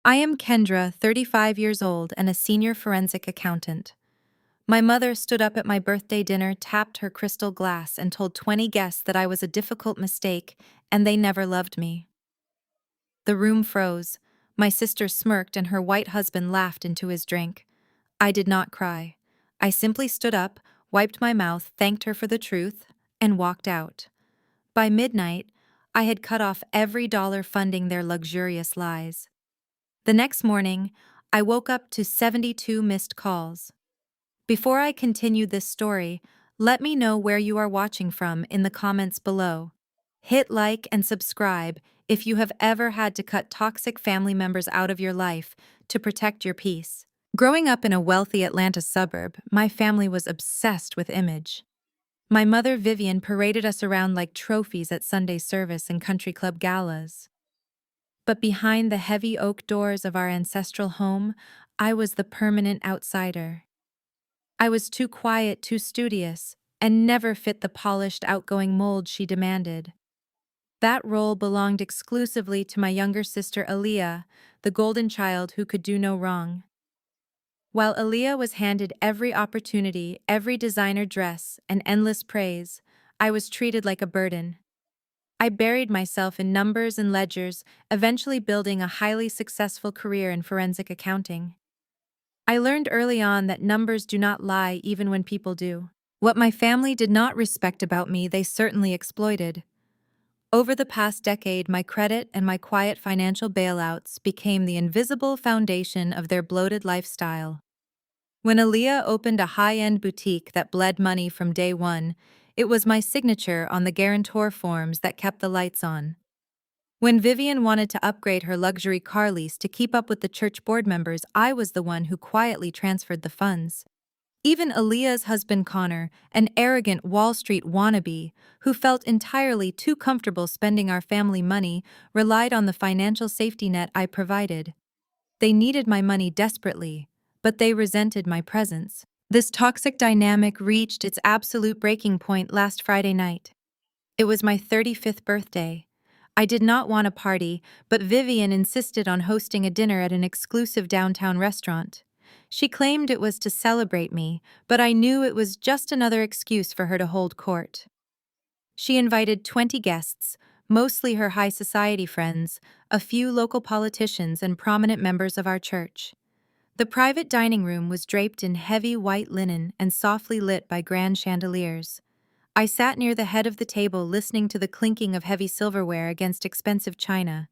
I am Kendra, 35 years old and a senior forensic accountant. My mother stood up at my birthday dinner, tapped her crystal glass, and told 20 guests that I was a difficult mistake and they never loved me. The room froze. My sister smirked and her white husband laughed into his drink. I did not cry. I simply stood up, wiped my mouth, thanked her for the truth, and walked out. By midnight, I had cut off every dollar funding their luxurious lies. The next morning, I woke up to 72 missed calls. Before I continue this story, let me know where you are watching from in the comments below. Hit like and subscribe if you have ever had to cut toxic family members out of your life to protect your peace. Growing up in a wealthy Atlanta suburb, my family was obsessed with image. My mother Vivian paraded us around like trophies at Sunday service and country club galas. But behind the heavy oak doors of our ancestral home, I was the permanent outsider. I was too quiet, too studious, and never fit the polished, outgoing mold she demanded. That role belonged exclusively to my younger sister Aaliyah, the golden child who could do no wrong. While Aaliyah was handed every opportunity, every designer dress, and endless praise, I was treated like a burden. I buried myself in numbers and ledgers, eventually building a highly successful career in forensic accounting. I learned early on that numbers do not lie even when people do. What my family did not respect about me, they certainly exploited. Over the past decade, my credit and my quiet financial bailouts became the invisible foundation of their bloated lifestyle. When Aaliyah opened a high-end boutique that bled money from day one, it was my signature on the guarantor forms that kept the lights on. When Vivian wanted to upgrade her luxury car lease to keep up with the church board members, I was the one who quietly transferred the funds. Even Aaliyah's husband Connor, an arrogant Wall Street wannabe who felt entirely too comfortable spending our family money, relied on the financial safety net I provided. They needed my money desperately, but they resented my presence. This toxic dynamic reached its absolute breaking point last Friday night. It was my 35th birthday. I did not want a party, but Vivian insisted on hosting a dinner at an exclusive downtown restaurant. She claimed it was to celebrate me, but I knew it was just another excuse for her to hold court. She invited 20 guests, mostly her high society friends, a few local politicians, and prominent members of our church. The private dining room was draped in heavy white linen and softly lit by grand chandeliers. I sat near the head of the table listening to the clinking of heavy silverware against expensive china,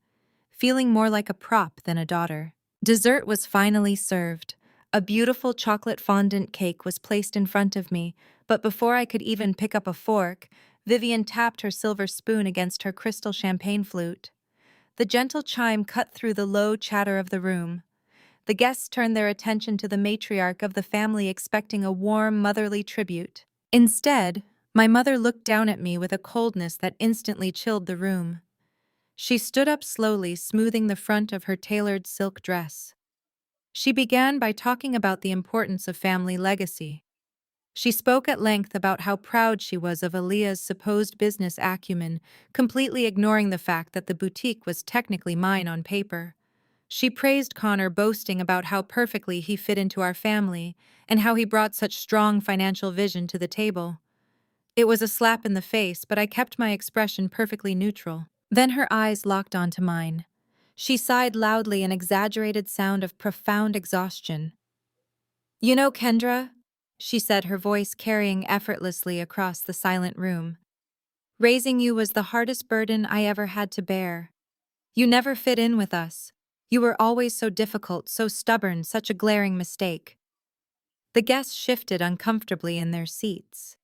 feeling more like a prop than a daughter. Dessert was finally served. A beautiful chocolate fondant cake was placed in front of me, but before I could even pick up a fork, Vivian tapped her silver spoon against her crystal champagne flute. The gentle chime cut through the low chatter of the room. The guests turned their attention to the matriarch of the family, expecting a warm, motherly tribute. Instead, my mother looked down at me with a coldness that instantly chilled the room. She stood up slowly, smoothing the front of her tailored silk dress. She began by talking about the importance of family legacy. She spoke at length about how proud she was of Aaliyah's supposed business acumen, completely ignoring the fact that the boutique was technically mine on paper. She praised Connor, boasting about how perfectly he fit into our family and how he brought such strong financial vision to the table. It was a slap in the face, but I kept my expression perfectly neutral. Then her eyes locked onto mine. She sighed loudly, an exaggerated sound of profound exhaustion. "You know, Kendra," she said, her voice carrying effortlessly across the silent room, "raising you was the hardest burden I ever had to bear. You never fit in with us. You were always so difficult, so stubborn, such a glaring mistake." The guests shifted uncomfortably in their seats.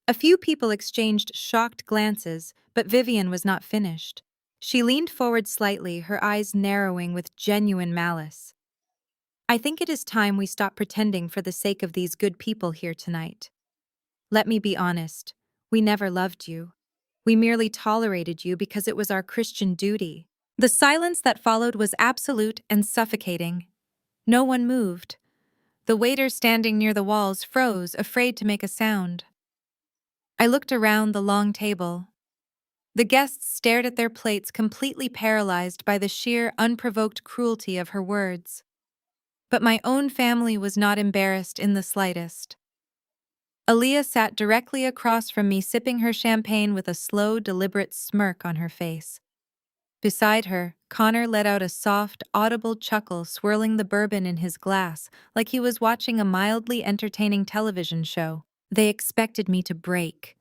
A few people exchanged shocked glances, but Vivian was not finished. She leaned forward slightly, her eyes narrowing with genuine malice. "I think it is time we stop pretending for the sake of these good people here tonight. Let me be honest, we never loved you. We merely tolerated you because it was our Christian duty." The silence that followed was absolute and suffocating. No one moved. The waiters standing near the walls froze, afraid to make a sound. I looked around the long table. The guests stared at their plates, completely paralyzed by the sheer, unprovoked cruelty of her words. But my own family was not embarrassed in the slightest. Aaliyah sat directly across from me, sipping her champagne with a slow, deliberate smirk on her face. Beside her, Connor let out a soft, audible chuckle, swirling the bourbon in his glass, like he was watching a mildly entertaining television show. They expected me to break.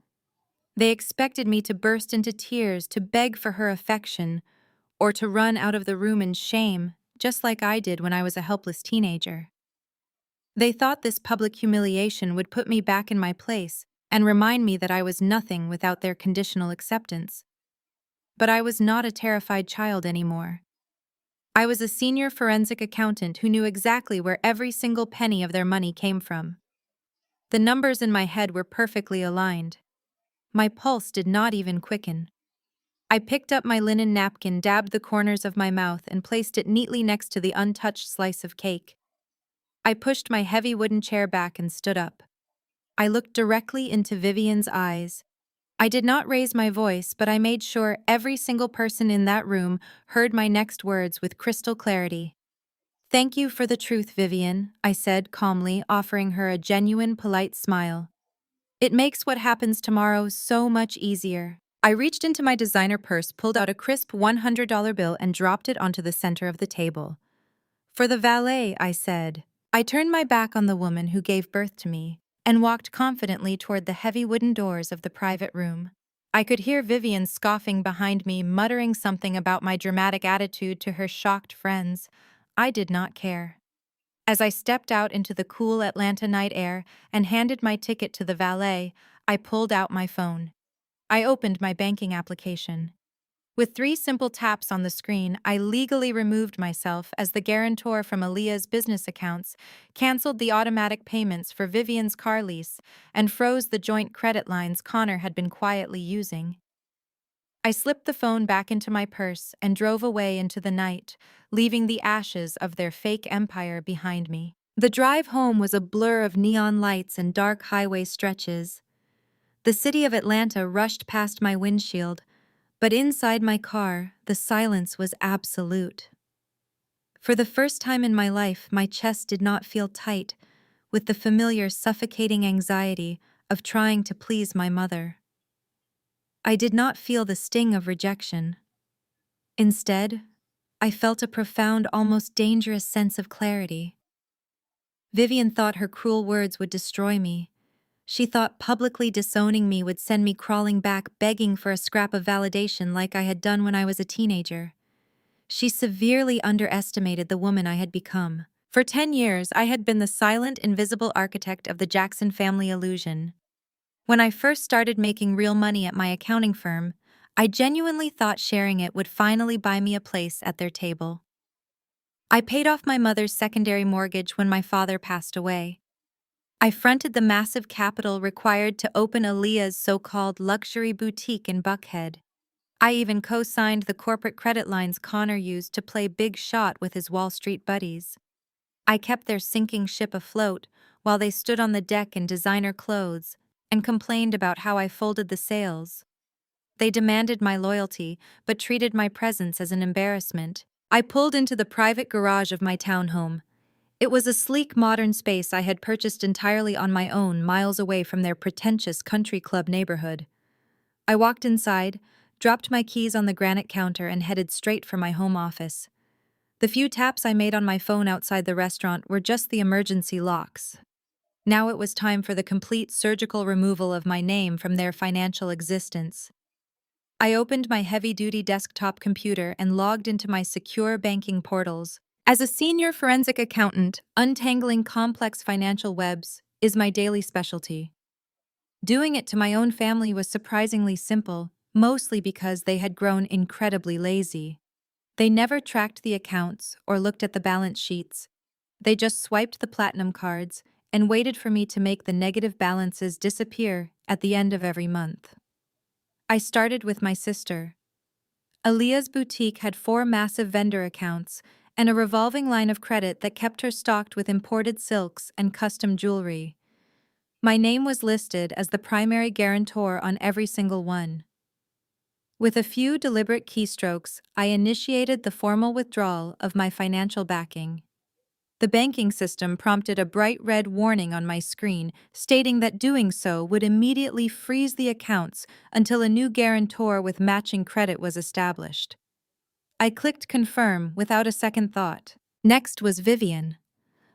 They expected me to burst into tears, to beg for her affection, or to run out of the room in shame, just like I did when I was a helpless teenager. They thought this public humiliation would put me back in my place and remind me that I was nothing without their conditional acceptance. But I was not a terrified child anymore. I was a senior forensic accountant who knew exactly where every single penny of their money came from. The numbers in my head were perfectly aligned. My pulse did not even quicken. I picked up my linen napkin, dabbed the corners of my mouth, and placed it neatly next to the untouched slice of cake. I pushed my heavy wooden chair back and stood up. I looked directly into Vivian's eyes. I did not raise my voice, but I made sure every single person in that room heard my next words with crystal clarity. "Thank you for the truth, Vivian," I said calmly, offering her a genuine, polite smile. "It makes what happens tomorrow so much easier." I reached into my designer purse, pulled out a crisp $100 bill, and dropped it onto the center of the table. "For the valet," I said. I turned my back on the woman who gave birth to me and walked confidently toward the heavy wooden doors of the private room. I could hear Vivian scoffing behind me, muttering something about my dramatic attitude to her shocked friends. I did not care. As I stepped out into the cool Atlanta night air and handed my ticket to the valet, I pulled out my phone. I opened my banking application. With 3 simple taps on the screen, I legally removed myself as the guarantor from Aaliyah's business accounts, canceled the automatic payments for Vivian's car lease, and froze the joint credit lines Connor had been quietly using. I slipped the phone back into my purse and drove away into the night, leaving the ashes of their fake empire behind me. The drive home was a blur of neon lights and dark highway stretches. The city of Atlanta rushed past my windshield, but inside my car, the silence was absolute. For the first time in my life, my chest did not feel tight with the familiar suffocating anxiety of trying to please my mother. I did not feel the sting of rejection. Instead, I felt a profound, almost dangerous sense of clarity. Vivian thought her cruel words would destroy me. She thought publicly disowning me would send me crawling back, begging for a scrap of validation like I had done when I was a teenager. She severely underestimated the woman I had become. For 10 years, I had been the silent, invisible architect of the Jackson family illusion. When I first started making real money at my accounting firm, I genuinely thought sharing it would finally buy me a place at their table. I paid off my mother's secondary mortgage when my father passed away. I fronted the massive capital required to open Aaliyah's so-called luxury boutique in Buckhead. I even co-signed the corporate credit lines Connor used to play big shot with his Wall Street buddies. I kept their sinking ship afloat while they stood on the deck in designer clothes and complained about how I folded the sails. They demanded my loyalty, but treated my presence as an embarrassment. I pulled into the private garage of my townhome. It was a sleek, modern space I had purchased entirely on my own, miles away from their pretentious country club neighborhood. I walked inside, dropped my keys on the granite counter, and headed straight for my home office. The few taps I made on my phone outside the restaurant were just the emergency locks. Now it was time for the complete surgical removal of my name from their financial existence. I opened my heavy-duty desktop computer and logged into my secure banking portals. As a senior forensic accountant, untangling complex financial webs is my daily specialty. Doing it to my own family was surprisingly simple, mostly because they had grown incredibly lazy. They never tracked the accounts or looked at the balance sheets. They just swiped the platinum cards and waited for me to make the negative balances disappear at the end of every month. I started with my sister. Aaliyah's boutique had 4 massive vendor accounts and a revolving line of credit that kept her stocked with imported silks and custom jewelry. My name was listed as the primary guarantor on every single one. With a few deliberate keystrokes, I initiated the formal withdrawal of my financial backing. The banking system prompted a bright red warning on my screen stating that doing so would immediately freeze the accounts until a new guarantor with matching credit was established. I clicked confirm without a second thought. Next was Vivian.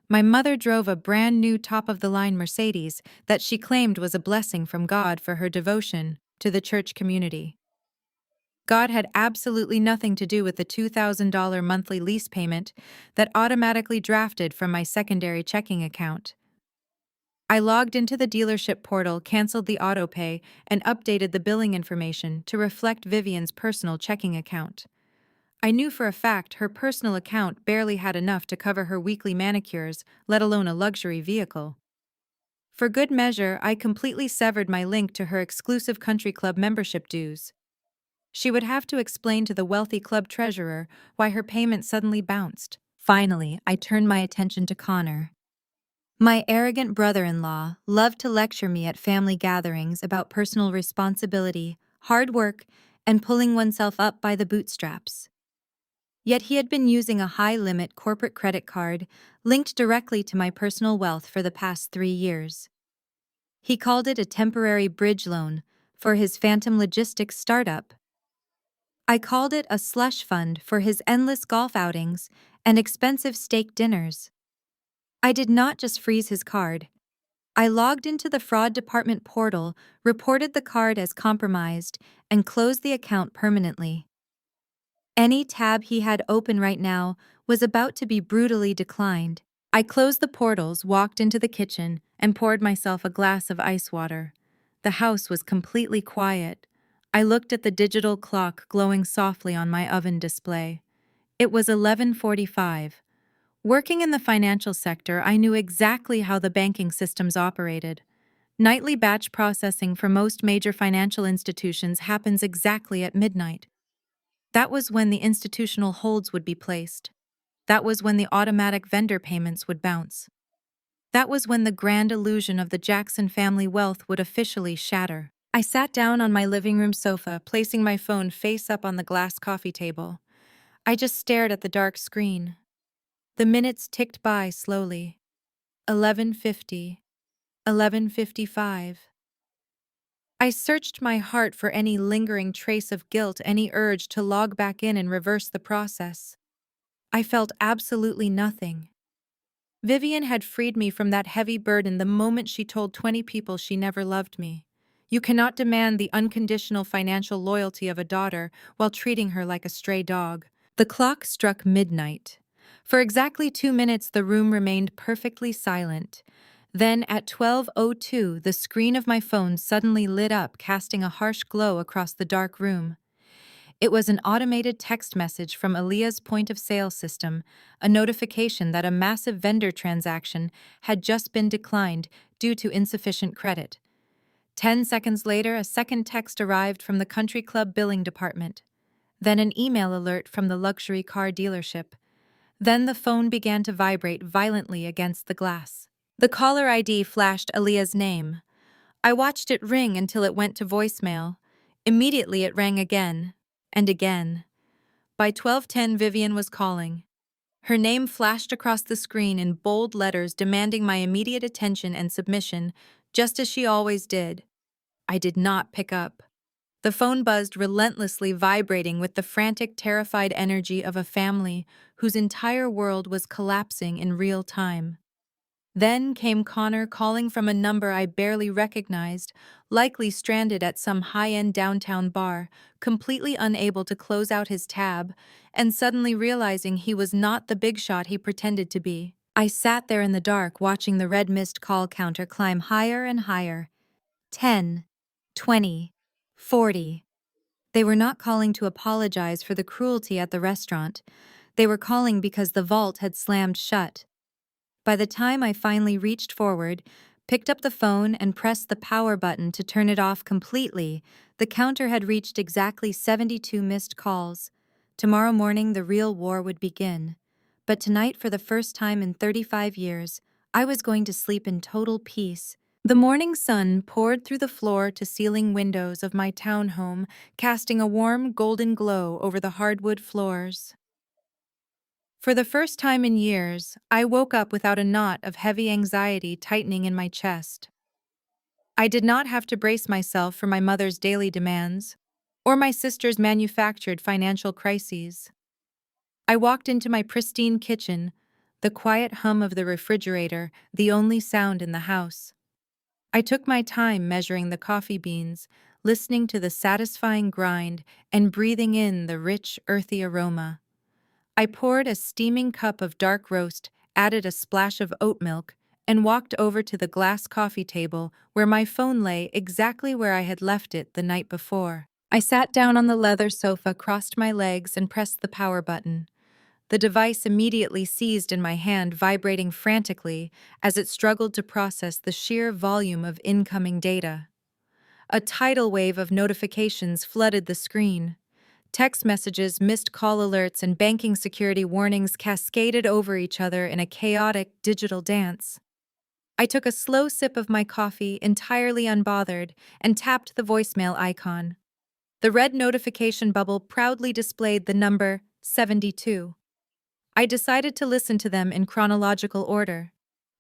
My mother drove a brand new top-of-the-line Mercedes that she claimed was a blessing from God for her devotion to the church community. God had absolutely nothing to do with the $2,000 monthly lease payment that automatically drafted from my secondary checking account. I logged into the dealership portal, canceled the autopay, and updated the billing information to reflect Vivian's personal checking account. I knew for a fact her personal account barely had enough to cover her weekly manicures, let alone a luxury vehicle. For good measure, I completely severed my link to her exclusive country club membership dues. She would have to explain to the wealthy club treasurer why her payment suddenly bounced. Finally, I turned my attention to Connor. My arrogant brother-in-law loved to lecture me at family gatherings about personal responsibility, hard work, and pulling oneself up by the bootstraps. Yet he had been using a high-limit corporate credit card linked directly to my personal wealth for the past 3 years. He called it a temporary bridge loan for his phantom logistics startup. I called it a slush fund for his endless golf outings and expensive steak dinners. I did not just freeze his card. I logged into the fraud department portal, reported the card as compromised, and closed the account permanently. Any tab he had open right now was about to be brutally declined. I closed the portals, walked into the kitchen, and poured myself a glass of ice water. The house was completely quiet. I looked at the digital clock glowing softly on my oven display. It was 11:45. Working in the financial sector, I knew exactly how the banking systems operated. Nightly batch processing for most major financial institutions happens exactly at midnight. That was when the institutional holds would be placed. That was when the automatic vendor payments would bounce. That was when the grand illusion of the Jackson family wealth would officially shatter. I sat down on my living room sofa, placing my phone face up on the glass coffee table. I just stared at the dark screen. The minutes ticked by slowly. 11:50. 11:55. I searched my heart for any lingering trace of guilt, any urge to log back in and reverse the process. I felt absolutely nothing. Vivian had freed me from that heavy burden the moment she told 20 people she never loved me. You cannot demand the unconditional financial loyalty of a daughter while treating her like a stray dog. The clock struck midnight. For exactly 2 minutes, the room remained perfectly silent. Then, at 12:02, the screen of my phone suddenly lit up, casting a harsh glow across the dark room. It was an automated text message from Aaliyah's point-of-sale system, a notification that a massive vendor transaction had just been declined due to insufficient credit. 10 seconds later, a second text arrived from the country club billing department. Then an email alert from the luxury car dealership. Then the phone began to vibrate violently against the glass. The caller ID flashed Aaliyah's name. I watched it ring until it went to voicemail. Immediately it rang again, and again. By 12:10, Vivian was calling. Her name flashed across the screen in bold letters demanding my immediate attention and submission, just as she always did. I did not pick up. The phone buzzed relentlessly, vibrating with the frantic, terrified energy of a family whose entire world was collapsing in real time. Then came Connor calling from a number I barely recognized, likely stranded at some high-end downtown bar, completely unable to close out his tab, and suddenly realizing he was not the big shot he pretended to be. I sat there in the dark, watching the red missed call counter climb higher and higher. 10, 20, 40. They were not calling to apologize for the cruelty at the restaurant. They were calling because the vault had slammed shut. By the time I finally reached forward, picked up the phone, and pressed the power button to turn it off completely, the counter had reached exactly 72 missed calls. Tomorrow morning, the real war would begin. But tonight, for the first time in 35 years, I was going to sleep in total peace, The morning sun poured through the floor to ceiling windows of my townhome, casting a warm golden glow over the hardwood floors. For the first time in years, I woke up without a knot of heavy anxiety tightening in my chest. I did not have to brace myself for my mother's daily demands, or my sister's manufactured financial crises. I walked into my pristine kitchen, the quiet hum of the refrigerator the only sound in the house. I took my time measuring the coffee beans, listening to the satisfying grind and breathing in the rich, earthy aroma. I poured a steaming cup of dark roast, added a splash of oat milk, and walked over to the glass coffee table where my phone lay exactly where I had left it the night before. I sat down on the leather sofa, crossed my legs, and pressed the power button. The device immediately seized in my hand, vibrating frantically as it struggled to process the sheer volume of incoming data. A tidal wave of notifications flooded the screen. Text messages, missed call alerts, and banking security warnings cascaded over each other in a chaotic digital dance. I took a slow sip of my coffee, entirely unbothered, and tapped the voicemail icon. The red notification bubble proudly displayed the number 72. I decided to listen to them in chronological order.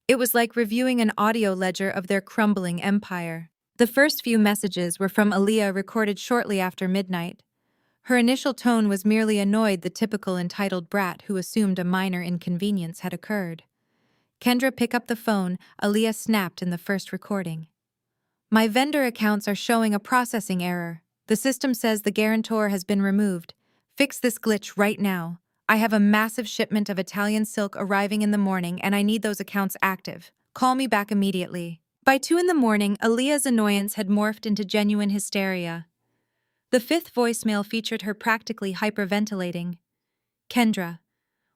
It was like reviewing an audio ledger of their crumbling empire. The first few messages were from Aaliyah, recorded shortly after midnight. Her initial tone was merely annoyed, the typical entitled brat who assumed a minor inconvenience had occurred. "Kendra, pick up the phone," Aaliyah snapped in the first recording. "My vendor accounts are showing a processing error. The system says the guarantor has been removed. Fix this glitch right now. I have a massive shipment of Italian silk arriving in the morning and I need those accounts active. Call me back immediately." By 2 in the morning, Aaliyah's annoyance had morphed into genuine hysteria. The fifth voicemail featured her practically hyperventilating. "Kendra,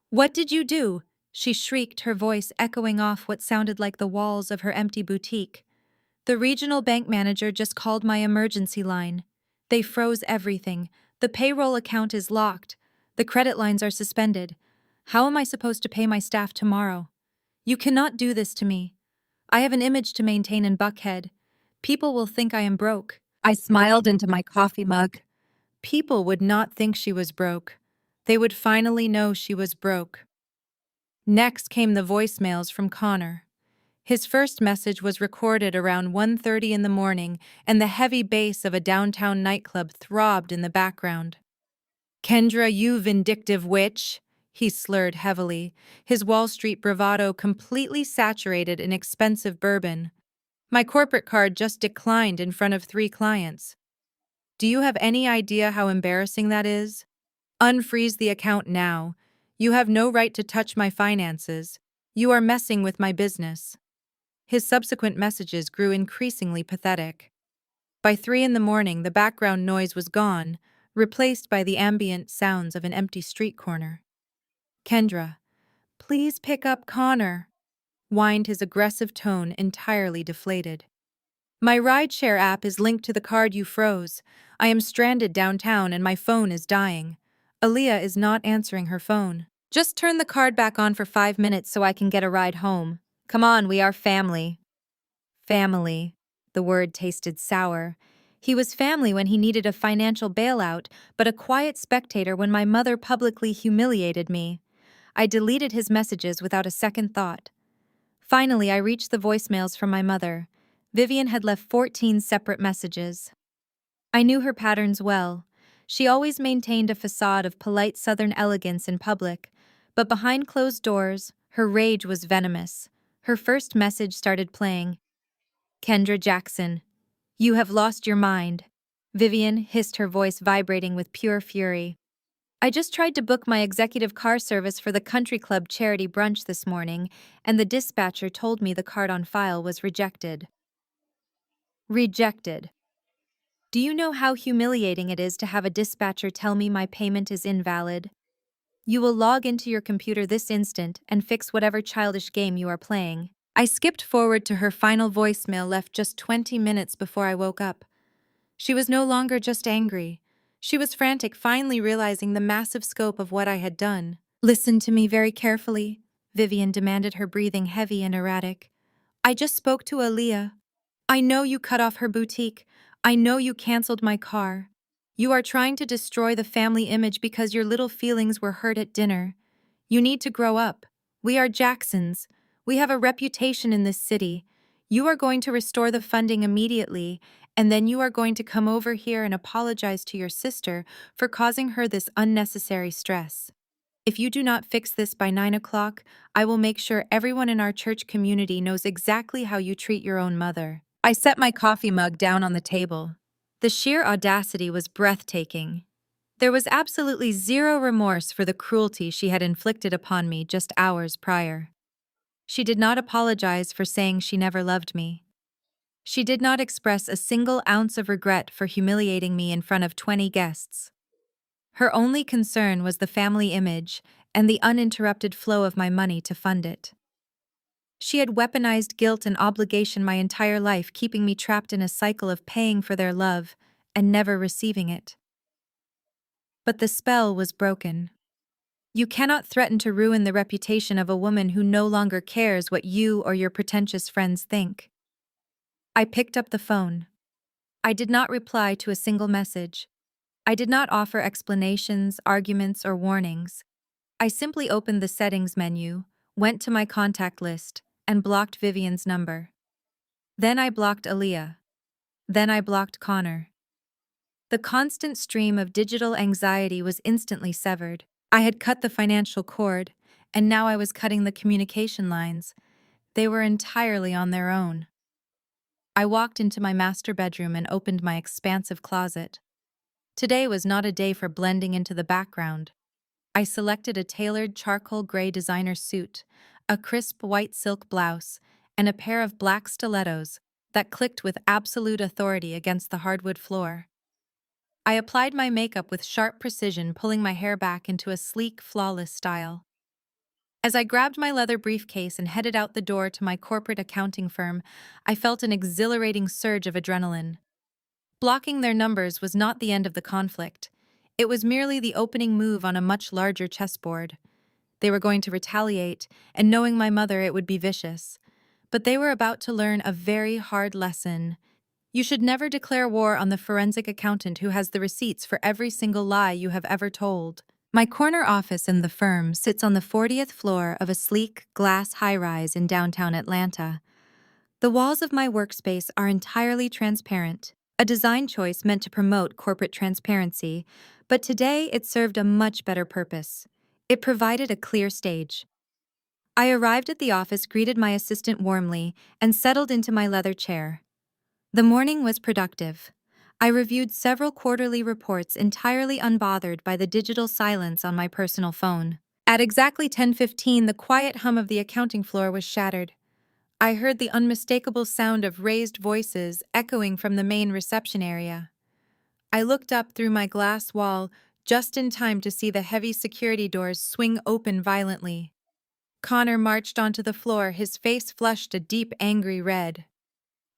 what did you do?" she shrieked, her voice echoing off what sounded like the walls of her empty boutique. "The regional bank manager just called my emergency line. They froze everything. The payroll account is locked. The credit lines are suspended. How am I supposed to pay my staff tomorrow? You cannot do this to me. I have an image to maintain in Buckhead. People will think I am broke." I smiled into my coffee mug. People would not think she was broke. They would finally know she was broke. Next came the voicemails from Connor. His first message was recorded around 1:30 in the morning, and the heavy bass of a downtown nightclub throbbed in the background. "Kendra, you vindictive witch," he slurred heavily, his Wall Street bravado completely saturated in expensive bourbon. "My corporate card just declined in front of 3 clients. Do you have any idea how embarrassing that is? Unfreeze the account now. You have no right to touch my finances. You are messing with my business." His subsequent messages grew increasingly pathetic. By 3 in the morning, the background noise was gone, replaced by the ambient sounds of an empty street corner. "Kendra, please pick up Connor," whined his aggressive tone, entirely deflated. "My rideshare app is linked to the card you froze. I am stranded downtown and my phone is dying. Aaliyah is not answering her phone. Just turn the card back on for 5 minutes so I can get a ride home. Come on, we are family." Family. The word tasted sour. He was family when he needed a financial bailout, but a quiet spectator when my mother publicly humiliated me. I deleted his messages without a second thought. Finally, I reached the voicemails from my mother. Vivian had left 14 separate messages. I knew her patterns well. She always maintained a facade of polite Southern elegance in public, but behind closed doors, her rage was venomous. Her first message started playing. "Kendra Jackson, you have lost your mind." Vivian hissed, her voice vibrating with pure fury. "I just tried to book my executive car service for the country club charity brunch this morning, and the dispatcher told me the card on file was rejected." Rejected. Do you know how humiliating it is to have a dispatcher tell me my payment is invalid? You will log into your computer this instant and fix whatever childish game you are playing. I skipped forward to her final voicemail, left just 20 minutes before I woke up. She was no longer just angry. She was frantic, finally realizing the massive scope of what I had done. "Listen to me very carefully," Vivian demanded, her breathing heavy and erratic. "I just spoke to Aaliyah. I know you cut off her boutique. I know you canceled my car. You are trying to destroy the family image because your little feelings were hurt at dinner. You need to grow up. We are Jacksons. We have a reputation in this city. You are going to restore the funding immediately, and then you are going to come over here and apologize to your sister for causing her this unnecessary stress. If you do not fix this by 9 o'clock, I will make sure everyone in our church community knows exactly how you treat your own mother. I set my coffee mug down on the table. The sheer audacity was breathtaking. There was absolutely zero remorse for the cruelty she had inflicted upon me just hours prior. She did not apologize for saying she never loved me. She did not express a single ounce of regret for humiliating me in front of 20 guests. Her only concern was the family image and the uninterrupted flow of my money to fund it. She had weaponized guilt and obligation my entire life, keeping me trapped in a cycle of paying for their love and never receiving it. But the spell was broken. You cannot threaten to ruin the reputation of a woman who no longer cares what you or your pretentious friends think. I picked up the phone. I did not reply to a single message. I did not offer explanations, arguments, or warnings. I simply opened the settings menu, went to my contact list, and blocked Vivian's number. Then I blocked Aaliyah. Then I blocked Connor. The constant stream of digital anxiety was instantly severed. I had cut the financial cord, and now I was cutting the communication lines. They were entirely on their own. I walked into my master bedroom and opened my expansive closet. Today was not a day for blending into the background. I selected a tailored charcoal gray designer suit, a crisp white silk blouse, and a pair of black stilettos that clicked with absolute authority against the hardwood floor. I applied my makeup with sharp precision, pulling my hair back into a sleek, flawless style. As I grabbed my leather briefcase and headed out the door to my corporate accounting firm, I felt an exhilarating surge of adrenaline. Blocking their numbers was not the end of the conflict. It was merely the opening move on a much larger chessboard. They were going to retaliate, and knowing my mother, it would be vicious. But they were about to learn a very hard lesson. You should never declare war on the forensic accountant who has the receipts for every single lie you have ever told. My corner office in the firm sits on the 40th floor of a sleek, glass high-rise in downtown Atlanta. The walls of my workspace are entirely transparent, a design choice meant to promote corporate transparency, but today it served a much better purpose. It provided a clear stage. I arrived at the office, greeted my assistant warmly, and settled into my leather chair. The morning was productive. I reviewed several quarterly reports entirely unbothered by the digital silence on my personal phone. At exactly 10:15, the quiet hum of the accounting floor was shattered. I heard the unmistakable sound of raised voices echoing from the main reception area. I looked up through my glass wall just in time to see the heavy security doors swing open violently. Connor marched onto the floor, his face flushed a deep, angry red.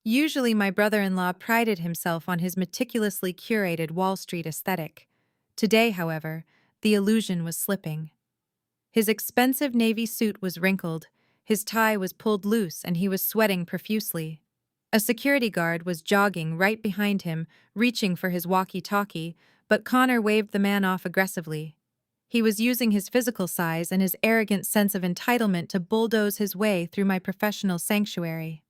Usually, my brother-in-law prided himself on his meticulously curated Wall Street aesthetic. Today, however, the illusion was slipping. His expensive navy suit was wrinkled, his tie was pulled loose, and he was sweating profusely. A security guard was jogging right behind him, reaching for his walkie-talkie, but Connor waved the man off aggressively. He was using his physical size and his arrogant sense of entitlement to bulldoze his way through my professional sanctuary.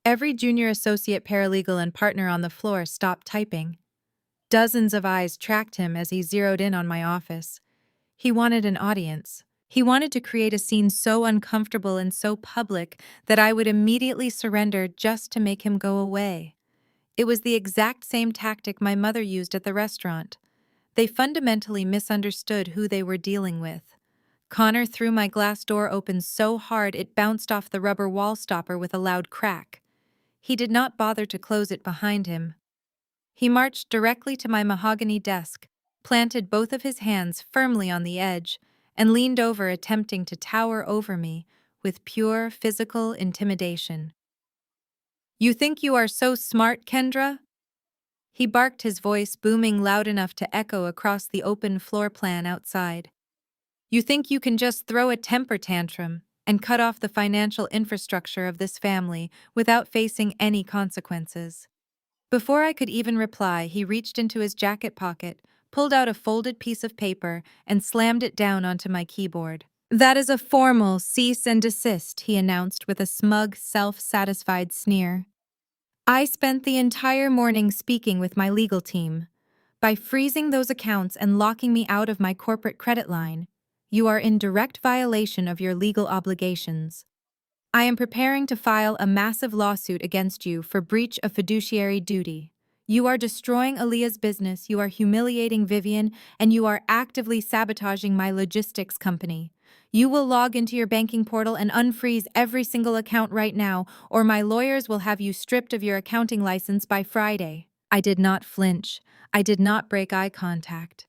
Every junior associate paralegal and partner on the floor stopped typing. Dozens of eyes tracked him as he zeroed in on my office. He wanted an audience. He wanted to create a scene so uncomfortable and so public that I would immediately surrender just to make him go away. It was the exact same tactic my mother used at the restaurant. They fundamentally misunderstood who they were dealing with. Connor threw my glass door open so hard it bounced off the rubber wall stopper with a loud crack. He did not bother to close it behind him. He marched directly to my mahogany desk, planted both of his hands firmly on the edge, and leaned over, attempting to tower over me with pure physical intimidation. "You think you are so smart, Kendra?" He barked, his voice booming loud enough to echo across the open floor plan outside. "You think you can just throw a temper tantrum and cut off the financial infrastructure of this family without facing any consequences. Before I could even reply, he reached into his jacket pocket, pulled out a folded piece of paper, and slammed it down onto my keyboard. "That is a formal cease and desist," he announced with a smug, self-satisfied sneer. I spent the entire morning speaking with my legal team. By freezing those accounts and locking me out of my corporate credit line, you are in direct violation of your legal obligations. I am preparing to file a massive lawsuit against you for breach of fiduciary duty. You are destroying Aaliyah's business, you are humiliating Vivian, and you are actively sabotaging my logistics company. You will log into your banking portal and unfreeze every single account right now, or my lawyers will have you stripped of your accounting license by Friday. I did not flinch. I did not break eye contact.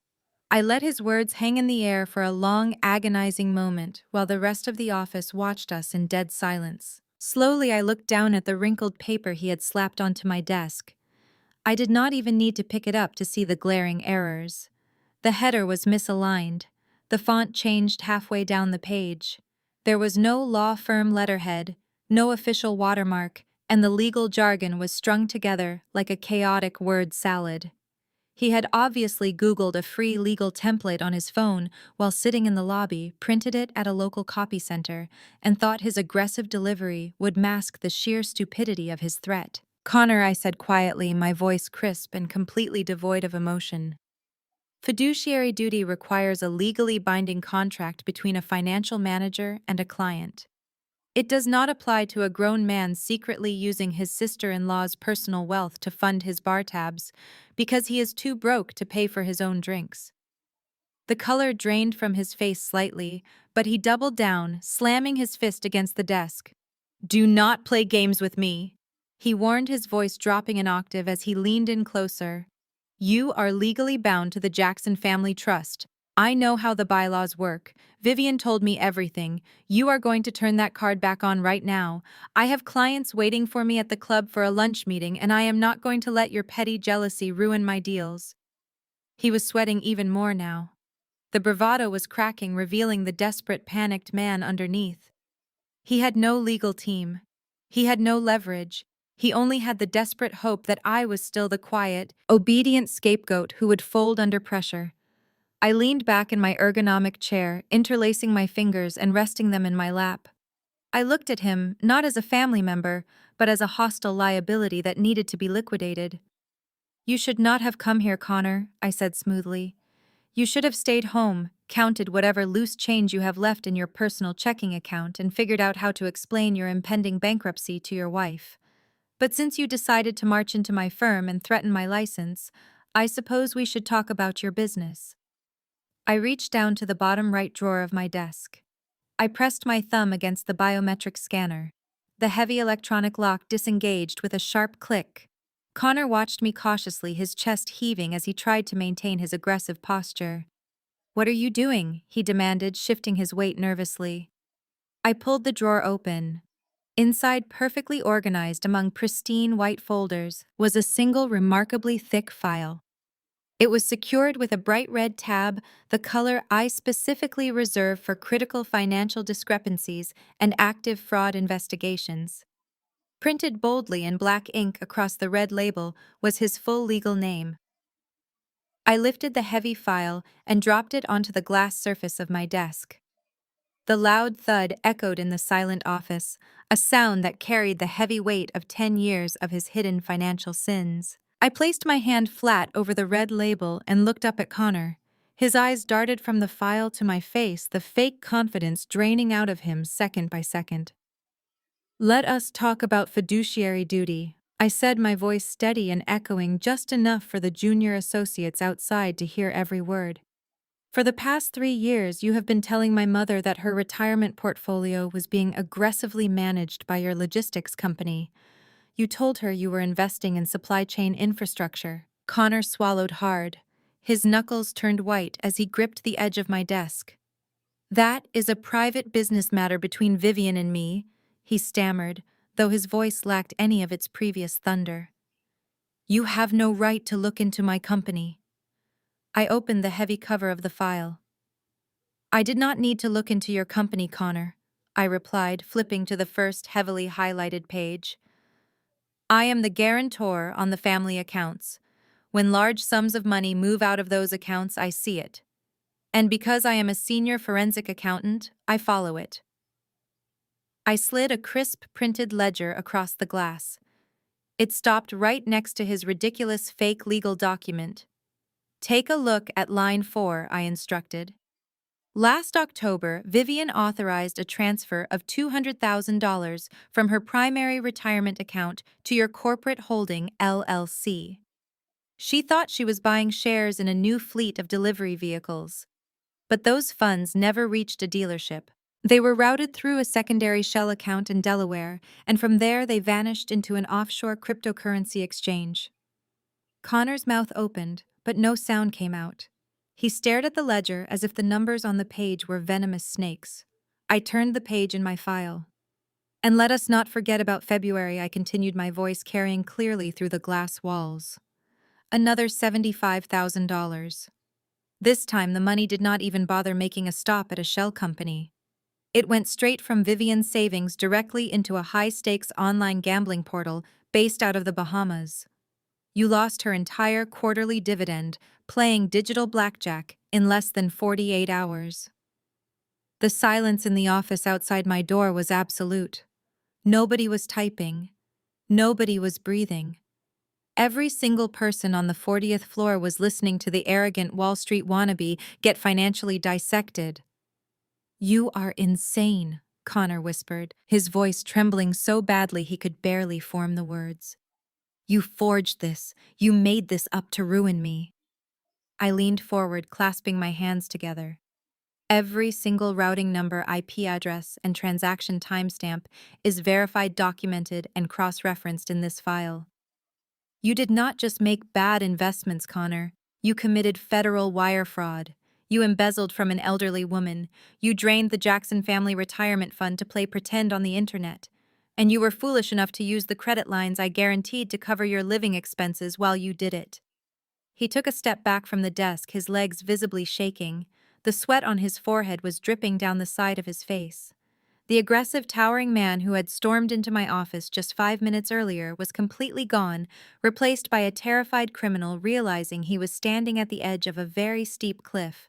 I let his words hang in the air for a long, agonizing moment while the rest of the office watched us in dead silence. Slowly, I looked down at the wrinkled paper he had slapped onto my desk. I did not even need to pick it up to see the glaring errors. The header was misaligned. The font changed halfway down the page. There was no law firm letterhead, no official watermark, and the legal jargon was strung together like a chaotic word salad. He had obviously Googled a free legal template on his phone while sitting in the lobby, printed it at a local copy center, and thought his aggressive delivery would mask the sheer stupidity of his threat. "Connor," I said quietly, my voice crisp and completely devoid of emotion. "Fiduciary duty requires a legally binding contract between a financial manager and a client. It does not apply to a grown man secretly using his sister-in-law's personal wealth to fund his bar tabs because he is too broke to pay for his own drinks." The color drained from his face slightly, but he doubled down, slamming his fist against the desk. "Do not play games with me," he warned, his voice dropping an octave as he leaned in closer. "You are legally bound to the Jackson Family Trust. I know how the bylaws work. Vivian told me everything. You are going to turn that card back on right now. I have clients waiting for me at the club for a lunch meeting, and I am not going to let your petty jealousy ruin my deals." He was sweating even more now. The bravado was cracking, revealing the desperate, panicked man underneath. He had no legal team. He had no leverage. He only had the desperate hope that I was still the quiet, obedient scapegoat who would fold under pressure. I leaned back in my ergonomic chair, interlacing my fingers and resting them in my lap. I looked at him, not as a family member, but as a hostile liability that needed to be liquidated. "You should not have come here, Connor," I said smoothly. "You should have stayed home, counted whatever loose change you have left in your personal checking account, and figured out how to explain your impending bankruptcy to your wife. But since you decided to march into my firm and threaten my license, I suppose we should talk about your business." I reached down to the bottom right drawer of my desk. I pressed my thumb against the biometric scanner. The heavy electronic lock disengaged with a sharp click. Connor watched me cautiously, his chest heaving as he tried to maintain his aggressive posture. "What are you doing?" he demanded, shifting his weight nervously. I pulled the drawer open. Inside, perfectly organized among pristine white folders, was a single remarkably thick file. It was secured with a bright red tab, the color I specifically reserve for critical financial discrepancies and active fraud investigations. Printed boldly in black ink across the red label was his full legal name. I lifted the heavy file and dropped it onto the glass surface of my desk. The loud thud echoed in the silent office, a sound that carried the heavy weight of 10 years of his hidden financial sins. I placed my hand flat over the red label and looked up at Connor. His eyes darted from the file to my face, the fake confidence draining out of him second by second. "Let us talk about fiduciary duty," I said, my voice steady and echoing just enough for the junior associates outside to hear every word. "For the past 3 years, you have been telling my mother that her retirement portfolio was being aggressively managed by your logistics company. You told her you were investing in supply chain infrastructure." Connor swallowed hard. His knuckles turned white as he gripped the edge of my desk. "That is a private business matter between Vivian and me," he stammered, though his voice lacked any of its previous thunder. "You have no right to look into my company." I opened the heavy cover of the file. "I did not need to look into your company, Connor. I replied, flipping to the first heavily highlighted page. I am the guarantor on the family accounts. When large sums of money move out of those accounts, I see it. And because I am a senior forensic accountant, I follow it. I slid a crisp printed ledger across the glass. It stopped right next to his ridiculous fake legal document. Take a look at line 4, I instructed. Last October, Vivian authorized a transfer of $200,000 from her primary retirement account to your corporate holding, LLC. She thought she was buying shares in a new fleet of delivery vehicles. But those funds never reached a dealership. They were routed through a secondary shell account in Delaware, and from there they vanished into an offshore cryptocurrency exchange. Connor's mouth opened, but no sound came out. He stared at the ledger as if the numbers on the page were venomous snakes. I turned the page in my file. And let us not forget about February, I continued, my voice carrying clearly through the glass walls. Another $75,000. This time the money did not even bother making a stop at a shell company. It went straight from Vivian's savings directly into a high-stakes online gambling portal based out of the Bahamas. You lost her entire quarterly dividend playing digital blackjack in less than 48 hours. The silence in the office outside my door was absolute. Nobody was typing. Nobody was breathing. Every single person on the 40th floor was listening to the arrogant Wall Street wannabe get financially dissected. You are insane, Connor whispered, his voice trembling so badly he could barely form the words. You forged this. You made this up to ruin me. I leaned forward, clasping my hands together. Every single routing number, IP address, and transaction timestamp is verified, documented, and cross-referenced in this file. You did not just make bad investments, Connor. You committed federal wire fraud. You embezzled from an elderly woman. You drained the Jackson family retirement fund to play pretend on the internet. And you were foolish enough to use the credit lines I guaranteed to cover your living expenses while you did it. He took a step back from the desk, his legs visibly shaking. The sweat on his forehead was dripping down the side of his face. The aggressive, towering man who had stormed into my office just 5 minutes earlier was completely gone, replaced by a terrified criminal realizing he was standing at the edge of a very steep cliff.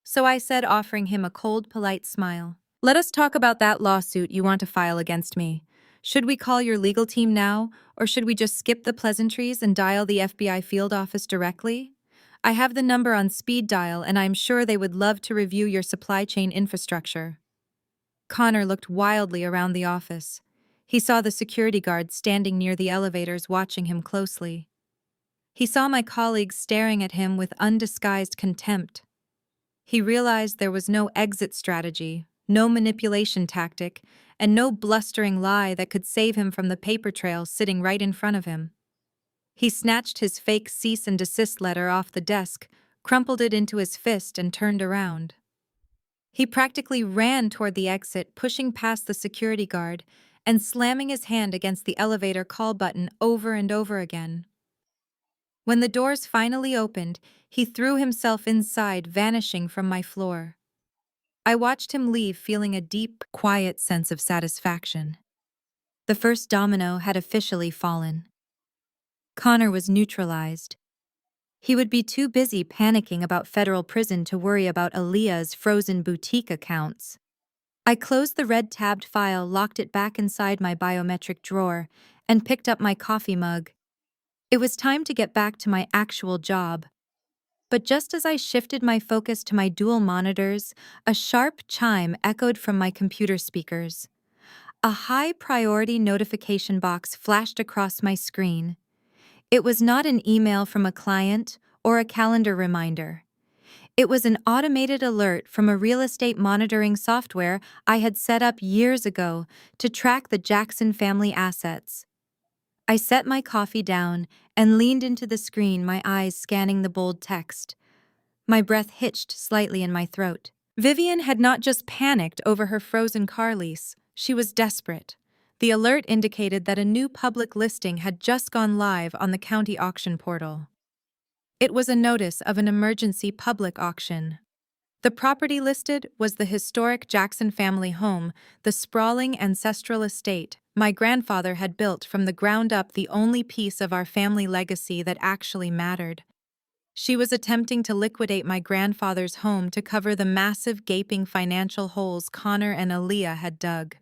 So I said, offering him a cold, polite smile, "Let us talk about that lawsuit you want to file against me. Should we call your legal team now, or should we just skip the pleasantries and dial the FBI field office directly? I have the number on speed dial, and I'm sure they would love to review your supply chain infrastructure." Connor looked wildly around the office. He saw the security guards standing near the elevators watching him closely. He saw my colleagues staring at him with undisguised contempt. He realized there was no exit strategy, no manipulation tactic, and no blustering lie that could save him from the paper trail sitting right in front of him. He snatched his fake cease and desist letter off the desk, crumpled it into his fist, and turned around. He practically ran toward the exit, pushing past the security guard and slamming his hand against the elevator call button over and over again. When the doors finally opened, he threw himself inside, vanishing from my floor. I watched him leave, feeling a deep, quiet sense of satisfaction. The first domino had officially fallen. Connor was neutralized. He would be too busy panicking about federal prison to worry about Aaliyah's frozen boutique accounts. I closed the red-tabbed file, locked it back inside my biometric drawer, and picked up my coffee mug. It was time to get back to my actual job. But just as I shifted my focus to my dual monitors, a sharp chime echoed from my computer speakers. A high-priority notification box flashed across my screen. It was not an email from a client or a calendar reminder. It was an automated alert from a real estate monitoring software I had set up years ago to track the Jackson family assets. I set my coffee down and leaned into the screen, my eyes scanning the bold text. My breath hitched slightly in my throat. Vivian had not just panicked over her frozen car lease, she was desperate. The alert indicated that a new public listing had just gone live on the county auction portal. It was a notice of an emergency public auction. The property listed was the historic Jackson family home, the sprawling ancestral estate my grandfather had built from the ground up, the only piece of our family legacy that actually mattered. She was attempting to liquidate my grandfather's home to cover the massive gaping financial holes Connor and Aaliyah had dug.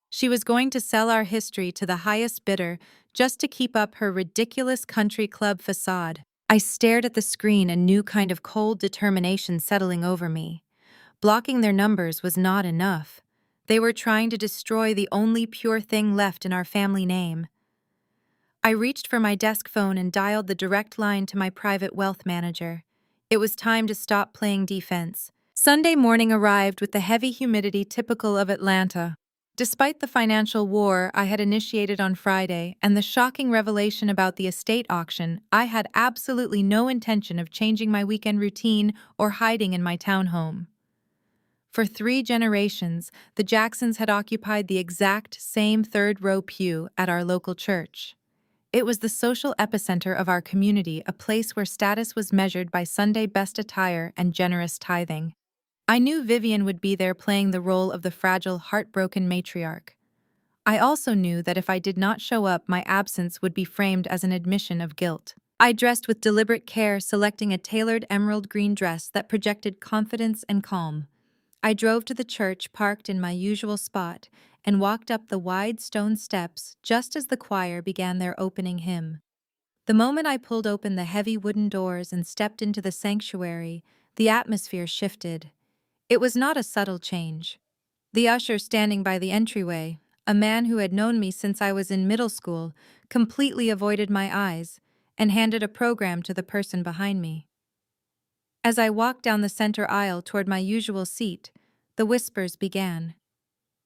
She was going to sell our history to the highest bidder just to keep up her ridiculous country club facade. I stared at the screen, a new kind of cold determination settling over me. Blocking their numbers was not enough. They were trying to destroy the only pure thing left in our family name. I reached for my desk phone and dialed the direct line to my private wealth manager. It was time to stop playing defense. Sunday morning arrived with the heavy humidity typical of Atlanta. Despite the financial war I had initiated on Friday and the shocking revelation about the estate auction, I had absolutely no intention of changing my weekend routine or hiding in my townhome. For 3 generations, the Jacksons had occupied the exact same third-row pew at our local church. It was the social epicenter of our community, a place where status was measured by Sunday best attire and generous tithing. I knew Vivian would be there playing the role of the fragile, heartbroken matriarch. I also knew that if I did not show up, my absence would be framed as an admission of guilt. I dressed with deliberate care, selecting a tailored emerald green dress that projected confidence and calm. I drove to the church, parked in my usual spot, and walked up the wide stone steps just as the choir began their opening hymn. The moment I pulled open the heavy wooden doors and stepped into the sanctuary, the atmosphere shifted. It was not a subtle change. The usher standing by the entryway, a man who had known me since I was in middle school, completely avoided my eyes and handed a program to the person behind me. As I walked down the center aisle toward my usual seat, the whispers began.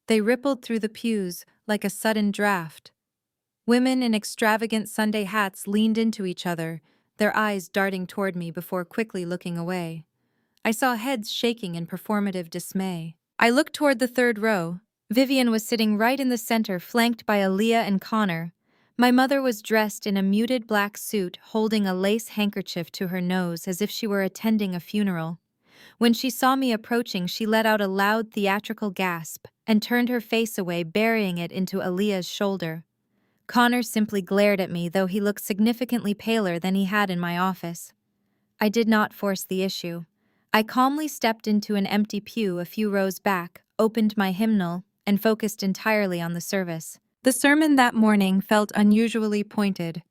They rippled through the pews like a sudden draft. Women in extravagant Sunday hats leaned into each other, their eyes darting toward me before quickly looking away. I saw heads shaking in performative dismay. I looked toward the third row. Vivian was sitting right in the center, flanked by Aaliyah and Connor. My mother was dressed in a muted black suit, holding a lace handkerchief to her nose as if she were attending a funeral. When she saw me approaching, she let out a loud theatrical gasp and turned her face away, burying it into Aaliyah's shoulder. Connor simply glared at me, though he looked significantly paler than he had in my office. I did not force the issue. I calmly stepped into an empty pew a few rows back, opened my hymnal, and focused entirely on the service. The sermon that morning felt unusually pointed.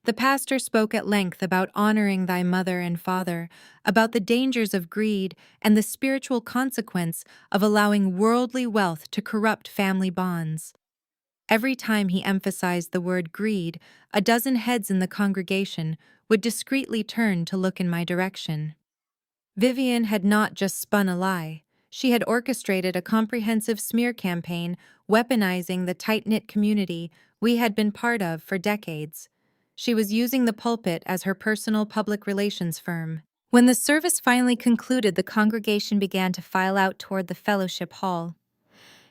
The pastor spoke at length about honoring thy mother and father, about the dangers of greed and the spiritual consequence of allowing worldly wealth to corrupt family bonds. Every time he emphasized the word greed, a dozen heads in the congregation would discreetly turn to look in my direction. Vivian had not just spun a lie. She had orchestrated a comprehensive smear campaign, weaponizing the tight-knit community we had been part of for decades. She was using the pulpit as her personal public relations firm. When the service finally concluded, the congregation began to file out toward the fellowship hall.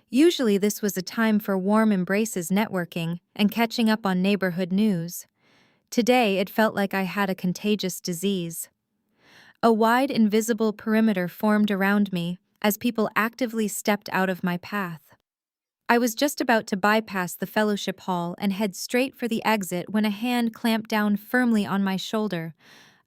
Usually this was a time for warm embraces, networking, and catching up on neighborhood news. Today it felt like I had a contagious disease. A wide, invisible perimeter formed around me as people actively stepped out of my path. I was just about to bypass the fellowship hall and head straight for the exit when a hand clamped down firmly on my shoulder.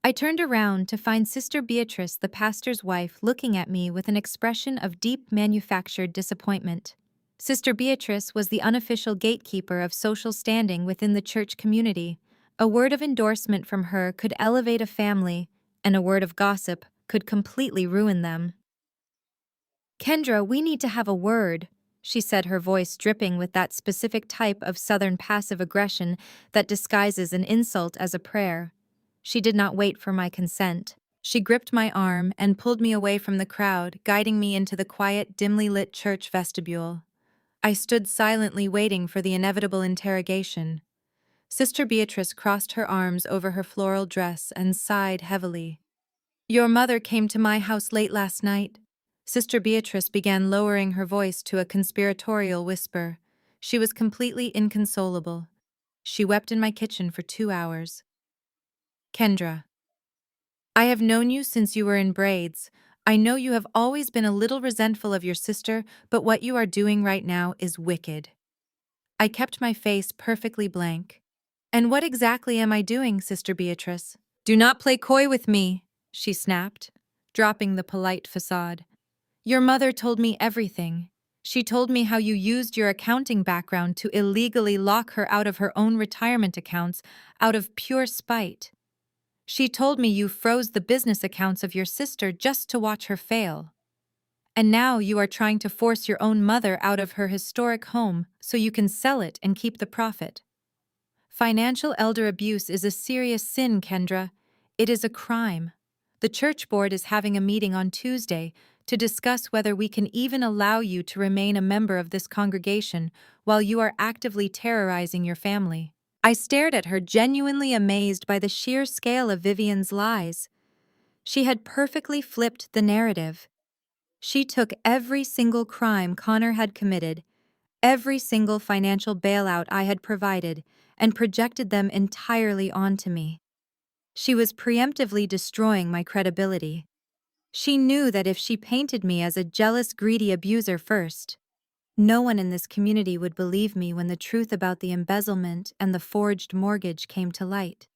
I turned around to find Sister Beatrice, the pastor's wife, looking at me with an expression of deep manufactured disappointment. Sister Beatrice was the unofficial gatekeeper of social standing within the church community. A word of endorsement from her could elevate a family, and a word of gossip could completely ruin them. "Kendra, we need to have a word," she said, her voice dripping with that specific type of Southern passive aggression that disguises an insult as a prayer. She did not wait for my consent. She gripped my arm and pulled me away from the crowd, guiding me into the quiet, dimly lit church vestibule. I stood silently waiting for the inevitable interrogation. Sister Beatrice crossed her arms over her floral dress and sighed heavily. "Your mother came to my house late last night." Sister Beatrice began lowering her voice to a conspiratorial whisper. She was completely inconsolable. "She wept in my kitchen for 2 hours. Kendra, I have known you since you were in braids, I know you have always been a little resentful of your sister, but what you are doing right now is wicked. I kept my face perfectly blank. And what exactly am I doing, Sister Beatrice? Do not play coy with me, she snapped, dropping the polite facade. Your mother told me everything. She told me how you used your accounting background to illegally lock her out of her own retirement accounts out of pure spite. She told me you froze the business accounts of your sister just to watch her fail. And now you are trying to force your own mother out of her historic home so you can sell it and keep the profit. Financial elder abuse is a serious sin, Kendra. It is a crime. The church board is having a meeting on Tuesday to discuss whether we can even allow you to remain a member of this congregation while you are actively terrorizing your family. I stared at her, genuinely amazed by the sheer scale of Vivian's lies. She had perfectly flipped the narrative. She took every single crime Connor had committed, every single financial bailout I had provided, and projected them entirely onto me. She was preemptively destroying my credibility. She knew that if she painted me as a jealous, greedy abuser first, no one in this community would believe me when the truth about the embezzlement and the forged mortgage came to light.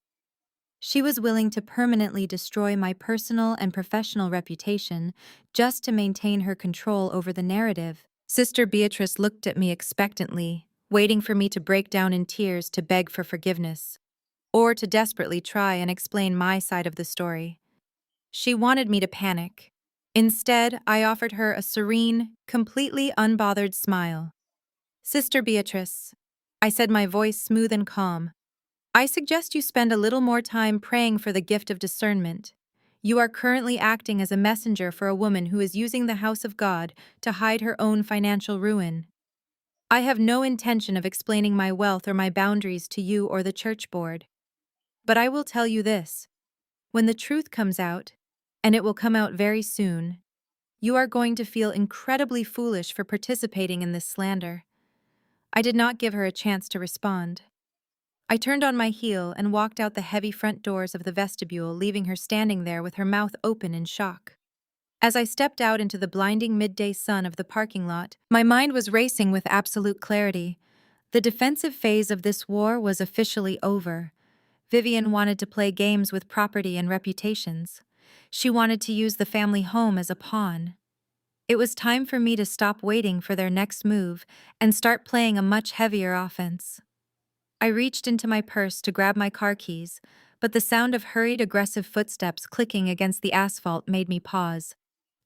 She was willing to permanently destroy my personal and professional reputation just to maintain her control over the narrative. Sister Beatrice looked at me expectantly, waiting for me to break down in tears to beg for forgiveness, or to desperately try and explain my side of the story. She wanted me to panic. Instead, I offered her a serene, completely unbothered smile. Sister Beatrice, I said, my voice smooth and calm, I suggest you spend a little more time praying for the gift of discernment. You are currently acting as a messenger for a woman who is using the house of God to hide her own financial ruin. I have no intention of explaining my wealth or my boundaries to you or the church board. But I will tell you this. When the truth comes out, and it will come out very soon, you are going to feel incredibly foolish for participating in this slander. I did not give her a chance to respond. I turned on my heel and walked out the heavy front doors of the vestibule, leaving her standing there with her mouth open in shock. As I stepped out into the blinding midday sun of the parking lot, my mind was racing with absolute clarity. The defensive phase of this war was officially over. Vivian wanted to play games with property and reputations. She wanted to use the family home as a pawn. It was time for me to stop waiting for their next move and start playing a much heavier offense. I reached into my purse to grab my car keys, but the sound of hurried, aggressive footsteps clicking against the asphalt made me pause.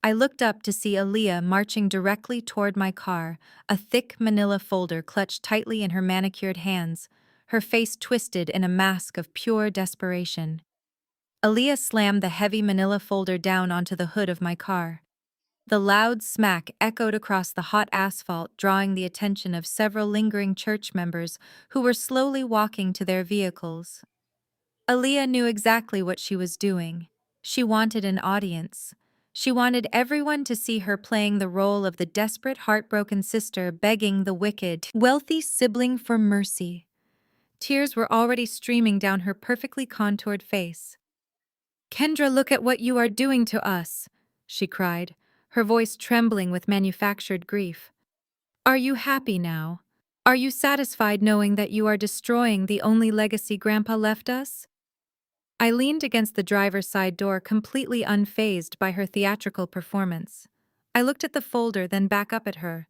I looked up to see Aaliyah marching directly toward my car, a thick manila folder clutched tightly in her manicured hands, her face twisted in a mask of pure desperation. Aaliyah slammed the heavy manila folder down onto the hood of my car. The loud smack echoed across the hot asphalt, drawing the attention of several lingering church members who were slowly walking to their vehicles. Aaliyah knew exactly what she was doing. She wanted an audience. She wanted everyone to see her playing the role of the desperate, heartbroken sister begging the wicked, wealthy sibling for mercy. Tears were already streaming down her perfectly contoured face. "Kendra, look at what you are doing to us," she cried, her voice trembling with manufactured grief. "Are you happy now? Are you satisfied knowing that you are destroying the only legacy Grandpa left us?" I leaned against the driver's side door, completely unfazed by her theatrical performance. I looked at the folder, then back up at her.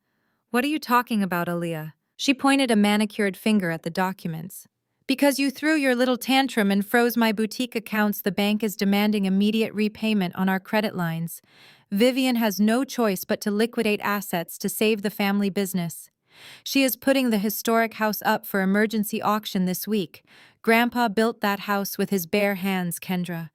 "What are you talking about, Aaliyah?" She pointed a manicured finger at the documents. "Because you threw your little tantrum and froze my boutique accounts, the bank is demanding immediate repayment on our credit lines. Vivian has no choice but to liquidate assets to save the family business. She is putting the historic house up for emergency auction this week. Grandpa built that house with his bare hands, Kendra.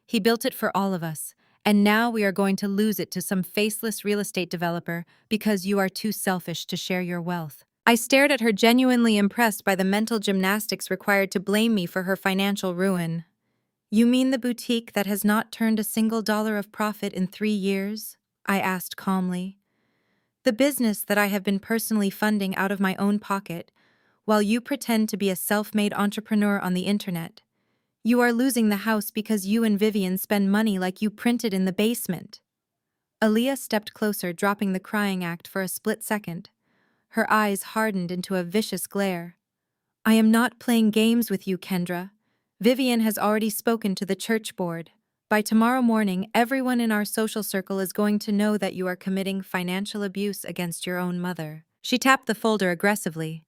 He built it for all of us, and now we are going to lose it to some faceless real estate developer because you are too selfish to share your wealth." I stared at her, genuinely impressed by the mental gymnastics required to blame me for her financial ruin. "You mean the boutique that has not turned a single dollar of profit in 3 years?" I asked calmly. "The business that I have been personally funding out of my own pocket, while you pretend to be a self-made entrepreneur on the internet. You are losing the house because you and Vivian spend money like you printed in the basement." Aaliyah stepped closer, dropping the crying act for a split second. Her eyes hardened into a vicious glare. I am not playing games with you, Kendra. Vivian has already spoken to the church board. By tomorrow morning, everyone in our social circle is going to know that you are committing financial abuse against your own mother. She tapped the folder aggressively.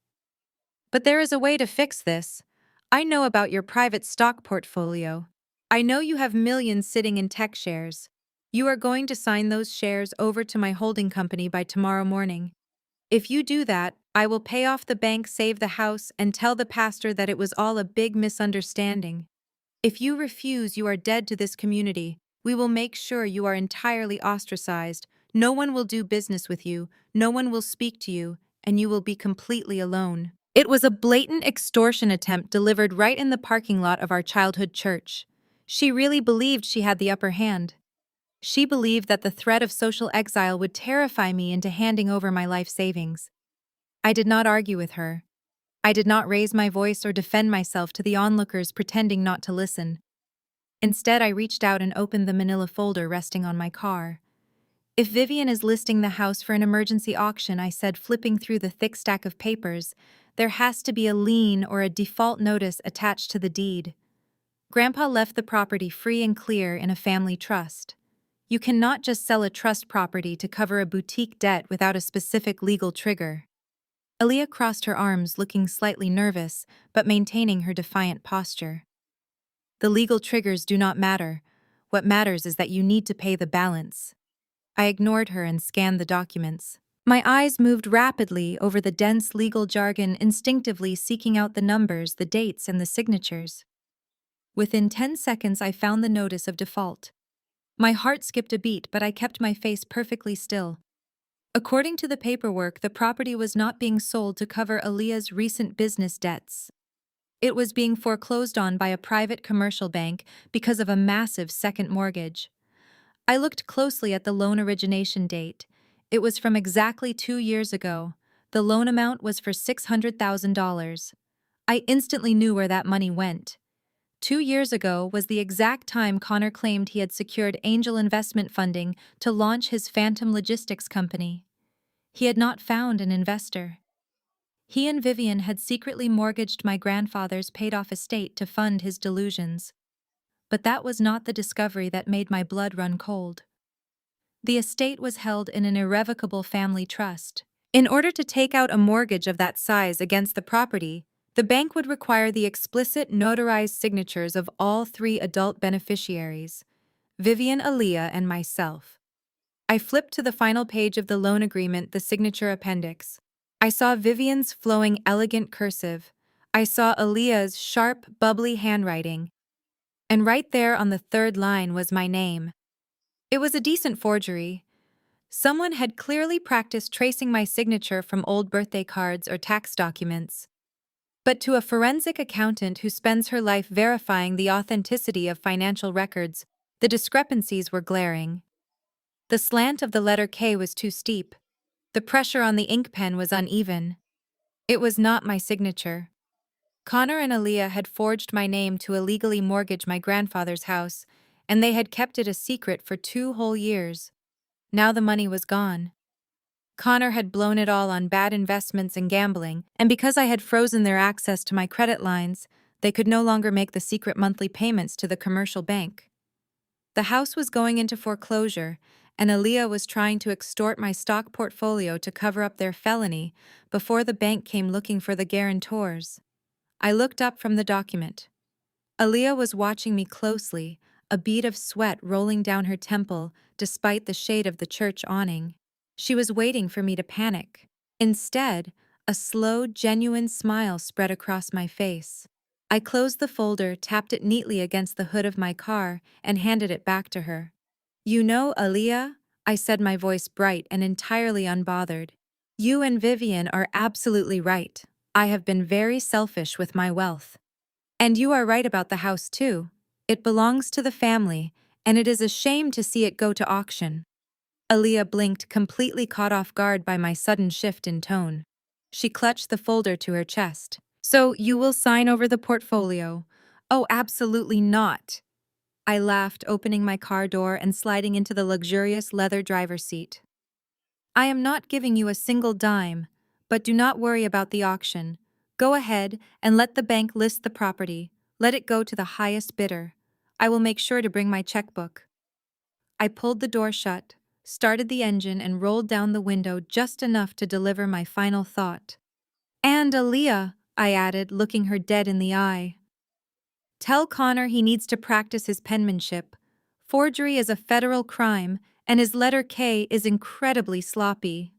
But there is a way to fix this. I know about your private stock portfolio. I know you have millions sitting in tech shares. You are going to sign those shares over to my holding company by tomorrow morning. If you do that, I will pay off the bank, save the house, and tell the pastor that it was all a big misunderstanding. If you refuse, you are dead to this community. We will make sure you are entirely ostracized. No one will do business with you, no one will speak to you, and you will be completely alone. It was a blatant extortion attempt delivered right in the parking lot of our childhood church. She really believed she had the upper hand. She believed that the threat of social exile would terrify me into handing over my life savings. I did not argue with her. I did not raise my voice or defend myself to the onlookers pretending not to listen. Instead, I reached out and opened the manila folder resting on my car. If Vivian is listing the house for an emergency auction, I said, flipping through the thick stack of papers, there has to be a lien or a default notice attached to the deed. Grandpa left the property free and clear in a family trust. You cannot just sell a trust property to cover a boutique debt without a specific legal trigger. Aaliyah crossed her arms, looking slightly nervous, but maintaining her defiant posture. The legal triggers do not matter. What matters is that you need to pay the balance. I ignored her and scanned the documents. My eyes moved rapidly over the dense legal jargon, instinctively seeking out the numbers, the dates, and the signatures. Within 10 seconds, I found the notice of default. My heart skipped a beat, but I kept my face perfectly still. According to the paperwork, the property was not being sold to cover Aaliyah's recent business debts. It was being foreclosed on by a private commercial bank because of a massive second mortgage. I looked closely at the loan origination date. It was from exactly 2 years ago. The loan amount was for $600,000. I instantly knew where that money went. 2 years ago was the exact time Connor claimed he had secured angel investment funding to launch his Phantom Logistics company. He had not found an investor. He and Vivian had secretly mortgaged my grandfather's paid-off estate to fund his delusions. But that was not the discovery that made my blood run cold. The estate was held in an irrevocable family trust. In order to take out a mortgage of that size against the property, the bank would require the explicit notarized signatures of all 3 adult beneficiaries, Vivian, Aaliyah, and myself. I flipped to the final page of the loan agreement, the signature appendix. I saw Vivian's flowing, elegant cursive. I saw Aaliyah's sharp, bubbly handwriting. And right there on the 3rd line was my name. It was a decent forgery. Someone had clearly practiced tracing my signature from old birthday cards or tax documents. But to a forensic accountant who spends her life verifying the authenticity of financial records, the discrepancies were glaring. The slant of the letter K was too steep. The pressure on the ink pen was uneven. It was not my signature. Connor and Aaliyah had forged my name to illegally mortgage my grandfather's house, and they had kept it a secret for 2 whole years. Now the money was gone. Connor had blown it all on bad investments and gambling, and because I had frozen their access to my credit lines, they could no longer make the secret monthly payments to the commercial bank. The house was going into foreclosure, and Aaliyah was trying to extort my stock portfolio to cover up their felony before the bank came looking for the guarantors. I looked up from the document. Aaliyah was watching me closely, a bead of sweat rolling down her temple despite the shade of the church awning. She was waiting for me to panic. Instead, a slow, genuine smile spread across my face. I closed the folder, tapped it neatly against the hood of my car, and handed it back to her. You know, Aaliyah, I said, my voice bright and entirely unbothered. You and Vivian are absolutely right. I have been very selfish with my wealth. And you are right about the house too. It belongs to the family, and it is a shame to see it go to auction. Aaliyah blinked, completely caught off guard by my sudden shift in tone. She clutched the folder to her chest. So you will sign over the portfolio? Oh, absolutely not. I laughed, opening my car door and sliding into the luxurious leather driver's seat. I am not giving you a single dime, but do not worry about the auction. Go ahead and let the bank list the property. Let it go to the highest bidder. I will make sure to bring my checkbook. I pulled the door shut, started the engine, and rolled down the window just enough to deliver my final thought. "And Aaliyah," I added, looking her dead in the eye. "Tell Connor he needs to practice his penmanship. Forgery is a federal crime, and his letter K is incredibly sloppy."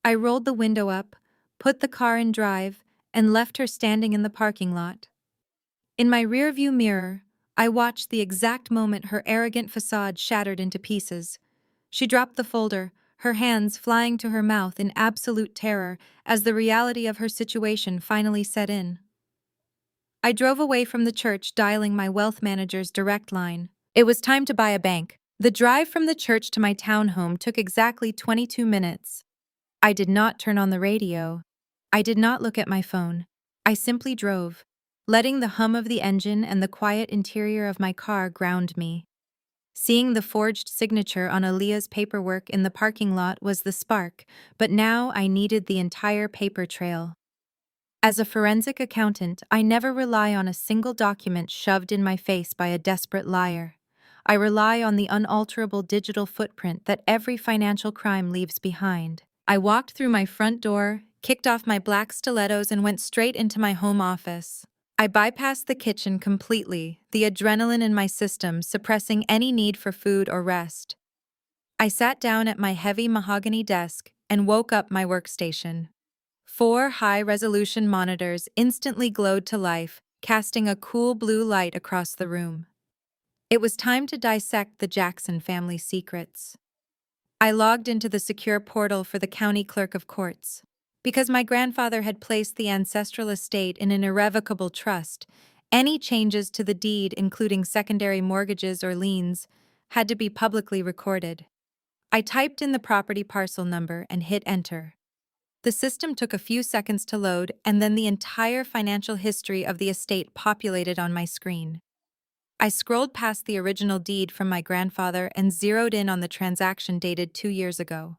I rolled the window up, put the car in drive, and left her standing in the parking lot. In my rearview mirror, I watched the exact moment her arrogant facade shattered into pieces. She dropped the folder, her hands flying to her mouth in absolute terror as the reality of her situation finally set in. I drove away from the church, dialing my wealth manager's direct line. It was time to buy a bank. The drive from the church to my townhome took exactly 22 minutes. I did not turn on the radio. I did not look at my phone. I simply drove, letting the hum of the engine and the quiet interior of my car ground me. Seeing the forged signature on Aaliyah's paperwork in the parking lot was the spark, but now I needed the entire paper trail. As a forensic accountant, I never rely on a single document shoved in my face by a desperate liar. I rely on the unalterable digital footprint that every financial crime leaves behind. I walked through my front door, kicked off my black stilettos, and went straight into my home office. I bypassed the kitchen completely, the adrenaline in my system suppressing any need for food or rest. I sat down at my heavy mahogany desk and woke up my workstation. 4 high-resolution monitors instantly glowed to life, casting a cool blue light across the room. It was time to dissect the Jackson family secrets. I logged into the secure portal for the county clerk of courts. Because my grandfather had placed the ancestral estate in an irrevocable trust, any changes to the deed, including secondary mortgages or liens, had to be publicly recorded. I typed in the property parcel number and hit enter. The system took a few seconds to load, and then the entire financial history of the estate populated on my screen. I scrolled past the original deed from my grandfather and zeroed in on the transaction dated 2 years ago.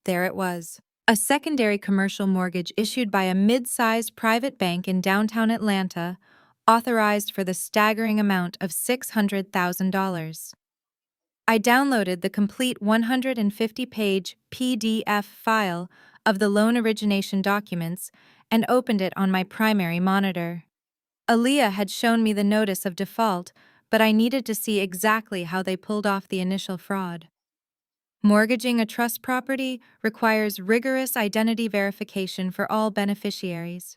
There it was. A secondary commercial mortgage issued by a mid-sized private bank in downtown Atlanta, authorized for the staggering amount of $600,000. I downloaded the complete 150-page PDF file of the loan origination documents and opened it on my primary monitor. Aaliyah had shown me the notice of default, but I needed to see exactly how they pulled off the initial fraud. Mortgaging a trust property requires rigorous identity verification for all beneficiaries.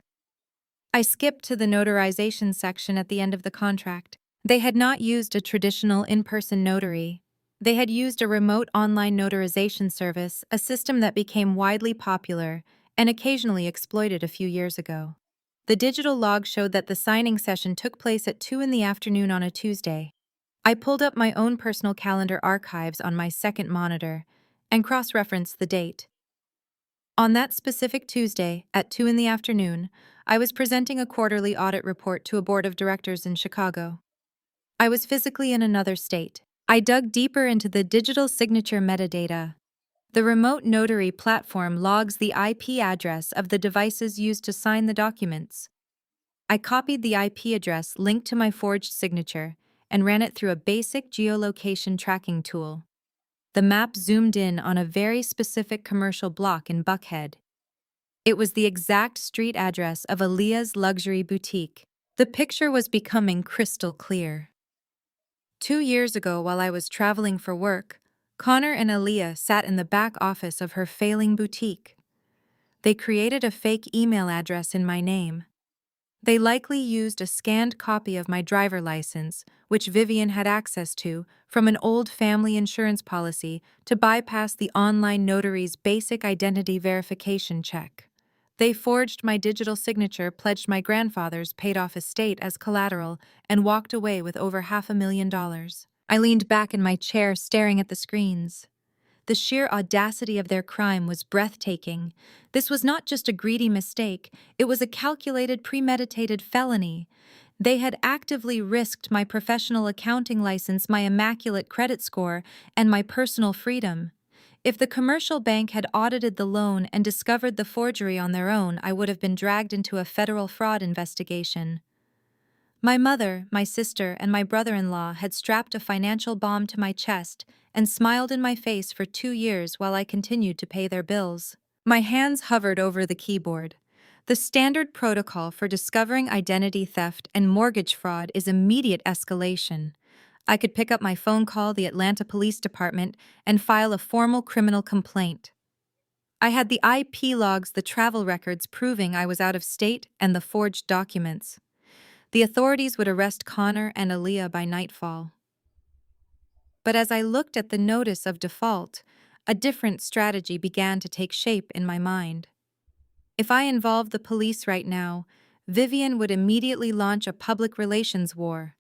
I skipped to the notarization section at the end of the contract. They had not used a traditional in-person notary. They had used a remote online notarization service, a system that became widely popular and occasionally exploited a few years ago. The digital log showed that the signing session took place at 2 in the afternoon on a Tuesday. I pulled up my own personal calendar archives on my second monitor and cross-referenced the date. On that specific Tuesday, at 2 in the afternoon, I was presenting a quarterly audit report to a board of directors in Chicago. I was physically in another state. I dug deeper into the digital signature metadata. The remote notary platform logs the IP address of the devices used to sign the documents. I copied the IP address linked to my forged signature and ran it through a basic geolocation tracking tool. The map zoomed in on a very specific commercial block in Buckhead. It was the exact street address of Aaliyah's luxury boutique. The picture was becoming crystal clear. 2 years ago, while I was traveling for work, Connor and Aaliyah sat in the back office of her failing boutique. They created a fake email address in my name. They likely used a scanned copy of my driver license, which Vivian had access to, from an old family insurance policy to bypass the online notary's basic identity verification check. They forged my digital signature, pledged my grandfather's paid-off estate as collateral, and walked away with over $500,000. I leaned back in my chair, staring at the screens. The sheer audacity of their crime was breathtaking. This was not just a greedy mistake, it was a calculated, premeditated felony. They had actively risked my professional accounting license, my immaculate credit score, and my personal freedom. If the commercial bank had audited the loan and discovered the forgery on their own, I would have been dragged into a federal fraud investigation. My mother, my sister, and my brother-in-law had strapped a financial bomb to my chest and smiled in my face for 2 years while I continued to pay their bills. My hands hovered over the keyboard. The standard protocol for discovering identity theft and mortgage fraud is immediate escalation. I could pick up my phone, call the Atlanta Police Department, and file a formal criminal complaint. I had the IP logs, the travel records proving I was out of state, and the forged documents. The authorities would arrest Connor and Aaliyah by nightfall. But as I looked at the notice of default, a different strategy began to take shape in my mind. If I involved the police right now, Vivian would immediately launch a public relations war.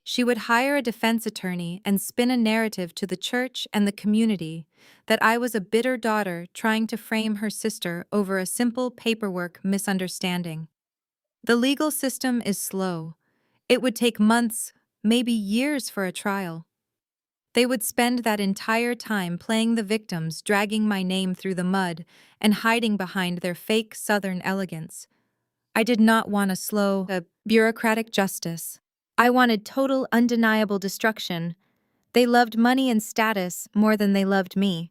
She would hire a defense attorney and spin a narrative to the church and the community that I was a bitter daughter trying to frame her sister over a simple paperwork misunderstanding. The legal system is slow. It would take months, maybe years for a trial. They would spend that entire time playing the victims, dragging my name through the mud, and hiding behind their fake Southern elegance. I did not want a slow, bureaucratic justice. I wanted total, undeniable destruction. They loved money and status more than they loved me.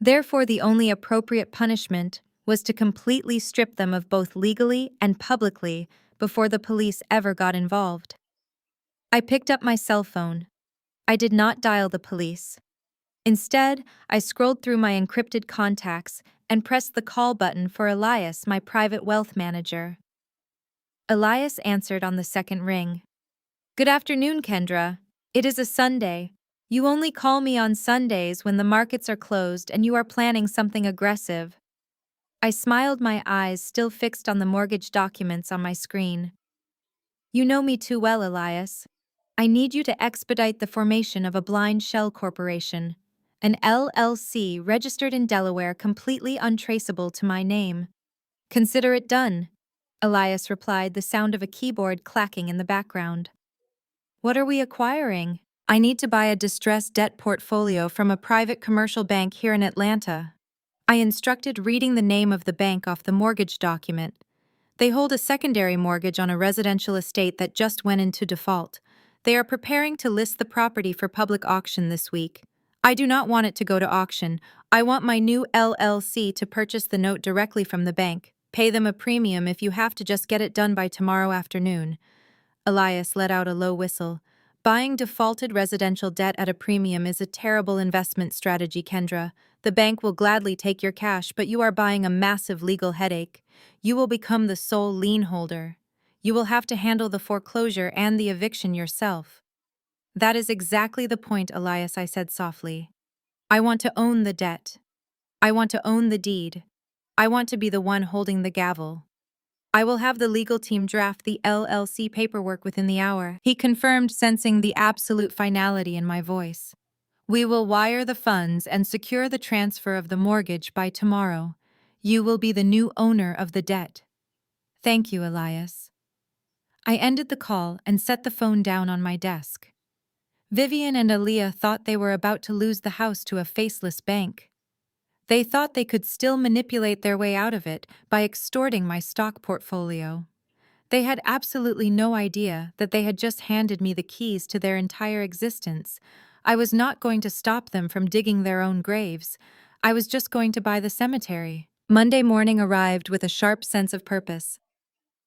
Therefore, the only appropriate punishment was to completely strip them of both legally and publicly before the police ever got involved. I picked up my cell phone. I did not dial the police. Instead, I scrolled through my encrypted contacts and pressed the call button for Elias, my private wealth manager. Elias answered on the second ring. "Good afternoon, Kendra. It is a Sunday. You only call me on Sundays when the markets are closed and you are planning something aggressive." I smiled, my eyes still fixed on the mortgage documents on my screen. "You know me too well, Elias. I need you to expedite the formation of a blind shell corporation, an LLC registered in Delaware, completely untraceable to my name." "Consider it done," Elias replied, the sound of a keyboard clacking in the background. "What are we acquiring?" "I need to buy a distressed debt portfolio from a private commercial bank here in Atlanta." I instructed, reading the name of the bank off the mortgage document. "They hold a secondary mortgage on a residential estate that just went into default. They are preparing to list the property for public auction this week. I do not want it to go to auction. I want my new LLC to purchase the note directly from the bank. Pay them a premium if you have to, just get it done by tomorrow afternoon." Elias let out a low whistle. "Buying defaulted residential debt at a premium is a terrible investment strategy, Kendra. The bank will gladly take your cash, but you are buying a massive legal headache. You will become the sole lien holder. You will have to handle the foreclosure and the eviction yourself." "That is exactly the point, Elias," I said softly. "I want to own the debt. I want to own the deed. I want to be the one holding the gavel. I will have the legal team draft the LLC paperwork within the hour," he confirmed, sensing the absolute finality in my voice. "We will wire the funds and secure the transfer of the mortgage by tomorrow. You will be the new owner of the debt." "Thank you, Elias." I ended the call and set the phone down on my desk. Vivian and Aaliyah thought they were about to lose the house to a faceless bank. They thought they could still manipulate their way out of it by extorting my stock portfolio. They had absolutely no idea that they had just handed me the keys to their entire existence. I was not going to stop them from digging their own graves. I was just going to buy the cemetery. Monday morning arrived with a sharp sense of purpose.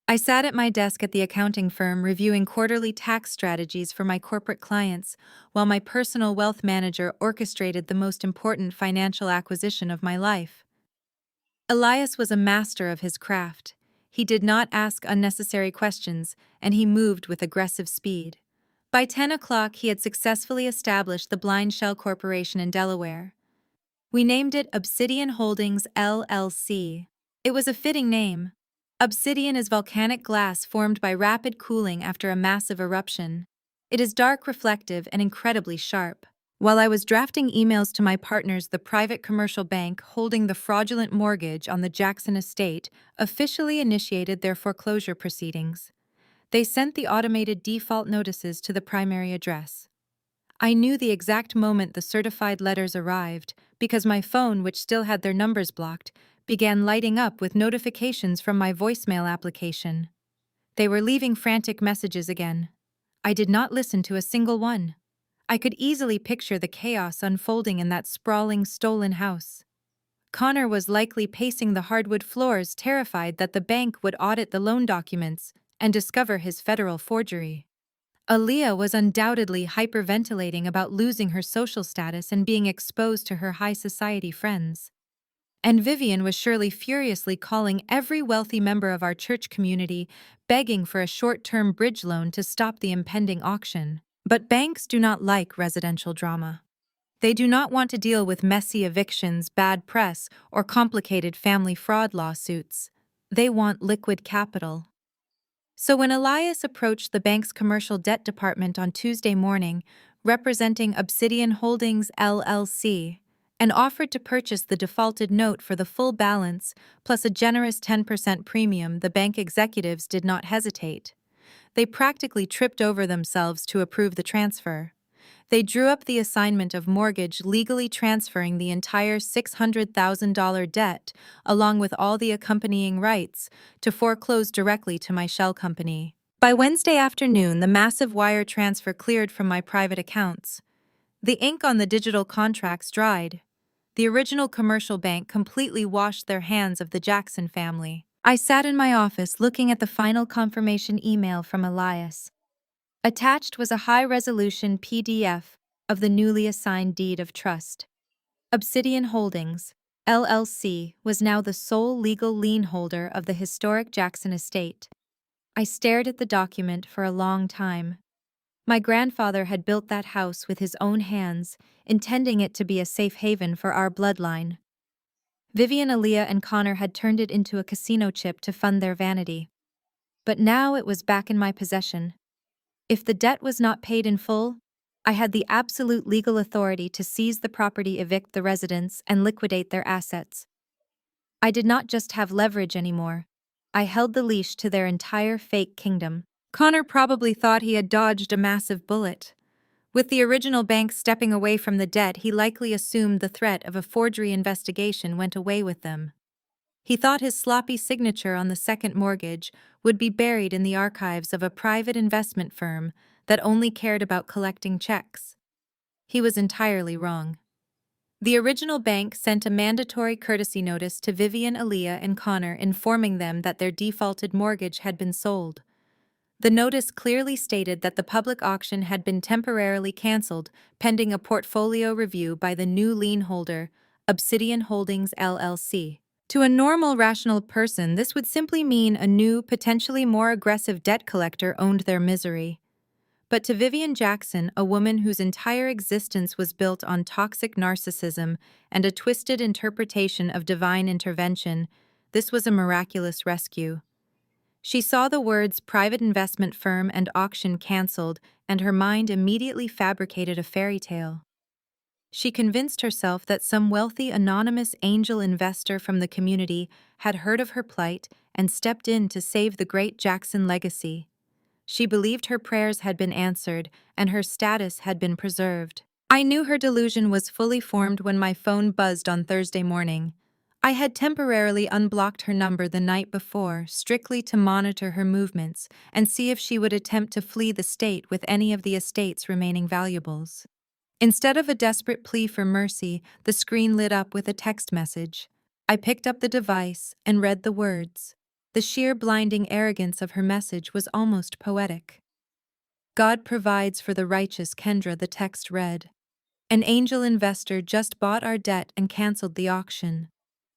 I sat at my desk at the accounting firm reviewing quarterly tax strategies for my corporate clients, while my personal wealth manager orchestrated the most important financial acquisition of my life. Elias was a master of his craft. He did not ask unnecessary questions, and he moved with aggressive speed. By 10 o'clock, he had successfully established the Blind Shell Corporation in Delaware. We named it Obsidian Holdings LLC. It was a fitting name. Obsidian is volcanic glass formed by rapid cooling after a massive eruption. It is dark, reflective, and incredibly sharp. While I was drafting emails to my partners, the private commercial bank holding the fraudulent mortgage on the Jackson estate officially initiated their foreclosure proceedings. They sent the automated default notices to the primary address. I knew the exact moment the certified letters arrived because my phone, which still had their numbers blocked, began lighting up with notifications from my voicemail application. They were leaving frantic messages again. I did not listen to a single one. I could easily picture the chaos unfolding in that sprawling, stolen house. Connor was likely pacing the hardwood floors, terrified that the bank would audit the loan documents and discover his federal forgery. Aaliyah was undoubtedly hyperventilating about losing her social status and being exposed to her high society friends. And Vivian was surely furiously calling every wealthy member of our church community, begging for a short-term bridge loan to stop the impending auction. But banks do not like residential drama. They do not want to deal with messy evictions, bad press, or complicated family fraud lawsuits. They want liquid capital. So when Elias approached the bank's commercial debt department on Tuesday morning, representing Obsidian Holdings LLC, and offered to purchase the defaulted note for the full balance, plus a generous 10% premium, the bank executives did not hesitate. They practically tripped over themselves to approve the transfer. They drew up the assignment of mortgage, legally transferring the entire $600,000 debt, along with all the accompanying rights, to foreclose directly to my shell company. By Wednesday afternoon, the massive wire transfer cleared from my private accounts. The ink on the digital contracts dried. The original commercial bank completely washed their hands of the Jackson family. I sat in my office looking at the final confirmation email from Elias. Attached was a high-resolution PDF of the newly assigned deed of trust. Obsidian Holdings, LLC, was now the sole legal lien holder of the historic Jackson estate. I stared at the document for a long time. My grandfather had built that house with his own hands, intending it to be a safe haven for our bloodline. Vivian, Aaliyah, and Connor had turned it into a casino chip to fund their vanity. But now it was back in my possession. If the debt was not paid in full, I had the absolute legal authority to seize the property, evict the residents, and liquidate their assets. I did not just have leverage anymore. I held the leash to their entire fake kingdom. Connor probably thought he had dodged a massive bullet. With the original bank stepping away from the debt, he likely assumed the threat of a forgery investigation went away with them. He thought his sloppy signature on the second mortgage would be buried in the archives of a private investment firm that only cared about collecting checks. He was entirely wrong. The original bank sent a mandatory courtesy notice to Vivian, Aaliyah, and Connor informing them that their defaulted mortgage had been sold. The notice clearly stated that the public auction had been temporarily canceled pending a portfolio review by the new lien holder, Obsidian Holdings LLC. To a normal, rational person, this would simply mean a new, potentially more aggressive debt collector owned their misery. But to Vivian Jackson, a woman whose entire existence was built on toxic narcissism and a twisted interpretation of divine intervention, this was a miraculous rescue. She saw the words private investment firm and auction canceled, and her mind immediately fabricated a fairy tale. She convinced herself that some wealthy anonymous angel investor from the community had heard of her plight and stepped in to save the great Jackson legacy. She believed her prayers had been answered and her status had been preserved. I knew her delusion was fully formed when my phone buzzed on Thursday morning. I had temporarily unblocked her number the night before, strictly to monitor her movements and see if she would attempt to flee the state with any of the estate's remaining valuables. Instead of a desperate plea for mercy, the screen lit up with a text message. I picked up the device and read the words. The sheer blinding arrogance of her message was almost poetic. God provides for the righteous, Kendra, the text read. An angel investor just bought our debt and canceled the auction.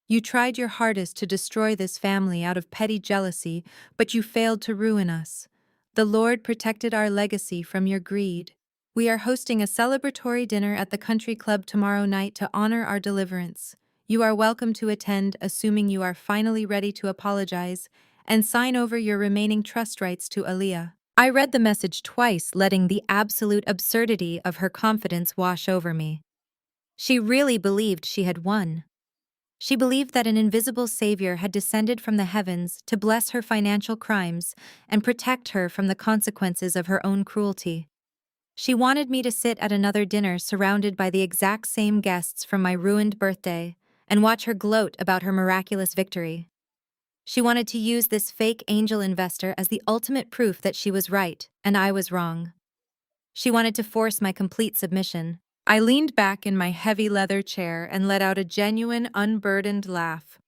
You tried your hardest to destroy this family out of petty jealousy, but you failed to ruin us. The Lord protected our legacy from your greed. We are hosting a celebratory dinner at the country club tomorrow night to honor our deliverance. You are welcome to attend, assuming you are finally ready to apologize and sign over your remaining trust rights to Aaliyah. I read the message twice, letting the absolute absurdity of her confidence wash over me. She really believed she had won. She believed that an invisible savior had descended from the heavens to bless her financial crimes and protect her from the consequences of her own cruelty. She wanted me to sit at another dinner surrounded by the exact same guests from my ruined birthday and watch her gloat about her miraculous victory. She wanted to use this fake angel investor as the ultimate proof that she was right and I was wrong. She wanted to force my complete submission. I leaned back in my heavy leather chair and let out a genuine, unburdened laugh.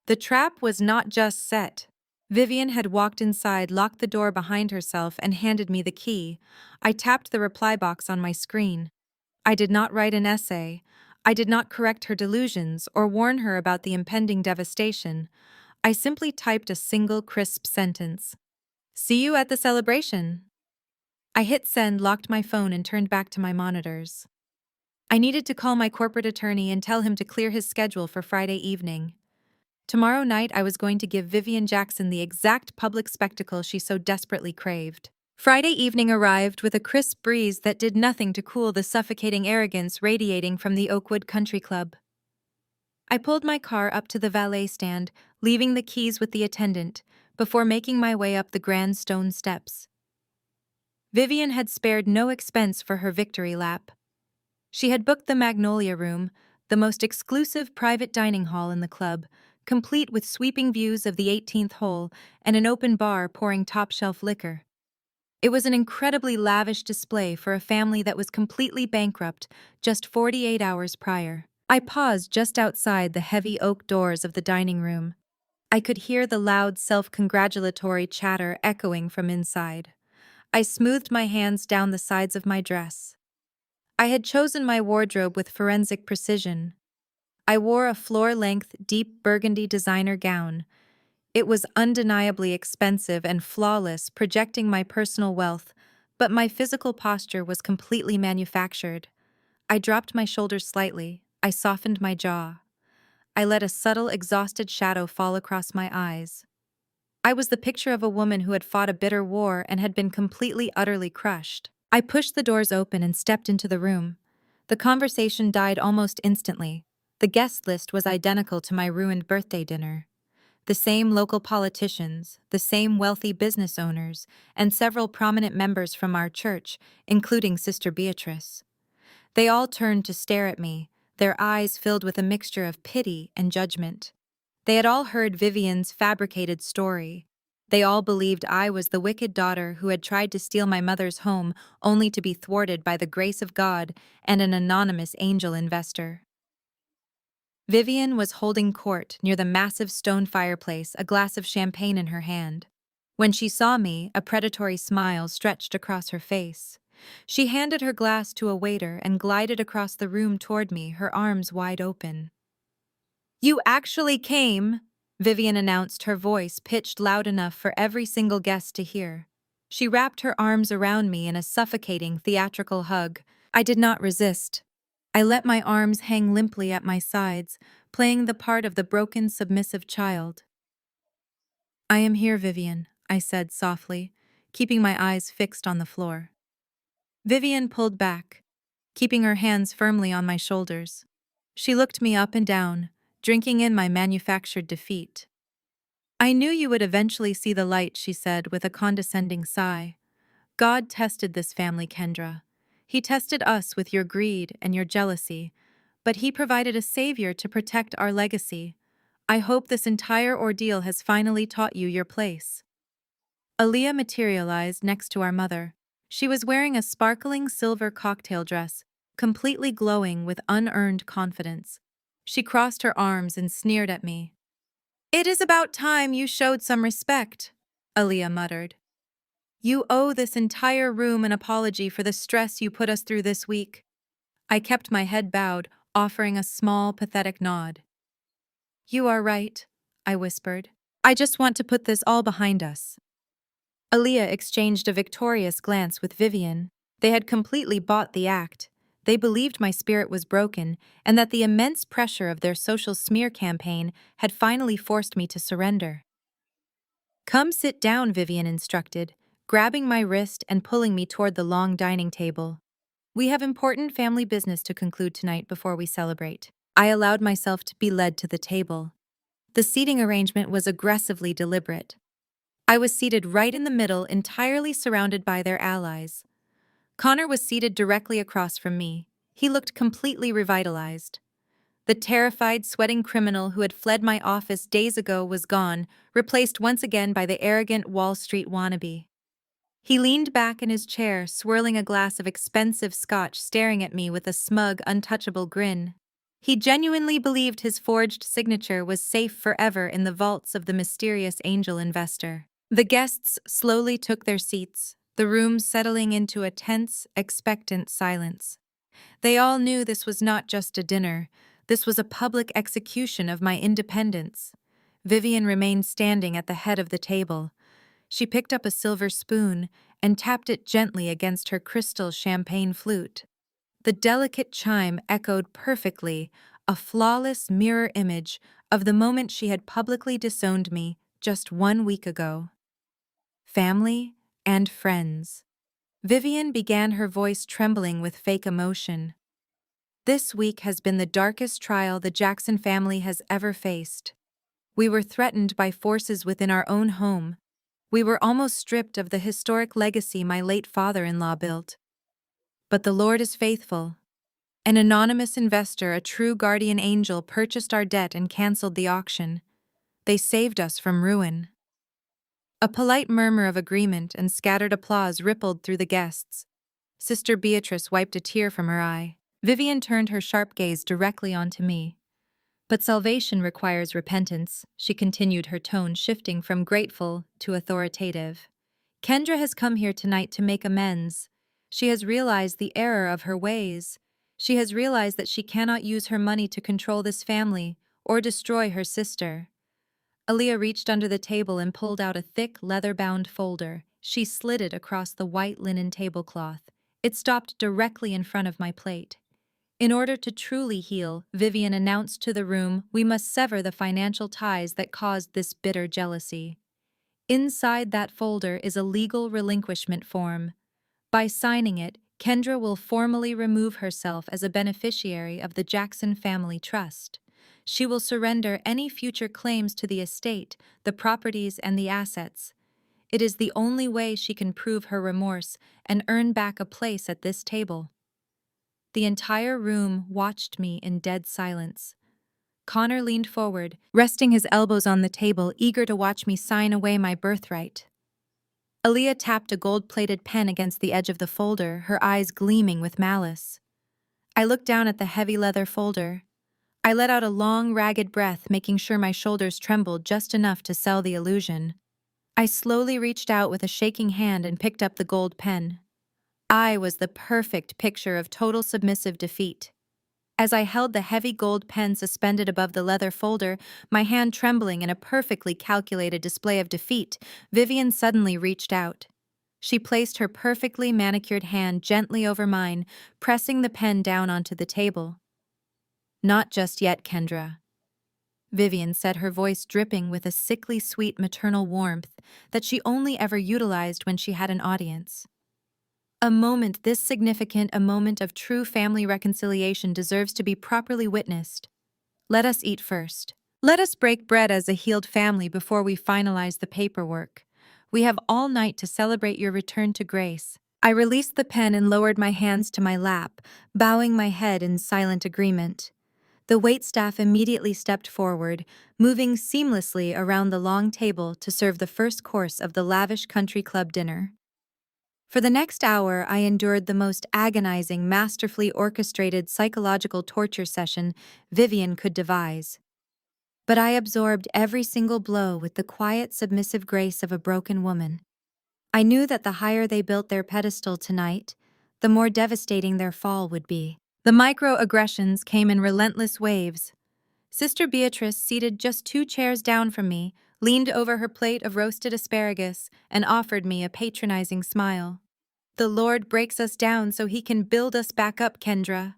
The trap was not just set. Vivian had walked inside, locked the door behind herself, and handed me the key. I tapped the reply box on my screen. I did not write an essay. I did not correct her delusions or warn her about the impending devastation. I simply typed a single crisp sentence. "See you at the celebration." I hit send, locked my phone, and turned back to my monitors. I needed to call my corporate attorney and tell him to clear his schedule for Friday evening. Tomorrow night I was going to give Vivian Jackson the exact public spectacle she so desperately craved. Friday evening arrived with a crisp breeze that did nothing to cool the suffocating arrogance radiating from the Oakwood Country Club. I pulled my car up to the valet stand, leaving the keys with the attendant, before making my way up the grand stone steps. Vivian had spared no expense for her victory lap. She had booked the Magnolia Room, the most exclusive private dining hall in the club, complete with sweeping views of the 18th hole and an open bar pouring top-shelf liquor. It was an incredibly lavish display for a family that was completely bankrupt just 48 hours prior. I paused just outside the heavy oak doors of the dining room. I could hear the loud self-congratulatory chatter echoing from inside. I smoothed my hands down the sides of my dress. I had chosen my wardrobe with forensic precision. I wore a floor-length, deep burgundy designer gown. It was undeniably expensive and flawless, projecting my personal wealth, but my physical posture was completely manufactured. I dropped my shoulders slightly. I softened my jaw. I let a subtle, exhausted shadow fall across my eyes. I was the picture of a woman who had fought a bitter war and had been completely, utterly crushed. I pushed the doors open and stepped into the room. The conversation died almost instantly. The guest list was identical to my ruined birthday dinner. The same local politicians, the same wealthy business owners, and several prominent members from our church, including Sister Beatrice. They all turned to stare at me, their eyes filled with a mixture of pity and judgment. They had all heard Vivian's fabricated story. They all believed I was the wicked daughter who had tried to steal my mother's home only to be thwarted by the grace of God and an anonymous angel investor. Vivian was holding court near the massive stone fireplace, a glass of champagne in her hand. When she saw me, a predatory smile stretched across her face. She handed her glass to a waiter and glided across the room toward me, her arms wide open. "You actually came," Vivian announced, her voice pitched loud enough for every single guest to hear. She wrapped her arms around me in a suffocating, theatrical hug. I did not resist. I let my arms hang limply at my sides, playing the part of the broken, submissive child. "I am here, Vivian," I said softly, keeping my eyes fixed on the floor. Vivian pulled back, keeping her hands firmly on my shoulders. She looked me up and down, drinking in my manufactured defeat. "I knew you would eventually see the light," she said with a condescending sigh. "God tested this family, Kendra. He tested us with your greed and your jealousy, but He provided a savior to protect our legacy. I hope this entire ordeal has finally taught you your place." Aaliyah materialized next to our mother. She was wearing a sparkling silver cocktail dress, completely glowing with unearned confidence. She crossed her arms and sneered at me. "It is about time you showed some respect," Aaliyah muttered. "You owe this entire room an apology for the stress you put us through this week." I kept my head bowed, offering a small, pathetic nod. "You are right," I whispered. "I just want to put this all behind us." Aaliyah exchanged a victorious glance with Vivian. They had completely bought the act. They believed my spirit was broken and that the immense pressure of their social smear campaign had finally forced me to surrender. "Come sit down," Vivian instructed, grabbing my wrist and pulling me toward the long dining table. "We have important family business to conclude tonight before we celebrate." I allowed myself to be led to the table. The seating arrangement was aggressively deliberate. I was seated right in the middle, entirely surrounded by their allies. Connor was seated directly across from me. He looked completely revitalized. The terrified, sweating criminal who had fled my office days ago was gone, replaced once again by the arrogant Wall Street wannabe. He leaned back in his chair, swirling a glass of expensive scotch, staring at me with a smug, untouchable grin. He genuinely believed his forged signature was safe forever in the vaults of the mysterious angel investor. The guests slowly took their seats, the room settling into a tense, expectant silence. They all knew this was not just a dinner, this was a public execution of my independence. Vivian remained standing at the head of the table. She picked up a silver spoon and tapped it gently against her crystal champagne flute. The delicate chime echoed perfectly, a flawless mirror image of the moment she had publicly disowned me just 1 week ago. Family and friends. Vivian began, her voice trembling with fake emotion. This week has been the darkest trial the Jackson family has ever faced. We were threatened by forces within our own home. We were almost stripped of the historic legacy my late father-in-law built. But the Lord is faithful. An anonymous investor, a true guardian angel, purchased our debt and canceled the auction. They saved us from ruin. A polite murmur of agreement and scattered applause rippled through the guests. Sister Beatrice wiped a tear from her eye. Vivian turned her sharp gaze directly onto me. But salvation requires repentance, she continued, her tone shifting from grateful to authoritative. Kendra has come here tonight to make amends. She has realized the error of her ways. She has realized that she cannot use her money to control this family or destroy her sister. Aaliyah reached under the table and pulled out a thick, leather-bound folder. She slid it across the white linen tablecloth. It stopped directly in front of my plate. In order to truly heal, Vivian announced to the room, we must sever the financial ties that caused this bitter jealousy. Inside that folder is a legal relinquishment form. By signing it, Kendra will formally remove herself as a beneficiary of the Jackson Family Trust. She will surrender any future claims to the estate, the properties, and the assets. It is the only way she can prove her remorse and earn back a place at this table. The entire room watched me in dead silence. Connor leaned forward, resting his elbows on the table, eager to watch me sign away my birthright. Aaliyah tapped a gold-plated pen against the edge of the folder, her eyes gleaming with malice. I looked down at the heavy leather folder. I let out a long, ragged breath, making sure my shoulders trembled just enough to sell the illusion. I slowly reached out with a shaking hand and picked up the gold pen. I was the perfect picture of total submissive defeat. As I held the heavy gold pen suspended above the leather folder, my hand trembling in a perfectly calculated display of defeat, Vivian suddenly reached out. She placed her perfectly manicured hand gently over mine, pressing the pen down onto the table. "Not just yet, Kendra," Vivian said, her voice dripping with a sickly sweet maternal warmth that she only ever utilized when she had an audience. A moment this significant, a moment of true family reconciliation, deserves to be properly witnessed. Let us eat first. Let us break bread as a healed family before we finalize the paperwork. We have all night to celebrate your return to grace. I released the pen and lowered my hands to my lap, bowing my head in silent agreement. The waitstaff immediately stepped forward, moving seamlessly around the long table to serve the first course of the lavish country club dinner. For the next hour, I endured the most agonizing, masterfully orchestrated psychological torture session Vivian could devise. But I absorbed every single blow with the quiet, submissive grace of a broken woman. I knew that the higher they built their pedestal tonight, the more devastating their fall would be. The microaggressions came in relentless waves. Sister Beatrice, seated just 2 chairs down from me, leaned over her plate of roasted asparagus and offered me a patronizing smile. "The Lord breaks us down so he can build us back up, Kendra,"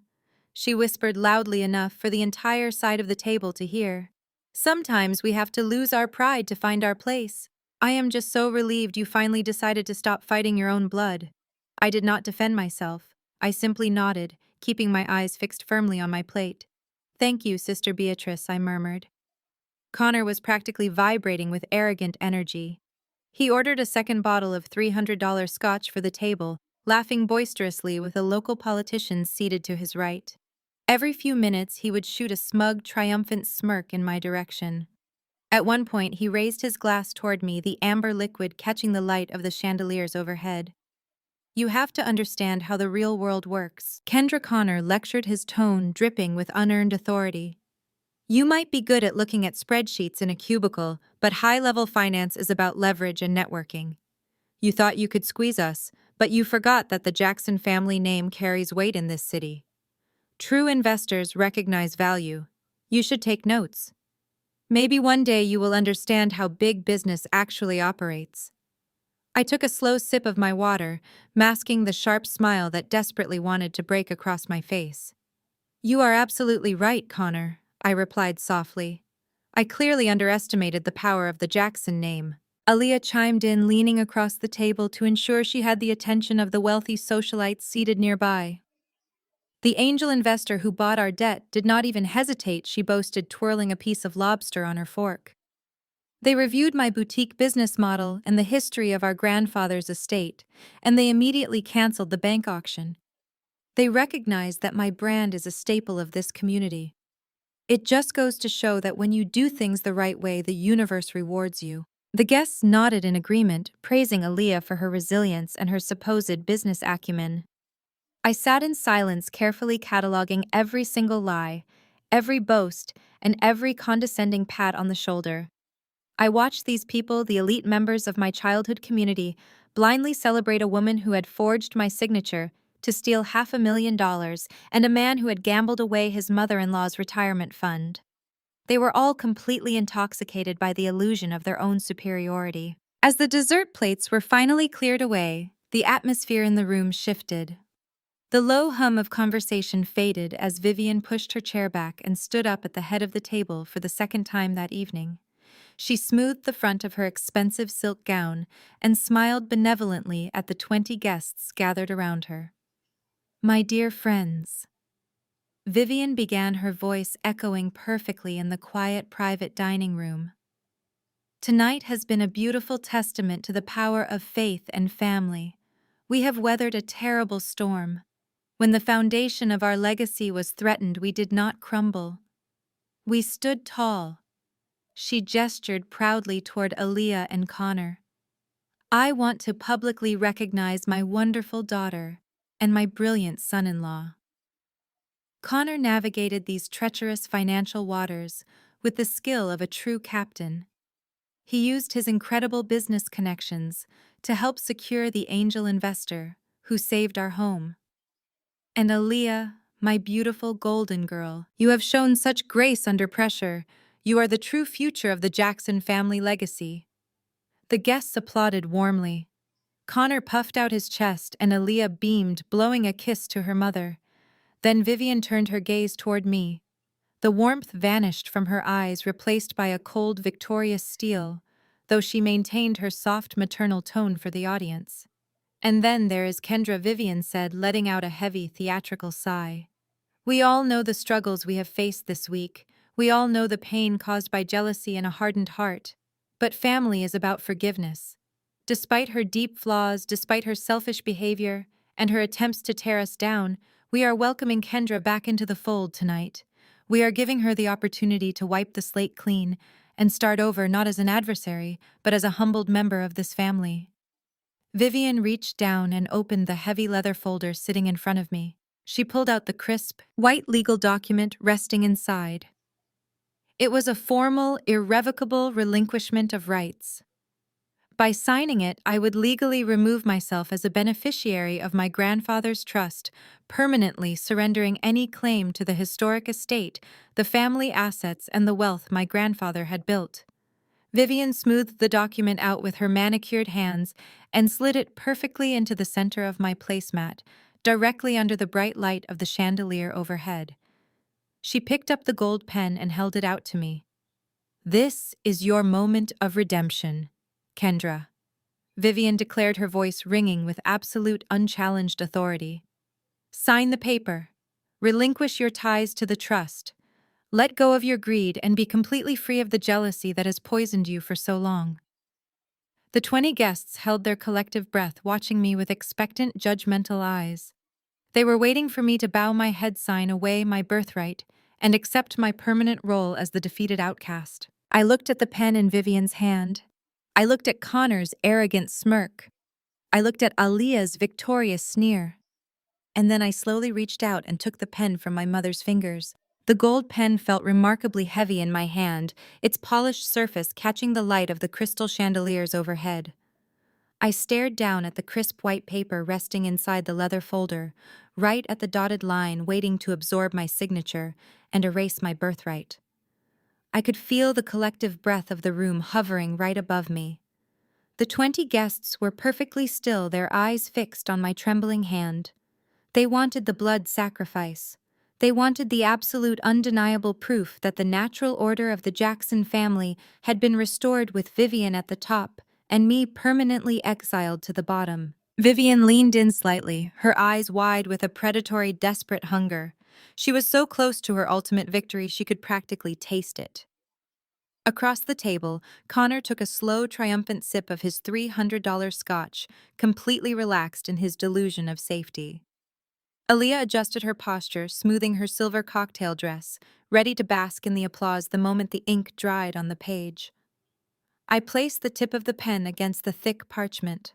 she whispered loudly enough for the entire side of the table to hear. "Sometimes we have to lose our pride to find our place. I am just so relieved you finally decided to stop fighting your own blood." I did not defend myself. I simply nodded, keeping my eyes fixed firmly on my plate. Thank you, Sister Beatrice, I murmured. Connor was practically vibrating with arrogant energy. He ordered a second bottle of $300 scotch for the table, laughing boisterously with a local politician seated to his right. Every few minutes, he would shoot a smug, triumphant smirk in my direction. At one point, he raised his glass toward me, the amber liquid catching the light of the chandeliers overhead. You have to understand how the real world works. Kendra Connor lectured, his tone dripping with unearned authority. You might be good at looking at spreadsheets in a cubicle, but high-level finance is about leverage and networking. You thought you could squeeze us, but you forgot that the Jackson family name carries weight in this city. True investors recognize value. You should take notes. Maybe one day you will understand how big business actually operates. I took a slow sip of my water, masking the sharp smile that desperately wanted to break across my face. You are absolutely right, Connor, I replied softly. I clearly underestimated the power of the Jackson name. Aaliyah chimed in, leaning across the table to ensure she had the attention of the wealthy socialites seated nearby. The angel investor who bought our debt did not even hesitate, she boasted, twirling a piece of lobster on her fork. They reviewed my boutique business model and the history of our grandfather's estate, and they immediately canceled the bank auction. They recognized that my brand is a staple of this community. It just goes to show that when you do things the right way, the universe rewards you. The guests nodded in agreement, praising Aaliyah for her resilience and her supposed business acumen. I sat in silence, carefully cataloging every single lie, every boast, and every condescending pat on the shoulder. I watched these people, the elite members of my childhood community, blindly celebrate a woman who had forged my signature to steal $500,000 and a man who had gambled away his mother-in-law's retirement fund. They were all completely intoxicated by the illusion of their own superiority. As the dessert plates were finally cleared away, the atmosphere in the room shifted. The low hum of conversation faded as Vivian pushed her chair back and stood up at the head of the table for the second time that evening. She smoothed the front of her expensive silk gown and smiled benevolently at the 20 guests gathered around her. My dear friends, Vivian began, her voice echoing perfectly in the quiet private dining room. Tonight has been a beautiful testament to the power of faith and family. We have weathered a terrible storm. When the foundation of our legacy was threatened, we did not crumble. We stood tall. She gestured proudly toward Aaliyah and Connor. I want to publicly recognize my wonderful daughter and my brilliant son-in-law. Connor navigated these treacherous financial waters with the skill of a true captain. He used his incredible business connections to help secure the angel investor who saved our home. And Aaliyah, my beautiful golden girl, you have shown such grace under pressure. You are the true future of the Jackson family legacy. The guests applauded warmly. Connor puffed out his chest and Aaliyah beamed, blowing a kiss to her mother. Then Vivian turned her gaze toward me. The warmth vanished from her eyes, replaced by a cold, victorious steel, though she maintained her soft maternal tone for the audience. And then there is Kendra, Vivian said, letting out a heavy, theatrical sigh. We all know the struggles we have faced this week. We all know the pain caused by jealousy and a hardened heart. But family is about forgiveness. Despite her deep flaws, despite her selfish behavior, and her attempts to tear us down, we are welcoming Kendra back into the fold tonight. We are giving her the opportunity to wipe the slate clean and start over, not as an adversary, but as a humbled member of this family. Vivian reached down and opened the heavy leather folder sitting in front of me. She pulled out the crisp, white legal document resting inside. It was a formal, irrevocable relinquishment of rights. By signing it, I would legally remove myself as a beneficiary of my grandfather's trust, permanently surrendering any claim to the historic estate, the family assets, and the wealth my grandfather had built. Vivian smoothed the document out with her manicured hands and slid it perfectly into the center of my placemat, directly under the bright light of the chandelier overhead. She picked up the gold pen and held it out to me. This is your moment of redemption, Kendra. Vivian declared, her voice ringing with absolute, unchallenged authority. Sign the paper. Relinquish your ties to the trust. Let go of your greed and be completely free of the jealousy that has poisoned you for so long. The 20 guests held their collective breath, watching me with expectant, judgmental eyes. They were waiting for me to bow my head, sign away my birthright, and accept my permanent role as the defeated outcast. I looked at the pen in Vivian's hand. I looked at Connor's arrogant smirk. I looked at Aaliyah's victorious sneer. And then I slowly reached out and took the pen from my mother's fingers. The gold pen felt remarkably heavy in my hand, its polished surface catching the light of the crystal chandeliers overhead. I stared down at the crisp white paper resting inside the leather folder, right at the dotted line waiting to absorb my signature and erase my birthright. I could feel the collective breath of the room hovering right above me. The 20 guests were perfectly still, their eyes fixed on my trembling hand. They wanted the blood sacrifice. They wanted the absolute undeniable proof that the natural order of the Jackson family had been restored with Vivian at the top and me permanently exiled to the bottom. Vivian leaned in slightly, her eyes wide with a predatory, desperate hunger. She was so close to her ultimate victory she could practically taste it. Across the table, Connor took a slow, triumphant sip of his $300 scotch, completely relaxed in his delusion of safety. Aaliyah adjusted her posture, smoothing her silver cocktail dress, ready to bask in the applause the moment the ink dried on the page. I placed the tip of the pen against the thick parchment.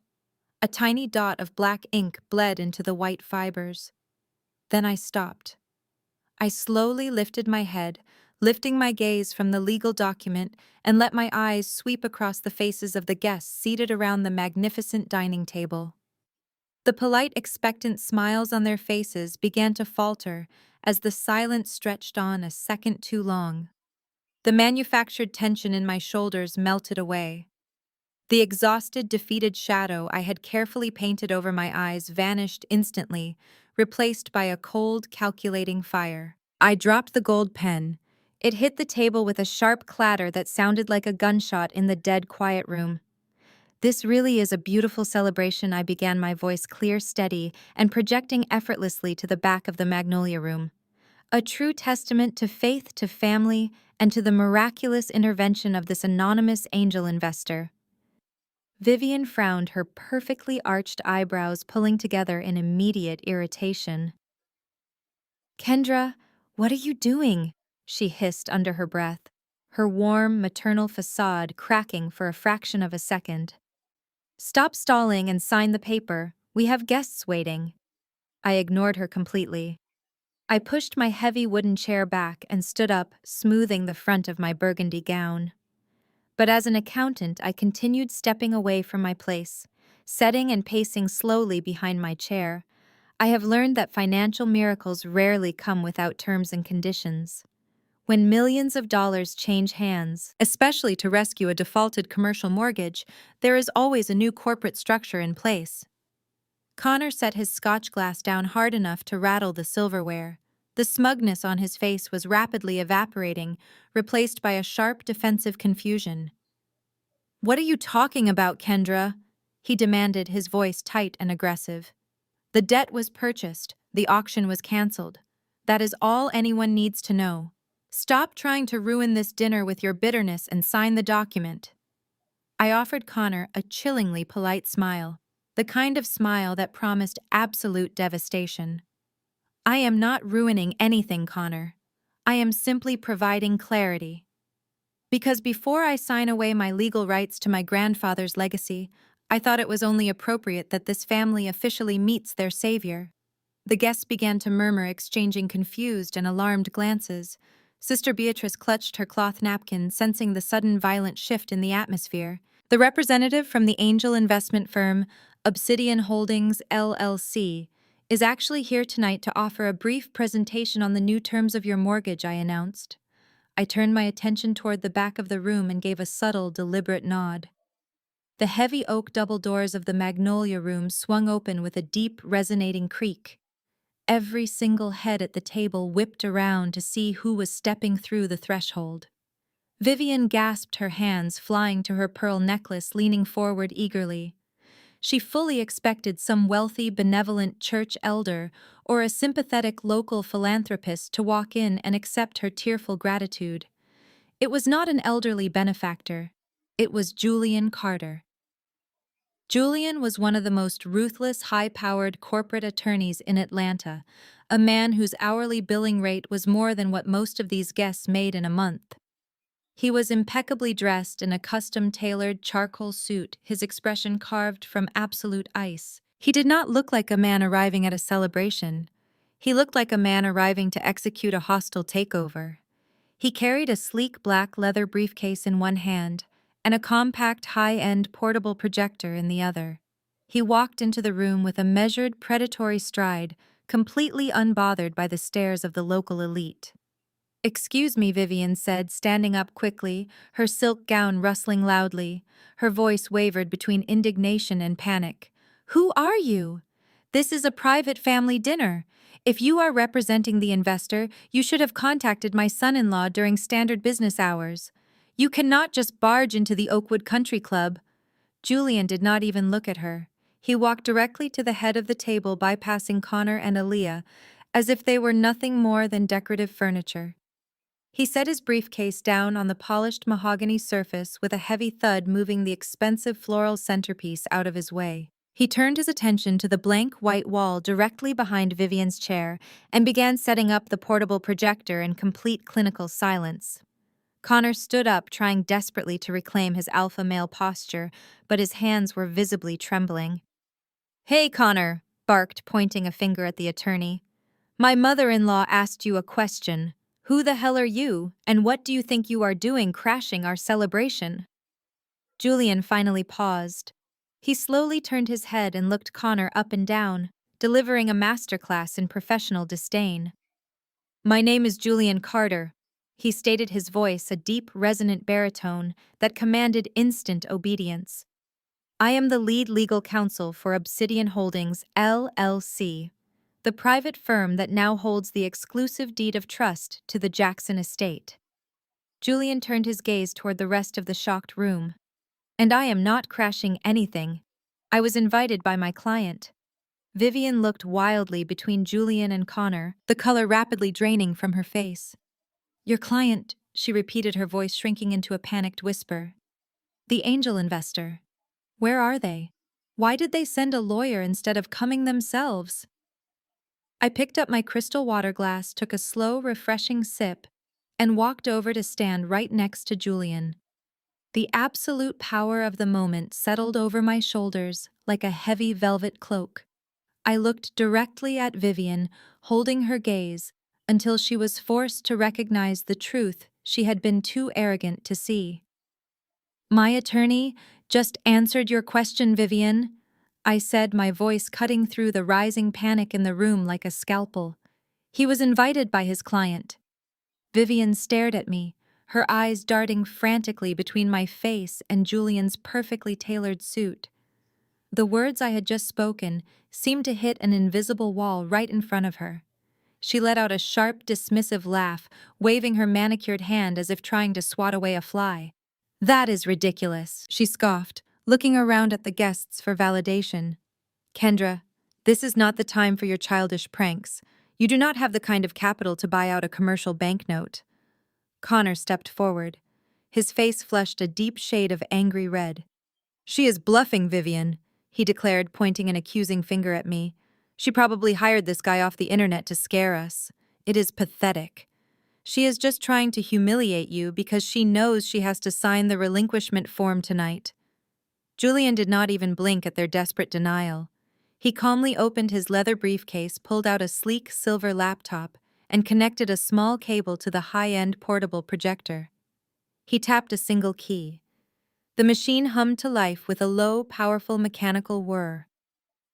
A tiny dot of black ink bled into the white fibers. Then I stopped. I slowly lifted my head, lifting my gaze from the legal document, and let my eyes sweep across the faces of the guests seated around the magnificent dining table. The polite, expectant smiles on their faces began to falter as the silence stretched on a second too long. The manufactured tension in my shoulders melted away. The exhausted, defeated shadow I had carefully painted over my eyes vanished instantly, replaced by a cold, calculating fire. I dropped the gold pen. It hit the table with a sharp clatter that sounded like a gunshot in the dead quiet room. This really is a beautiful celebration, I began, my voice clear, steady, and projecting effortlessly to the back of the Magnolia Room. A true testament to faith, to family, and to the miraculous intervention of this anonymous angel investor. Vivian frowned, her perfectly arched eyebrows pulling together in immediate irritation. "Kendra, what are you doing?" she hissed under her breath, her warm, maternal facade cracking for a fraction of a second. "Stop stalling and sign the paper. We have guests waiting." I ignored her completely. I pushed my heavy wooden chair back and stood up, smoothing the front of my burgundy gown. But as an accountant, I continued stepping away from my place, setting and pacing slowly behind my chair. I have learned that financial miracles rarely come without terms and conditions. When millions of dollars change hands, especially to rescue a defaulted commercial mortgage, there is always a new corporate structure in place. Connor set his scotch glass down hard enough to rattle the silverware. The smugness on his face was rapidly evaporating, replaced by a sharp, defensive confusion. "What are you talking about, Kendra?" he demanded, his voice tight and aggressive. "The debt was purchased. The auction was canceled. That is all anyone needs to know. Stop trying to ruin this dinner with your bitterness and sign the document." I offered Connor a chillingly polite smile, the kind of smile that promised absolute devastation. "I am not ruining anything, Connor. I am simply providing clarity. Because before I sign away my legal rights to my grandfather's legacy, I thought it was only appropriate that this family officially meets their savior." The guests began to murmur, exchanging confused and alarmed glances. Sister Beatrice clutched her cloth napkin, sensing the sudden violent shift in the atmosphere. "The representative from the angel investment firm, Obsidian Holdings, LLC, is actually here tonight to offer a brief presentation on the new terms of your mortgage," I announced. I turned my attention toward the back of the room and gave a subtle, deliberate nod. The heavy oak double doors of the Magnolia Room swung open with a deep, resonating creak. Every single head at the table whipped around to see who was stepping through the threshold. Vivian gasped, her hands flying to her pearl necklace, leaning forward eagerly. She fully expected some wealthy, benevolent church elder or a sympathetic local philanthropist to walk in and accept her tearful gratitude. It was not an elderly benefactor. It was Julian Carter. Julian was one of the most ruthless, high-powered corporate attorneys in Atlanta, a man whose hourly billing rate was more than what most of these guests made in a month. He was impeccably dressed in a custom-tailored charcoal suit, his expression carved from absolute ice. He did not look like a man arriving at a celebration. He looked like a man arriving to execute a hostile takeover. He carried a sleek black leather briefcase in one hand and a compact high-end portable projector in the other. He walked into the room with a measured, predatory stride, completely unbothered by the stares of the local elite. "Excuse me," Vivian said, standing up quickly, her silk gown rustling loudly. Her voice wavered between indignation and panic. "Who are you? This is a private family dinner. If you are representing the investor, you should have contacted my son-in-law during standard business hours. You cannot just barge into the Oakwood Country Club." Julian did not even look at her. He walked directly to the head of the table, bypassing Connor and Aaliyah, as if they were nothing more than decorative furniture. He set his briefcase down on the polished mahogany surface with a heavy thud, moving the expensive floral centerpiece out of his way. He turned his attention to the blank white wall directly behind Vivian's chair and began setting up the portable projector in complete clinical silence. Connor stood up, trying desperately to reclaim his alpha male posture, but his hands were visibly trembling. "Hey, Connor," barked, pointing a finger at the attorney. "My mother-in-law asked you a question. Who the hell are you, and what do you think you are doing crashing our celebration?" Julian finally paused. He slowly turned his head and looked Connor up and down, delivering a masterclass in professional disdain. "My name is Julian Carter," he stated, his voice a deep, resonant baritone that commanded instant obedience. "I am the lead legal counsel for Obsidian Holdings, LLC, the private firm that now holds the exclusive deed of trust to the Jackson estate." Julian turned his gaze toward the rest of the shocked room. "And I am not crashing anything. I was invited by my client." Vivian looked wildly between Julian and Connor, the color rapidly draining from her face. "Your client," she repeated, her voice shrinking into a panicked whisper. "The angel investor. Where are they? Why did they send a lawyer instead of coming themselves?" I picked up my crystal water glass, took a slow, refreshing sip, and walked over to stand right next to Julian. The absolute power of the moment settled over my shoulders like a heavy velvet cloak. I looked directly at Vivian, holding her gaze, until she was forced to recognize the truth she had been too arrogant to see. "My attorney just answered your question, Vivian," I said, my voice cutting through the rising panic in the room like a scalpel. "He was invited by his client." Vivian stared at me, her eyes darting frantically between my face and Julian's perfectly tailored suit. The words I had just spoken seemed to hit an invisible wall right in front of her. She let out a sharp, dismissive laugh, waving her manicured hand as if trying to swat away a fly. "That is ridiculous," she scoffed, looking around at the guests for validation. "Kendra, this is not the time for your childish pranks. You do not have the kind of capital to buy out a commercial banknote." Connor stepped forward. His face flushed a deep shade of angry red. "She is bluffing, Vivian," he declared, pointing an accusing finger at me. "She probably hired this guy off the internet to scare us. It is pathetic. She is just trying to humiliate you because she knows she has to sign the relinquishment form tonight." Julian did not even blink at their desperate denial. He calmly opened his leather briefcase, pulled out a sleek silver laptop, and connected a small cable to the high-end portable projector. He tapped a single key. The machine hummed to life with a low, powerful mechanical whir.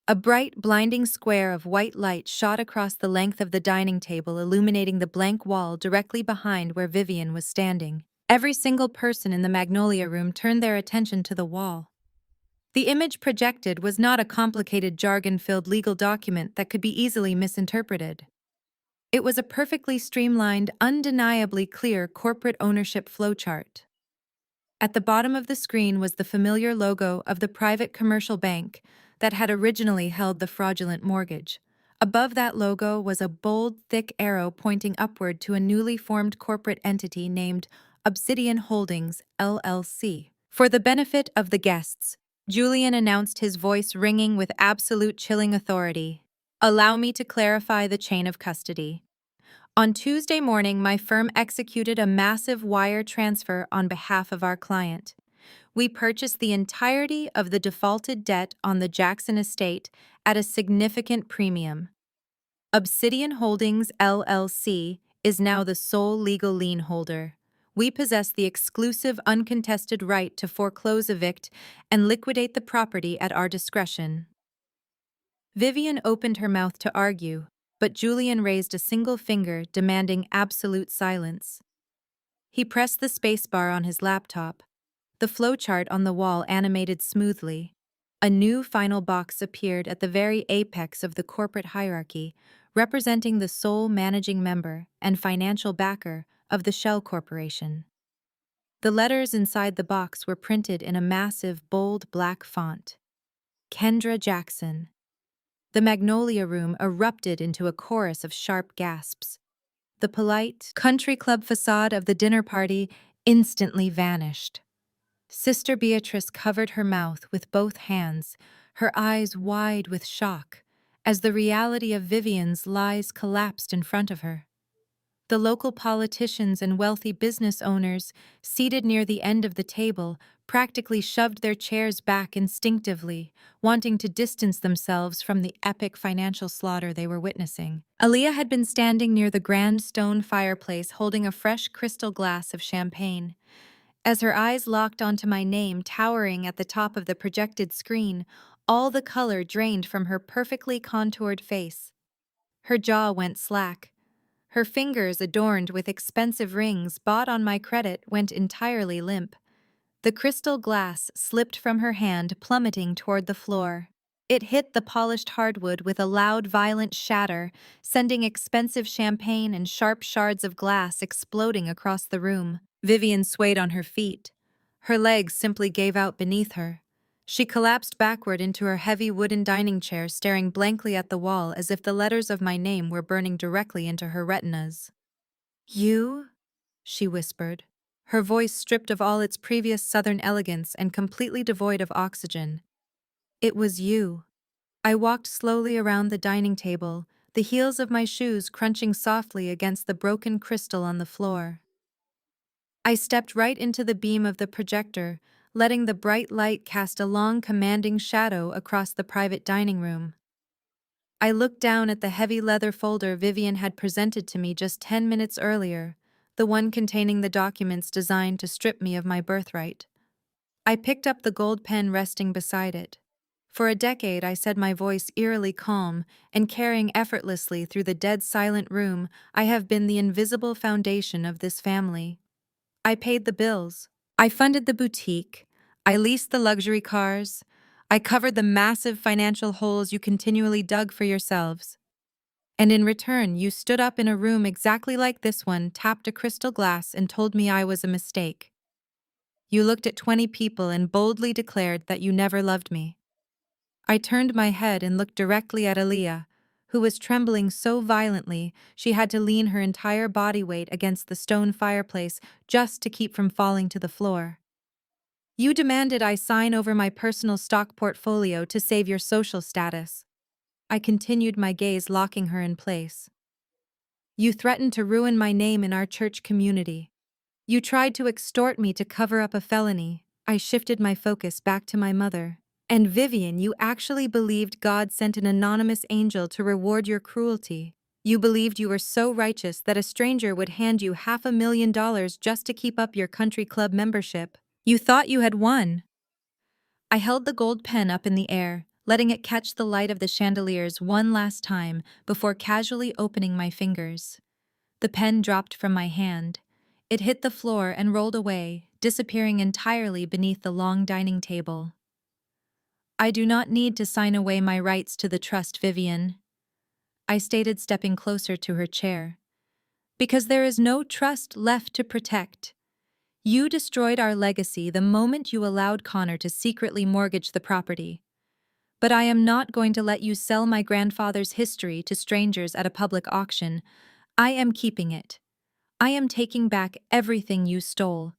A bright, blinding square of white light shot across the length of the dining table, illuminating the blank wall directly behind where Vivian was standing. Every single person in the Magnolia Room turned their attention to the wall. The image projected was not a complicated, jargon-filled legal document that could be easily misinterpreted. It was a perfectly streamlined, undeniably clear corporate ownership flowchart. At the bottom of the screen was the familiar logo of the private commercial bank that had originally held the fraudulent mortgage. Above that logo was a bold, thick arrow pointing upward to a newly formed corporate entity named Obsidian Holdings, LLC. For the benefit of the guests, Julian announced, his voice ringing with absolute chilling authority. "Allow me to clarify the chain of custody. On Tuesday morning, my firm executed a massive wire transfer on behalf of our client. We purchased the entirety of the defaulted debt on the Jackson estate at a significant premium. Obsidian Holdings, LLC, is now the sole legal lien holder. We possess the exclusive uncontested right to foreclose, evict, and liquidate the property at our discretion." Vivian opened her mouth to argue, but Julian raised a single finger, demanding absolute silence. He pressed the spacebar on his laptop. The flowchart on the wall animated smoothly. A new final box appeared at the very apex of the corporate hierarchy, representing the sole managing member and financial backer of the Shell Corporation. The letters inside the box were printed in a massive, bold black font. Kendra Jackson. The Magnolia Room erupted into a chorus of sharp gasps. The polite, country club facade of the dinner party instantly vanished. Sister Beatrice covered her mouth with both hands, her eyes wide with shock, as the reality of Vivian's lies collapsed in front of her. The local politicians and wealthy business owners, seated near the end of the table, practically shoved their chairs back instinctively, wanting to distance themselves from the epic financial slaughter they were witnessing. Aaliyah had been standing near the grand stone fireplace holding a fresh crystal glass of champagne. As her eyes locked onto my name towering at the top of the projected screen, all the color drained from her perfectly contoured face. Her jaw went slack. Her fingers, adorned with expensive rings bought on my credit, went entirely limp. The crystal glass slipped from her hand, plummeting toward the floor. It hit the polished hardwood with a loud, violent shatter, sending expensive champagne and sharp shards of glass exploding across the room. Vivian swayed on her feet. Her legs simply gave out beneath her. She collapsed backward into her heavy wooden dining chair, staring blankly at the wall as if the letters of my name were burning directly into her retinas. "You?" she whispered, her voice stripped of all its previous southern elegance and completely devoid of oxygen. "It was you." I walked slowly around the dining table, the heels of my shoes crunching softly against the broken crystal on the floor. I stepped right into the beam of the projector, letting the bright light cast a long, commanding shadow across the private dining room. I looked down at the heavy leather folder Vivian had presented to me just 10 minutes earlier, the one containing the documents designed to strip me of my birthright. I picked up the gold pen resting beside it. For a decade, I said, my voice eerily calm and carrying effortlessly through the dead silent room, I have been the invisible foundation of this family. I paid the bills. I funded the boutique. I leased the luxury cars. I covered the massive financial holes you continually dug for yourselves. And in return, you stood up in a room exactly like this one, tapped a crystal glass, and told me I was a mistake. You looked at 20 people and boldly declared that you never loved me. I turned my head and looked directly at Aaliyah, who was trembling so violently she had to lean her entire body weight against the stone fireplace just to keep from falling to the floor. You demanded I sign over my personal stock portfolio to save your social status. I continued, my gaze locking her in place. You threatened to ruin my name in our church community. You tried to extort me to cover up a felony. I shifted my focus back to my mother. And Vivian, you actually believed God sent an anonymous angel to reward your cruelty. You believed you were so righteous that a stranger would hand you $500,000 just to keep up your country club membership. You thought you had won. I held the gold pen up in the air, letting it catch the light of the chandeliers one last time before casually opening my fingers. The pen dropped from my hand. It hit the floor and rolled away, disappearing entirely beneath the long dining table. I do not need to sign away my rights to the trust, Vivian, I stated, stepping closer to her chair. Because there is no trust left to protect. You destroyed our legacy the moment you allowed Connor to secretly mortgage the property. But I am not going to let you sell my grandfather's history to strangers at a public auction. I am keeping it. I am taking back everything you stole.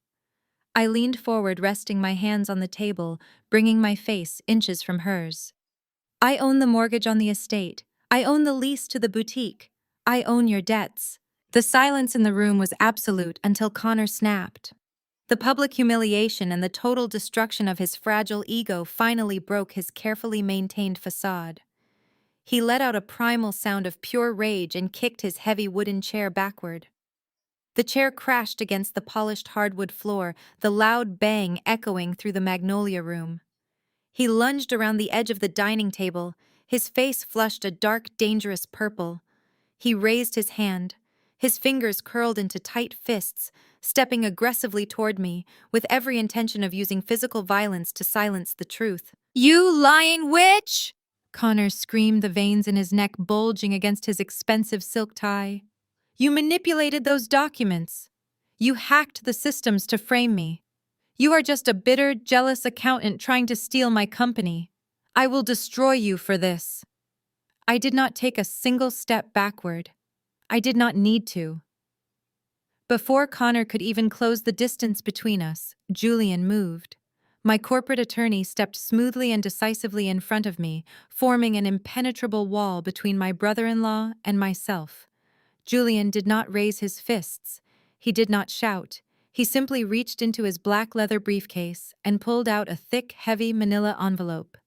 I leaned forward, resting my hands on the table, bringing my face inches from hers. I own the mortgage on the estate. I own the lease to the boutique. I own your debts. The silence in the room was absolute until Connor snapped. The public humiliation and the total destruction of his fragile ego finally broke his carefully maintained facade. He let out a primal sound of pure rage and kicked his heavy wooden chair backward. The chair crashed against the polished hardwood floor, the loud bang echoing through the magnolia room. He lunged around the edge of the dining table, his face flushed a dark, dangerous purple. He raised his hand. His fingers curled into tight fists, stepping aggressively toward me, with every intention of using physical violence to silence the truth. "You lying witch!" Connor screamed, the veins in his neck bulging against his expensive silk tie. "You manipulated those documents. You hacked the systems to frame me. You are just a bitter, jealous accountant trying to steal my company. I will destroy you for this." I did not take a single step backward. I did not need to. Before Connor could even close the distance between us, Julian moved. My corporate attorney stepped smoothly and decisively in front of me, forming an impenetrable wall between my brother-in-law and myself. Julian did not raise his fists. He did not shout. He simply reached into his black leather briefcase and pulled out a thick, heavy manila envelope.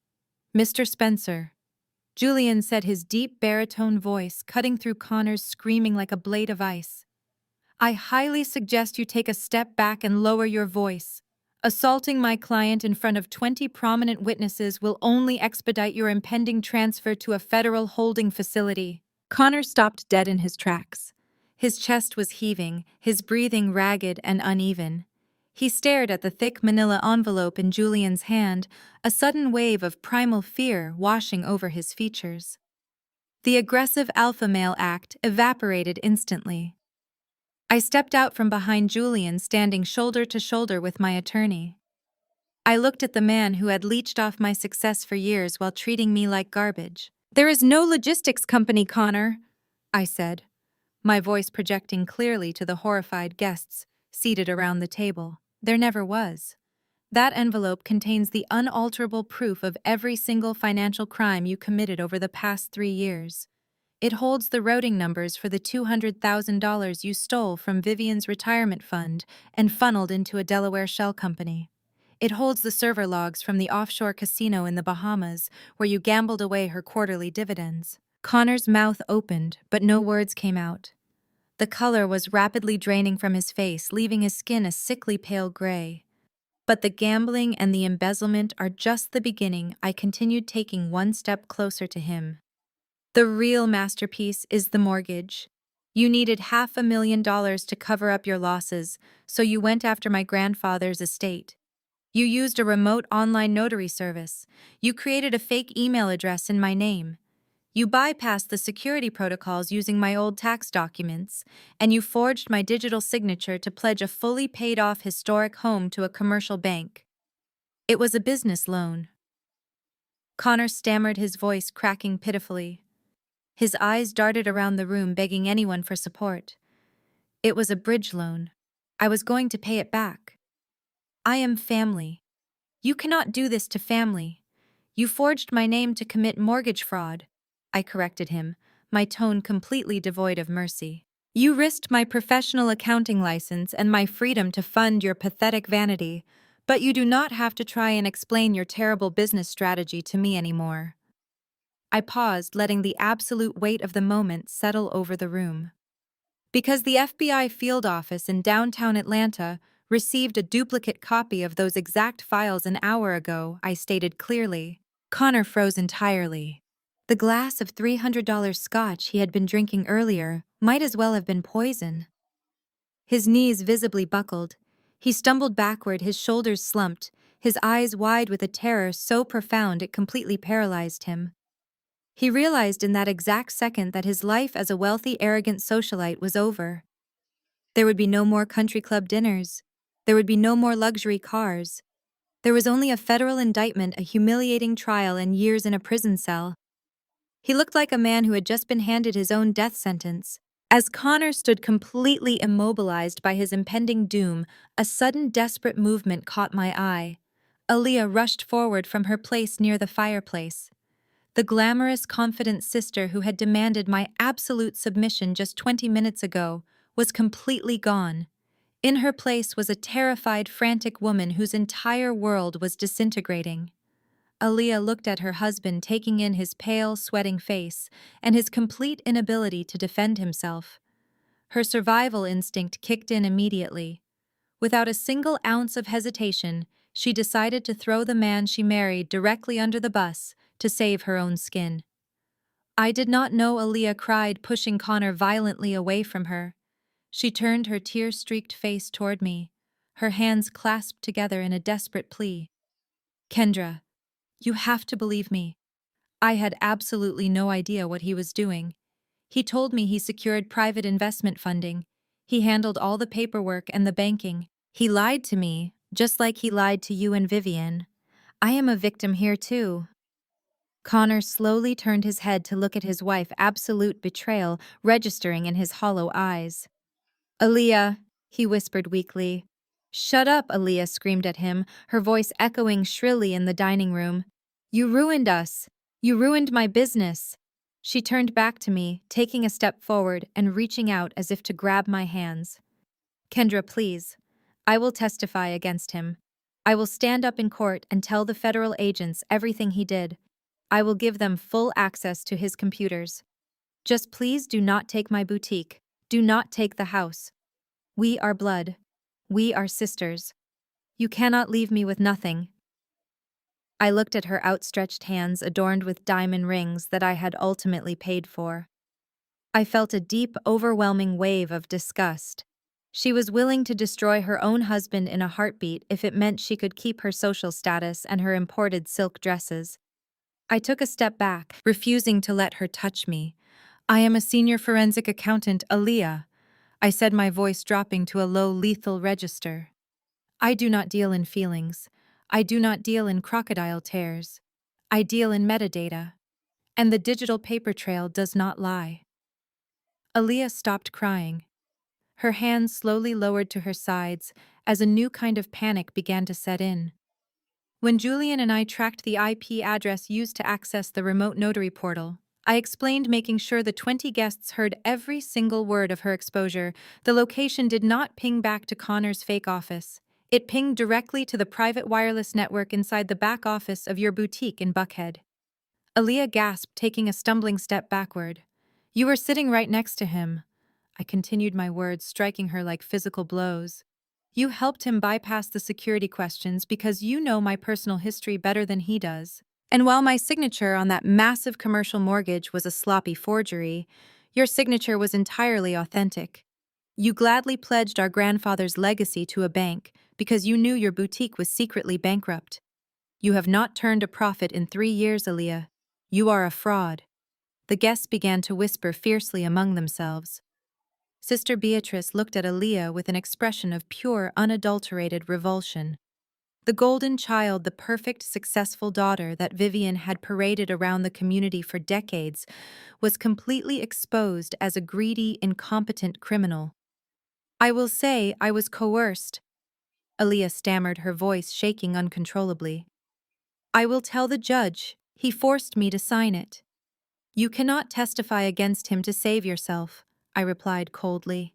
"Mr. Spencer," Julian said, his deep baritone voice cutting through Connor's screaming like a blade of ice. "I highly suggest you take a step back and lower your voice. Assaulting my client in front of 20 prominent witnesses will only expedite your impending transfer to a federal holding facility." Connor stopped dead in his tracks. His chest was heaving, his breathing ragged and uneven. He stared at the thick manila envelope in Julian's hand, a sudden wave of primal fear washing over his features. The aggressive alpha male act evaporated instantly. I stepped out from behind Julian, standing shoulder to shoulder with my attorney. I looked at the man who had leeched off my success for years while treating me like garbage. "There is no logistics company, Connor," I said, my voice projecting clearly to the horrified guests seated around the table. "There never was. That envelope contains the unalterable proof of every single financial crime you committed over the past 3 years. It holds the routing numbers for the $200,000 you stole from Vivian's retirement fund and funneled into a Delaware shell company. It holds the server logs from the offshore casino in the Bahamas where you gambled away her quarterly dividends." Connor's mouth opened, but no words came out. The color was rapidly draining from his face, leaving his skin a sickly pale gray. "But the gambling and the embezzlement are just the beginning," I continued, taking one step closer to him. "The real masterpiece is the mortgage. You needed $500,000 to cover up your losses, so you went after my grandfather's estate. You used a remote online notary service. You created a fake email address in my name. You bypassed the security protocols using my old tax documents, and you forged my digital signature to pledge a fully paid-off historic home to a commercial bank. It was a business loan." Connor stammered, his voice cracking pitifully. His eyes darted around the room, begging anyone for support. "It was a bridge loan. I was going to pay it back. I am family. You cannot do this to family. You forged my name to commit mortgage fraud," I corrected him, my tone completely devoid of mercy. "You risked my professional accounting license and my freedom to fund your pathetic vanity, but you do not have to try and explain your terrible business strategy to me anymore." I paused, letting the absolute weight of the moment settle over the room. "Because the FBI field office in downtown Atlanta received a duplicate copy of those exact files an hour ago," I stated clearly. Connor froze entirely. The glass of $300 scotch he had been drinking earlier might as well have been poison. His knees visibly buckled. He stumbled backward, his shoulders slumped, his eyes wide with a terror so profound it completely paralyzed him. He realized in that exact second that his life as a wealthy, arrogant socialite was over. There would be no more country club dinners. There would be no more luxury cars. There was only a federal indictment, a humiliating trial, and years in a prison cell. He looked like a man who had just been handed his own death sentence. As Connor stood completely immobilized by his impending doom, a sudden desperate movement caught my eye. Aaliyah rushed forward from her place near the fireplace. The glamorous, confident sister who had demanded my absolute submission just 20 minutes ago was completely gone. In her place was a terrified, frantic woman whose entire world was disintegrating. Aaliyah looked at her husband, taking in his pale, sweating face and his complete inability to defend himself. Her survival instinct kicked in immediately. Without a single ounce of hesitation, she decided to throw the man she married directly under the bus to save her own skin. I did not know, Aaliyah cried, pushing Connor violently away from her. She turned her tear-streaked face toward me, her hands clasped together in a desperate plea. Kendra, you have to believe me. I had absolutely no idea what he was doing. He told me he secured private investment funding. He handled all the paperwork and the banking. He lied to me, just like he lied to you and Vivian. I am a victim here too. Connor slowly turned his head to look at his wife, absolute betrayal registering in his hollow eyes. Aaliyah, he whispered weakly. Shut up, Aaliyah screamed at him, her voice echoing shrilly in the dining room. You ruined us. You ruined my business. She turned back to me, taking a step forward and reaching out as if to grab my hands. Kendra, please. I will testify against him. I will stand up in court and tell the federal agents everything he did. I will give them full access to his computers. Just please do not take my boutique. Do not take the house. We are blood. We are sisters. You cannot leave me with nothing. I looked at her outstretched hands adorned with diamond rings that I had ultimately paid for. I felt a deep, overwhelming wave of disgust. She was willing to destroy her own husband in a heartbeat if it meant she could keep her social status and her imported silk dresses. I took a step back, refusing to let her touch me. I am a senior forensic accountant, Aaliyah, I said, my voice dropping to a low, lethal register. I do not deal in feelings. I do not deal in crocodile tears. I deal in metadata. And the digital paper trail does not lie. Aaliyah stopped crying. Her hands slowly lowered to her sides as a new kind of panic began to set in. When Julian and I tracked the IP address used to access the remote notary portal, I explained, making sure the 20 guests heard every single word of her exposure. The location did not ping back to Connor's fake office. It pinged directly to the private wireless network inside the back office of your boutique in Buckhead. Aaliyah gasped, taking a stumbling step backward. You were sitting right next to him. I continued my words, striking her like physical blows. You helped him bypass the security questions because you know my personal history better than he does. And while my signature on that massive commercial mortgage was a sloppy forgery, your signature was entirely authentic. You gladly pledged our grandfather's legacy to a bank because you knew your boutique was secretly bankrupt. You have not turned a profit in 3 years, Aaliyah. You are a fraud. The guests began to whisper fiercely among themselves. Sister Beatrice looked at Aaliyah with an expression of pure, unadulterated revulsion. The golden child, the perfect, successful daughter that Vivian had paraded around the community for decades, was completely exposed as a greedy, incompetent criminal. I will say I was coerced, Aaliyah stammered, her voice shaking uncontrollably. I will tell the judge. He forced me to sign it. You cannot testify against him to save yourself, I replied coldly.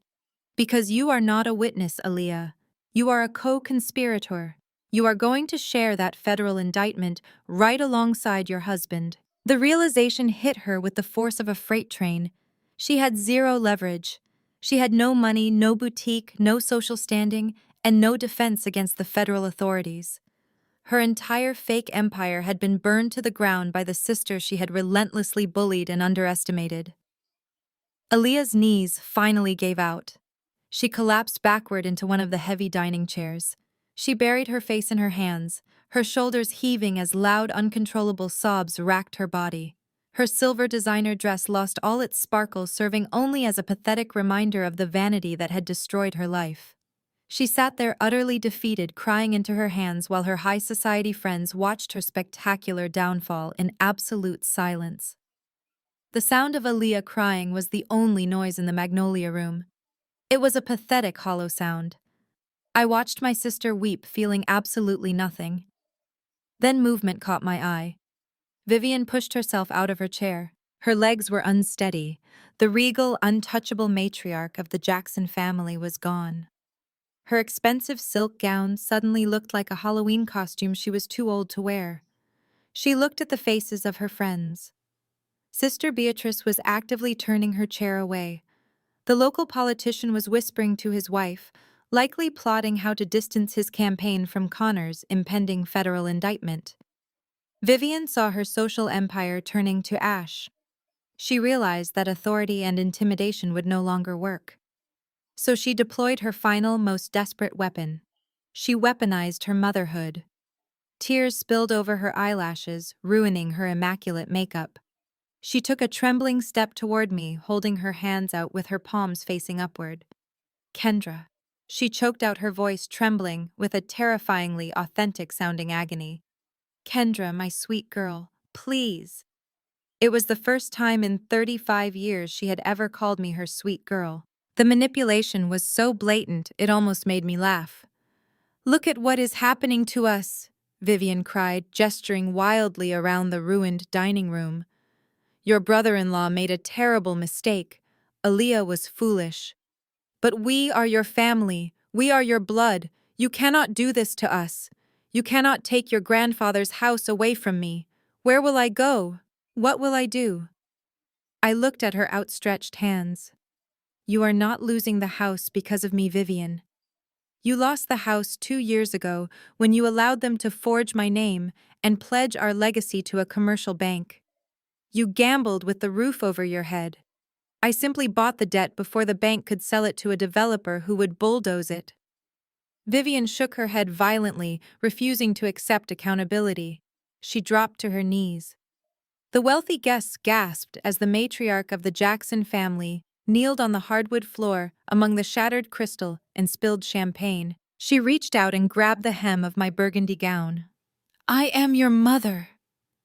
Because you are not a witness, Aaliyah. You are a co-conspirator. You are going to share that federal indictment right alongside your husband. The realization hit her with the force of a freight train. She had zero leverage. She had no money, no boutique, no social standing, and no defense against the federal authorities. Her entire fake empire had been burned to the ground by the sister she had relentlessly bullied and underestimated. Aaliyah's knees finally gave out. She collapsed backward into one of the heavy dining chairs. She buried her face in her hands, her shoulders heaving as loud, uncontrollable sobs racked her body. Her silver designer dress lost all its sparkle, serving only as a pathetic reminder of the vanity that had destroyed her life. She sat there utterly defeated, crying into her hands while her high society friends watched her spectacular downfall in absolute silence. The sound of Aaliyah crying was the only noise in the Magnolia room. It was a pathetic, hollow sound. I watched my sister weep, feeling absolutely nothing. Then movement caught my eye. Vivian pushed herself out of her chair. Her legs were unsteady. The regal, untouchable matriarch of the Jackson family was gone. Her expensive silk gown suddenly looked like a Halloween costume she was too old to wear. She looked at the faces of her friends. Sister Beatrice was actively turning her chair away. The local politician was whispering to his wife, likely plotting how to distance his campaign from Connor's impending federal indictment. Vivian saw her social empire turning to ash. She realized that authority and intimidation would no longer work. So she deployed her final, most desperate weapon. She weaponized her motherhood. Tears spilled over her eyelashes, ruining her immaculate makeup. She took a trembling step toward me, holding her hands out with her palms facing upward. Kendra. She choked out her voice, trembling with a terrifyingly authentic-sounding agony. Kendra, my sweet girl, please. It was the first time in 35 years she had ever called me her sweet girl. The manipulation was so blatant it almost made me laugh. Look at what is happening to us, Vivian cried, gesturing wildly around the ruined dining room. Your brother-in-law made a terrible mistake. Aaliyah was foolish. But we are your family. We are your blood. You cannot do this to us. You cannot take your grandfather's house away from me. Where will I go? What will I do? I looked at her outstretched hands. You are not losing the house because of me, Vivian. You lost the house 2 years ago when you allowed them to forge my name and pledge our legacy to a commercial bank. You gambled with the roof over your head. I simply bought the debt before the bank could sell it to a developer who would bulldoze it. Vivian shook her head violently, refusing to accept accountability. She dropped to her knees. The wealthy guests gasped as the matriarch of the Jackson family kneeled on the hardwood floor among the shattered crystal and spilled champagne. She reached out and grabbed the hem of my burgundy gown. I am your mother,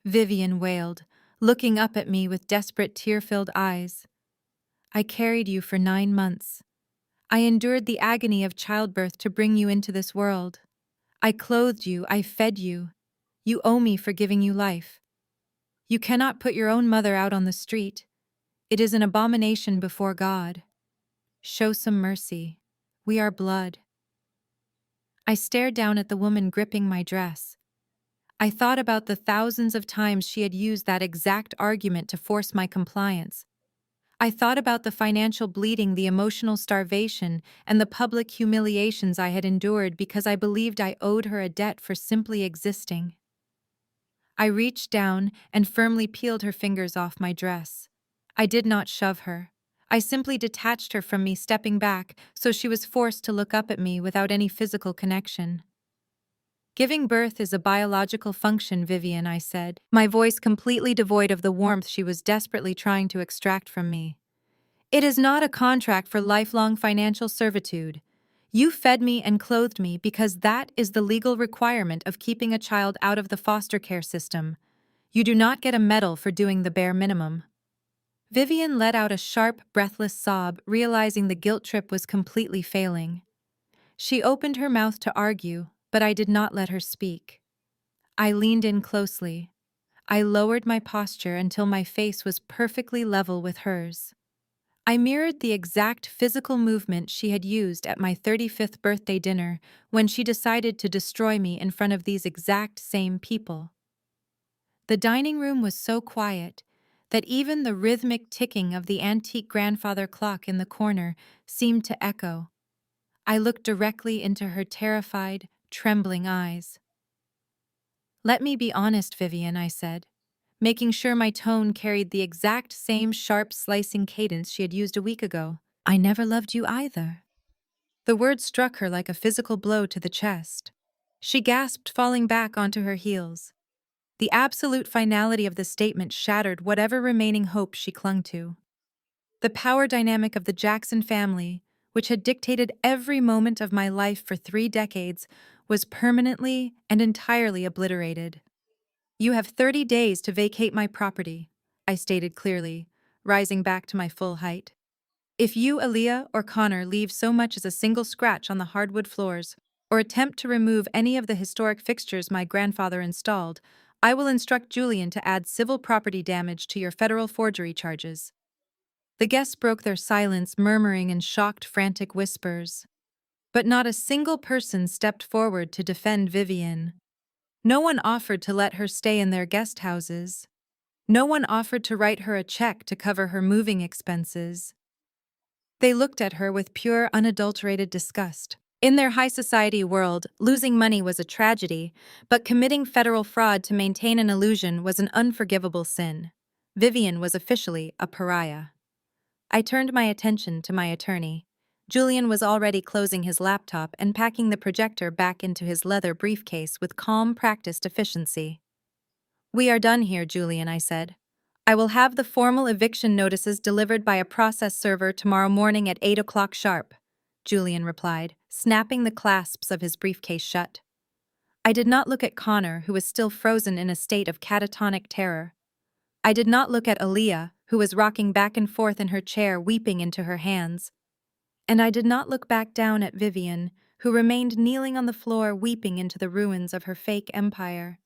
Vivian wailed, looking up at me with desperate tear-filled eyes. I carried you for 9 months. I endured the agony of childbirth to bring you into this world. I clothed you, I fed you. You owe me for giving you life. You cannot put your own mother out on the street. It is an abomination before God. Show some mercy. We are blood. I stared down at the woman gripping my dress. I thought about the thousands of times she had used that exact argument to force my compliance. I thought about the financial bleeding, the emotional starvation, and the public humiliations I had endured because I believed I owed her a debt for simply existing. I reached down and firmly peeled her fingers off my dress. I did not shove her. I simply detached her from me, stepping back, so she was forced to look up at me without any physical connection. Giving birth is a biological function, Vivian, I said, my voice completely devoid of the warmth she was desperately trying to extract from me. It is not a contract for lifelong financial servitude. You fed me and clothed me because that is the legal requirement of keeping a child out of the foster care system. You do not get a medal for doing the bare minimum. Vivian let out a sharp, breathless sob, realizing the guilt trip was completely failing. She opened her mouth to argue, but I did not let her speak. I leaned in closely. I lowered my posture until my face was perfectly level with hers. I mirrored the exact physical movement she had used at my 35th birthday dinner when she decided to destroy me in front of these exact same people. The dining room was so quiet that even the rhythmic ticking of the antique grandfather clock in the corner seemed to echo. I looked directly into her terrified, trembling eyes. Let me be honest, Vivian, I said, making sure my tone carried the exact same sharp, slicing cadence she had used a week ago. I never loved you either. The word struck her like a physical blow to the chest. She gasped, falling back onto her heels. The absolute finality of the statement shattered whatever remaining hope she clung to. The power dynamic of the Jackson family, which had dictated every moment of my life for 3 decades, was permanently and entirely obliterated. "You have 30 days to vacate my property," I stated clearly, rising back to my full height. "If you, Aaliyah, or Connor leave so much as a single scratch on the hardwood floors, or attempt to remove any of the historic fixtures my grandfather installed, I will instruct Julian to add civil property damage to your federal forgery charges." The guests broke their silence, murmuring in shocked, frantic whispers. But not a single person stepped forward to defend Vivian. No one offered to let her stay in their guest houses. No one offered to write her a check to cover her moving expenses. They looked at her with pure, unadulterated disgust. In their high society world, losing money was a tragedy, but committing federal fraud to maintain an illusion was an unforgivable sin. Vivian was officially a pariah. I turned my attention to my attorney. Julian was already closing his laptop and packing the projector back into his leather briefcase with calm, practiced efficiency. "We are done here, Julian," I said. "I will have the formal eviction notices delivered by a process server tomorrow morning at 8 o'clock sharp," Julian replied, snapping the clasps of his briefcase shut. I did not look at Connor, who was still frozen in a state of catatonic terror. I did not look at Aaliyah, who was rocking back and forth in her chair, weeping into her hands. And I did not look back down at Vivian, who remained kneeling on the floor, weeping into the ruins of her fake empire.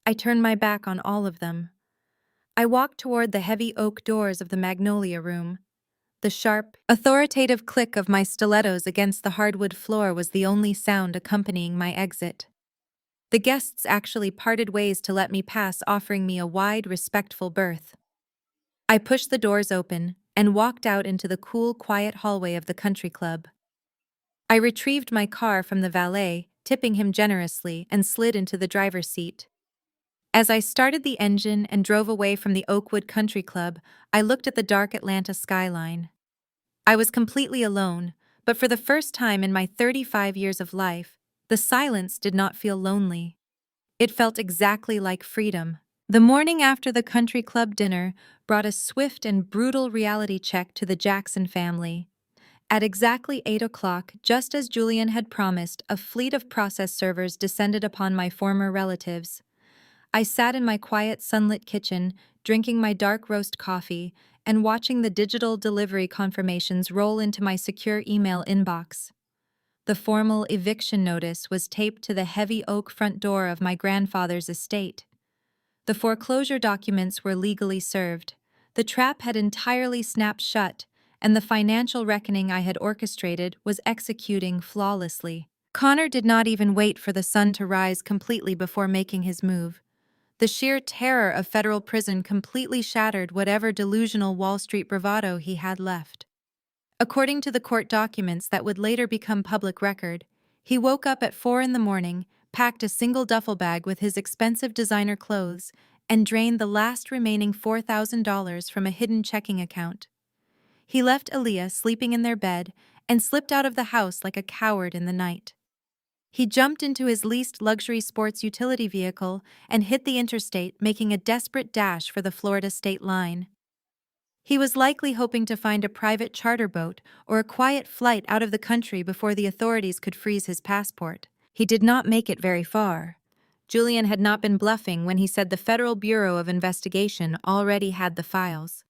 I turned my back on all of them. I walked toward the heavy oak doors of the Magnolia Room. The sharp, authoritative click of my stilettos against the hardwood floor was the only sound accompanying my exit. The guests actually parted ways to let me pass, offering me a wide, respectful berth. I pushed the doors open and walked out into the cool, quiet hallway of the country club. I retrieved my car from the valet, tipping him generously, and slid into the driver's seat. As I started the engine and drove away from the Oakwood Country Club, I looked at the dark Atlanta skyline. I was completely alone, but for the first time in my 35 years of life, the silence did not feel lonely. It felt exactly like freedom. The morning after the country club dinner brought a swift and brutal reality check to the Jackson family. At exactly 8 o'clock, just as Julian had promised, a fleet of process servers descended upon my former relatives. I sat in my quiet, sunlit kitchen, drinking my dark roast coffee and watching the digital delivery confirmations roll into my secure email inbox. The formal eviction notice was taped to the heavy oak front door of my grandfather's estate. The foreclosure documents were legally served. The trap had entirely snapped shut, and the financial reckoning I had orchestrated was executing flawlessly. Connor did not even wait for the sun to rise completely before making his move. The sheer terror of federal prison completely shattered whatever delusional Wall Street bravado he had left. According to the court documents that would later become public record, he woke up at 4 in the morning, packed a single duffel bag with his expensive designer clothes, and drained the last remaining $4,000 from a hidden checking account. He left Aaliyah sleeping in their bed and slipped out of the house like a coward in the night. He jumped into his leased luxury sports utility vehicle and hit the interstate, making a desperate dash for the Florida state line. He was likely hoping to find a private charter boat or a quiet flight out of the country before the authorities could freeze his passport. He did not make it very far. Julian had not been bluffing when he said the Federal Bureau of Investigation already had the files.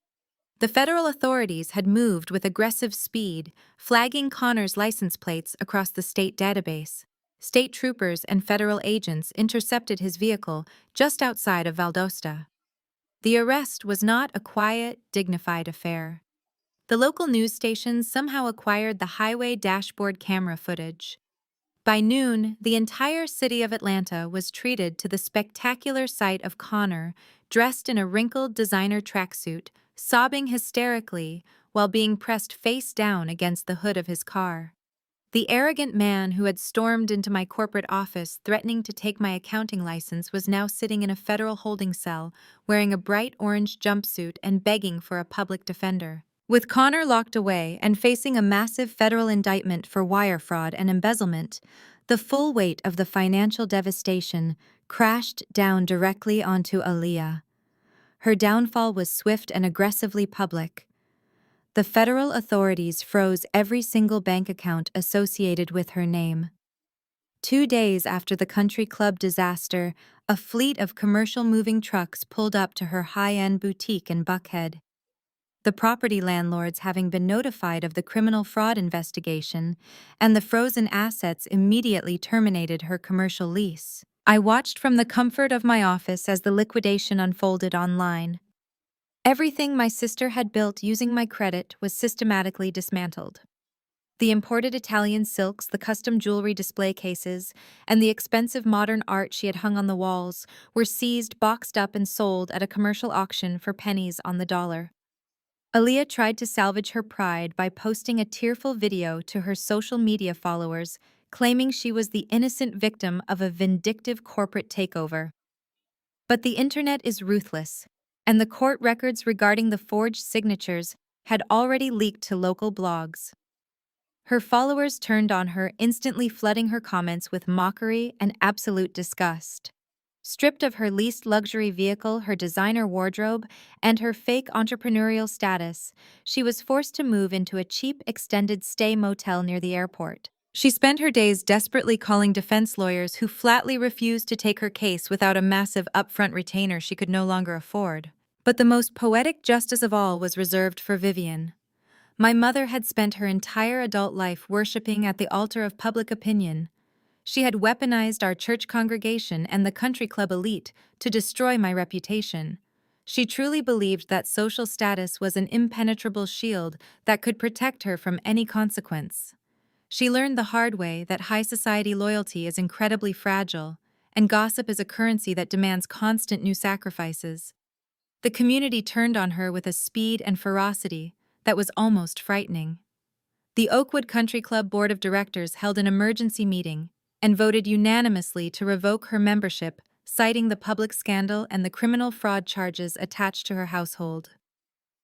The federal authorities had moved with aggressive speed, flagging Connor's license plates across the state database. State troopers and federal agents intercepted his vehicle just outside of Valdosta. The arrest was not a quiet, dignified affair. The local news stations somehow acquired the highway dashboard camera footage. By noon, the entire city of Atlanta was treated to the spectacular sight of Connor, dressed in a wrinkled designer tracksuit, sobbing hysterically while being pressed face down against the hood of his car. The arrogant man who had stormed into my corporate office threatening to take my accounting license was now sitting in a federal holding cell, wearing a bright orange jumpsuit and begging for a public defender. With Connor locked away and facing a massive federal indictment for wire fraud and embezzlement, the full weight of the financial devastation crashed down directly onto Aaliyah. Her downfall was swift and aggressively public. The federal authorities froze every single bank account associated with her name. 2 days after the country club disaster, a fleet of commercial moving trucks pulled up to her high-end boutique in Buckhead. The property landlords having been notified of the criminal fraud investigation, and the frozen assets immediately terminated her commercial lease. I watched from the comfort of my office as the liquidation unfolded online. Everything my sister had built using my credit was systematically dismantled. The imported Italian silks, the custom jewelry display cases, and the expensive modern art she had hung on the walls were seized, boxed up, and sold at a commercial auction for pennies on the dollar. Aaliyah tried to salvage her pride by posting a tearful video to her social media followers, claiming she was the innocent victim of a vindictive corporate takeover. But the internet is ruthless, and the court records regarding the forged signatures had already leaked to local blogs. Her followers turned on her, instantly flooding her comments with mockery and absolute disgust. Stripped of her leased luxury vehicle, her designer wardrobe, and her fake entrepreneurial status, she was forced to move into a cheap extended stay motel near the airport. She spent her days desperately calling defense lawyers who flatly refused to take her case without a massive upfront retainer she could no longer afford. But the most poetic justice of all was reserved for Vivian. My mother had spent her entire adult life worshiping at the altar of public opinion. She had weaponized our church congregation and the country club elite to destroy my reputation. She truly believed that social status was an impenetrable shield that could protect her from any consequence. She learned the hard way that high society loyalty is incredibly fragile, and gossip is a currency that demands constant new sacrifices. The community turned on her with a speed and ferocity that was almost frightening. The Oakwood Country Club Board of Directors held an emergency meeting and voted unanimously to revoke her membership, citing the public scandal and the criminal fraud charges attached to her household.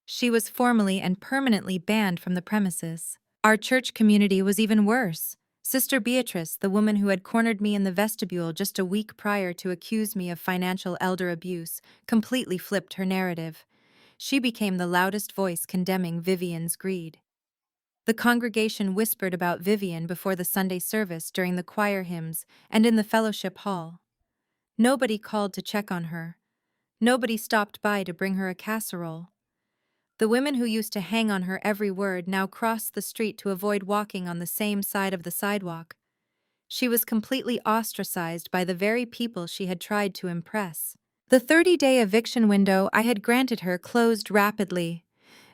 She was formally and permanently banned from the premises. Our church community was even worse. Sister Beatrice, the woman who had cornered me in the vestibule just a week prior to accuse me of financial elder abuse, completely flipped her narrative. She became the loudest voice condemning Vivian's greed. The congregation whispered about Vivian before the Sunday service, during the choir hymns, and in the fellowship hall. Nobody called to check on her. Nobody stopped by to bring her a casserole. The women who used to hang on her every word now crossed the street to avoid walking on the same side of the sidewalk. She was completely ostracized by the very people she had tried to impress. The 30-day eviction window I had granted her closed rapidly.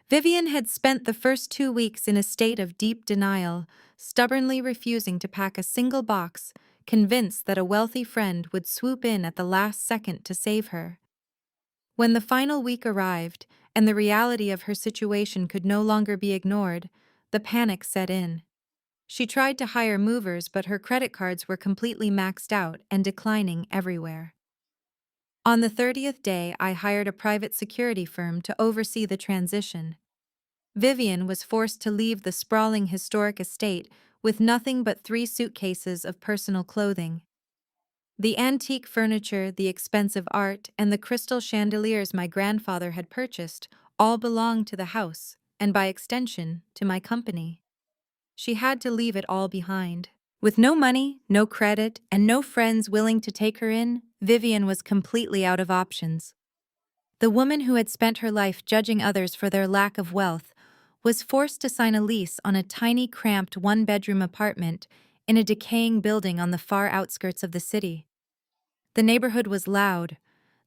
Vivian had spent the first 2 weeks in a state of deep denial, stubbornly refusing to pack a single box, convinced that a wealthy friend would swoop in at the last second to save her. When the final week arrived, and the reality of her situation could no longer be ignored, the panic set in. She tried to hire movers, but her credit cards were completely maxed out and declining everywhere. On the 30th day, I hired a private security firm to oversee the transition. Vivian was forced to leave the sprawling historic estate with nothing but 3 suitcases of personal clothing. The antique furniture, the expensive art, and the crystal chandeliers my grandfather had purchased all belonged to the house, and by extension, to my company. She had to leave it all behind. With no money, no credit, and no friends willing to take her in, Vivian was completely out of options. The woman who had spent her life judging others for their lack of wealth was forced to sign a lease on a tiny, cramped one-bedroom apartment in a decaying building on the far outskirts of the city. The neighborhood was loud.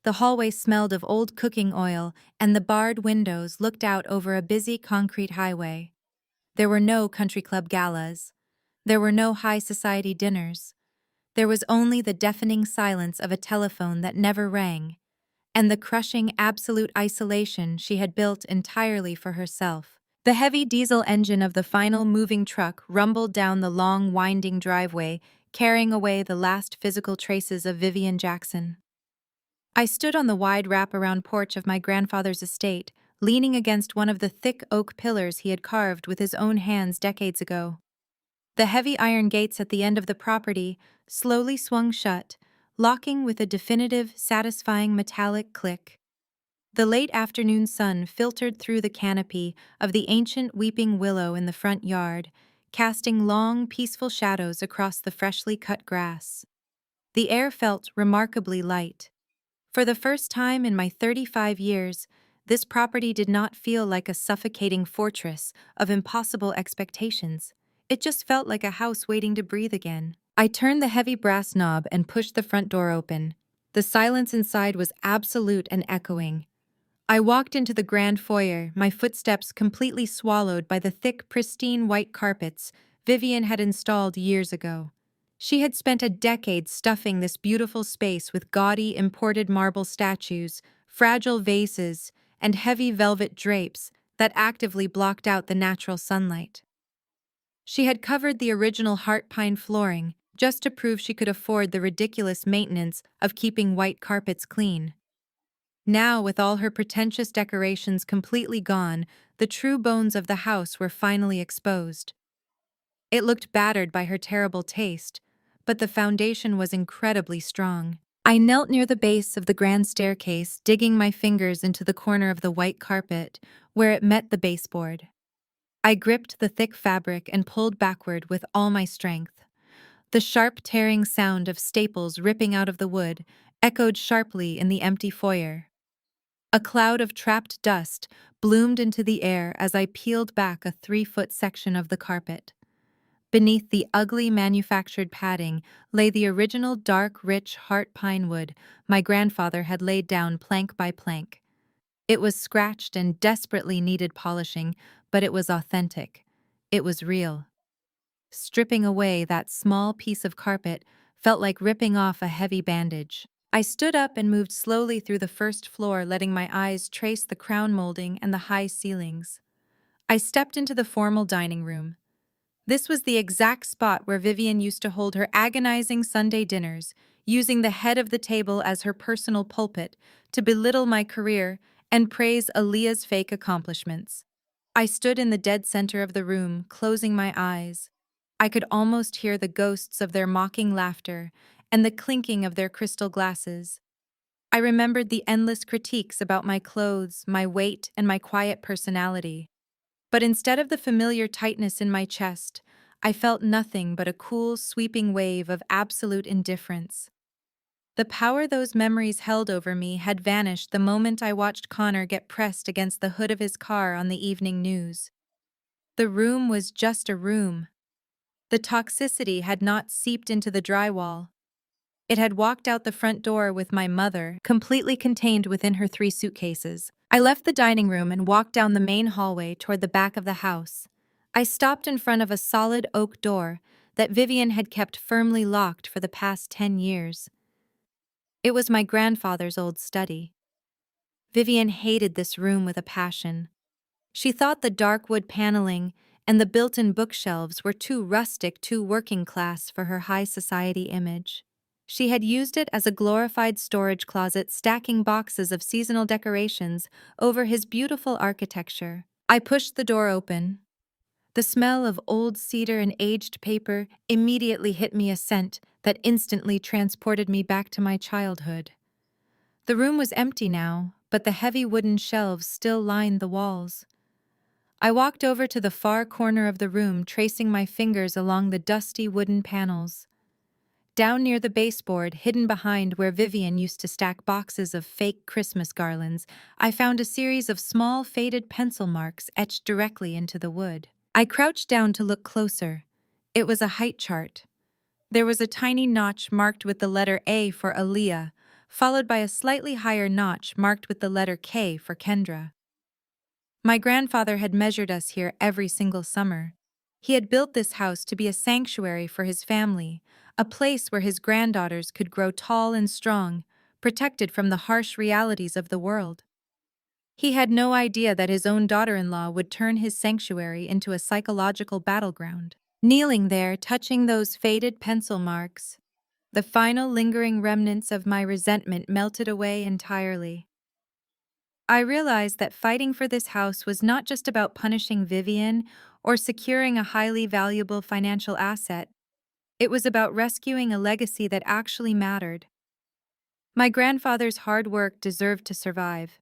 The hallway smelled of old cooking oil, and the barred windows looked out over a busy concrete highway. There were no country club galas. There were no high society dinners. There was only the deafening silence of a telephone that never rang, and the crushing absolute isolation she had built entirely for herself. The heavy diesel engine of the final moving truck rumbled down the long, winding driveway, carrying away the last physical traces of Vivian Jackson. I stood on the wide wraparound porch of my grandfather's estate, leaning against one of the thick oak pillars he had carved with his own hands decades ago. The heavy iron gates at the end of the property slowly swung shut, locking with a definitive, satisfying metallic click. The late afternoon sun filtered through the canopy of the ancient weeping willow in the front yard, casting long, peaceful shadows across the freshly cut grass. The air felt remarkably light. For the first time in my 35 years, this property did not feel like a suffocating fortress of impossible expectations. It just felt like a house waiting to breathe again. I turned the heavy brass knob and pushed the front door open. The silence inside was absolute and echoing. I walked into the grand foyer, my footsteps completely swallowed by the thick, pristine white carpets Vivian had installed years ago. She had spent a decade stuffing this beautiful space with gaudy imported marble statues, fragile vases, and heavy velvet drapes that actively blocked out the natural sunlight. She had covered the original heart pine flooring just to prove she could afford the ridiculous maintenance of keeping white carpets clean. Now, with all her pretentious decorations completely gone, the true bones of the house were finally exposed. It looked battered by her terrible taste, but the foundation was incredibly strong. I knelt near the base of the grand staircase, digging my fingers into the corner of the white carpet, where it met the baseboard. I gripped the thick fabric and pulled backward with all my strength. The sharp tearing sound of staples ripping out of the wood echoed sharply in the empty foyer. A cloud of trapped dust bloomed into the air as I peeled back a 3-foot section of the carpet. Beneath the ugly manufactured padding lay the original dark, rich heart pine wood my grandfather had laid down plank by plank. It was scratched and desperately needed polishing, but it was authentic. It was real. Stripping away that small piece of carpet felt like ripping off a heavy bandage. I stood up and moved slowly through the first floor, letting my eyes trace the crown molding and the high ceilings. I stepped into the formal dining room. This was the exact spot where Vivian used to hold her agonizing Sunday dinners, using the head of the table as her personal pulpit to belittle my career and praise Aaliyah's fake accomplishments. I stood in the dead center of the room, closing my eyes. I could almost hear the ghosts of their mocking laughter and the clinking of their crystal glasses. I remembered the endless critiques about my clothes, my weight, and my quiet personality. But instead of the familiar tightness in my chest, I felt nothing but a cool, sweeping wave of absolute indifference. The power those memories held over me had vanished the moment I watched Connor get pressed against the hood of his car on the evening news. The room was just a room. The toxicity had not seeped into the drywall. It had walked out the front door with my mother, completely contained within her 3 suitcases. I left the dining room and walked down the main hallway toward the back of the house. I stopped in front of a solid oak door that Vivian had kept firmly locked for the past 10 years. It was my grandfather's old study. Vivian hated this room with a passion. She thought the dark wood paneling and the built-in bookshelves were too rustic, too working class for her high society image. She had used it as a glorified storage closet, stacking boxes of seasonal decorations over his beautiful architecture. I pushed the door open. The smell of old cedar and aged paper immediately hit me, a scent that instantly transported me back to my childhood. The room was empty now, but the heavy wooden shelves still lined the walls. I walked over to the far corner of the room, tracing my fingers along the dusty wooden panels. Down near the baseboard, hidden behind where Vivian used to stack boxes of fake Christmas garlands, I found a series of small, faded pencil marks etched directly into the wood. I crouched down to look closer. It was a height chart. There was a tiny notch marked with the letter A for Aaliyah, followed by a slightly higher notch marked with the letter K for Kendra. My grandfather had measured us here every single summer. He had built this house to be a sanctuary for his family, a place where his granddaughters could grow tall and strong, protected from the harsh realities of the world. He had no idea that his own daughter-in-law would turn his sanctuary into a psychological battleground. Kneeling there, touching those faded pencil marks, the final lingering remnants of my resentment melted away entirely. I realized that fighting for this house was not just about punishing Vivian or securing a highly valuable financial asset. It was about rescuing a legacy that actually mattered. My grandfather's hard work deserved to survive.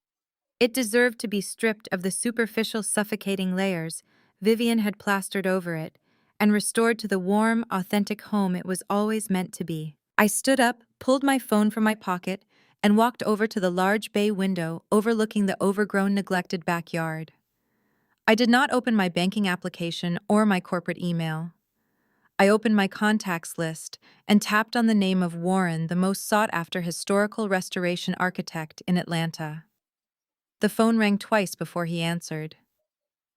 It deserved to be stripped of the superficial suffocating layers Vivian had plastered over it, and restored to the warm, authentic home it was always meant to be. I stood up, pulled my phone from my pocket, and walked over to the large bay window overlooking the overgrown, neglected backyard. I did not open my banking application or my corporate email. I opened my contacts list and tapped on the name of Warren, the most sought-after historical restoration architect in Atlanta. The phone rang twice before he answered.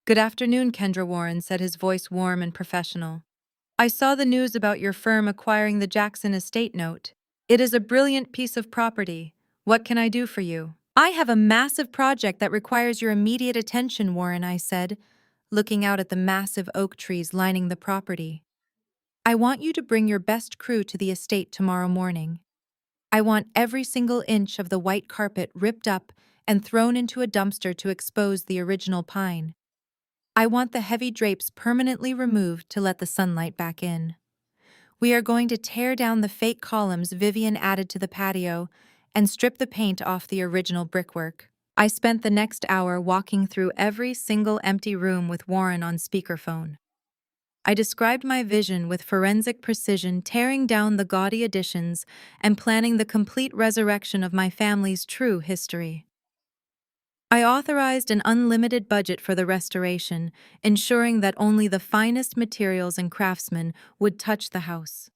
"Good afternoon, Kendra Warren," said his voice warm and professional. "I saw the news about your firm acquiring the Jackson estate note. It is a brilliant piece of property. What can I do for you?" "I have a massive project that requires your immediate attention, Warren," I said, looking out at the massive oak trees lining the property. "I want you to bring your best crew to the estate tomorrow morning. I want every single inch of the white carpet ripped up and thrown into a dumpster to expose the original pine. I want the heavy drapes permanently removed to let the sunlight back in. We are going to tear down the fake columns Vivian added to the patio and strip the paint off the original brickwork." I spent the next hour walking through every single empty room with Warren on speakerphone. I described my vision with forensic precision, tearing down the gaudy additions and planning the complete resurrection of my family's true history. I authorized an unlimited budget for the restoration, ensuring that only the finest materials and craftsmen would touch the house.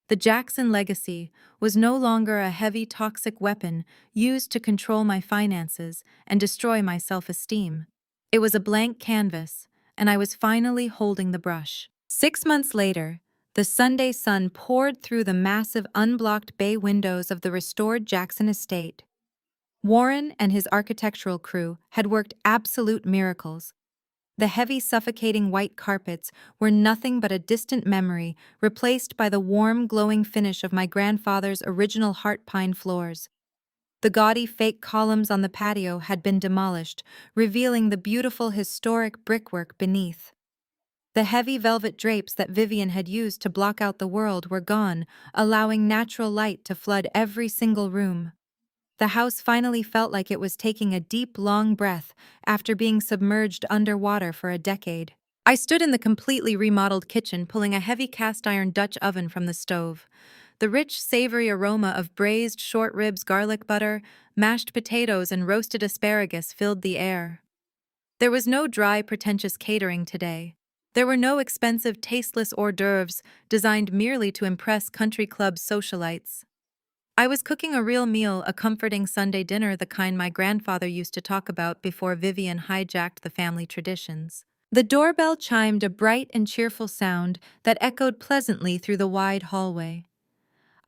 The Jackson legacy was no longer a heavy, toxic weapon used to control my finances and destroy my self-esteem. It was a blank canvas, and I was finally holding the brush. 6 months later, the Sunday sun poured through the massive unblocked bay windows of the restored Jackson estate. Warren and his architectural crew had worked absolute miracles. The heavy, suffocating white carpets were nothing but a distant memory, replaced by the warm, glowing finish of my grandfather's original heart pine floors. The gaudy fake columns on the patio had been demolished, revealing the beautiful historic brickwork beneath. The heavy velvet drapes that Vivian had used to block out the world were gone, allowing natural light to flood every single room. The house finally felt like it was taking a deep, long breath after being submerged underwater for a decade. I stood in the completely remodeled kitchen, pulling a heavy cast-iron Dutch oven from the stove. The rich, savory aroma of braised short ribs, garlic butter, mashed potatoes, and roasted asparagus filled the air. There was no dry, pretentious catering today. There were no expensive, tasteless hors d'oeuvres designed merely to impress country club socialites. I was cooking a real meal, a comforting Sunday dinner, the kind my grandfather used to talk about before Vivian hijacked the family traditions. The doorbell chimed, a bright and cheerful sound that echoed pleasantly through the wide hallway.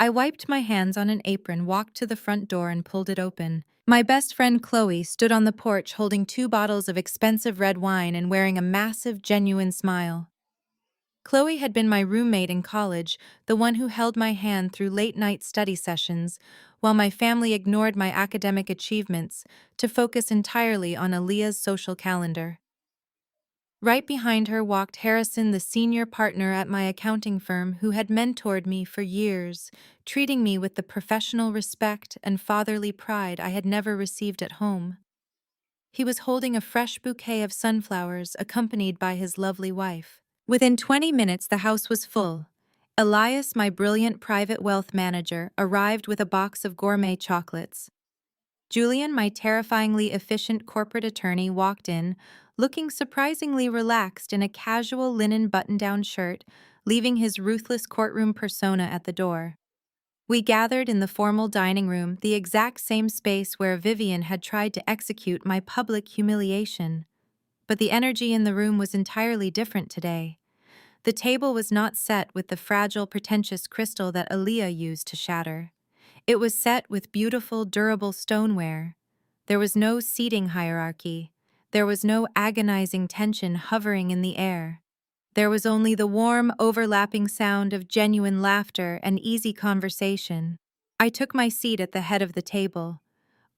I wiped my hands on an apron, walked to the front door, and pulled it open. My best friend Chloe stood on the porch holding 2 bottles of expensive red wine and wearing a massive, genuine smile. Chloe had been my roommate in college, the one who held my hand through late-night study sessions, while my family ignored my academic achievements to focus entirely on Aaliyah's social calendar. Right behind her walked Harrison, the senior partner at my accounting firm who had mentored me for years, treating me with the professional respect and fatherly pride I had never received at home. He was holding a fresh bouquet of sunflowers accompanied by his lovely wife. Within 20 minutes, the house was full. Elias, my brilliant private wealth manager, arrived with a box of gourmet chocolates. Julian, my terrifyingly efficient corporate attorney, walked in, looking surprisingly relaxed in a casual linen button-down shirt, leaving his ruthless courtroom persona at the door. We gathered in the formal dining room, the exact same space where Vivian had tried to execute my public humiliation. But the energy in the room was entirely different today. The table was not set with the fragile, pretentious crystal that Aaliyah used to shatter. It was set with beautiful, durable stoneware. There was no seating hierarchy. There was no agonizing tension hovering in the air. There was only the warm, overlapping sound of genuine laughter and easy conversation. I took my seat at the head of the table.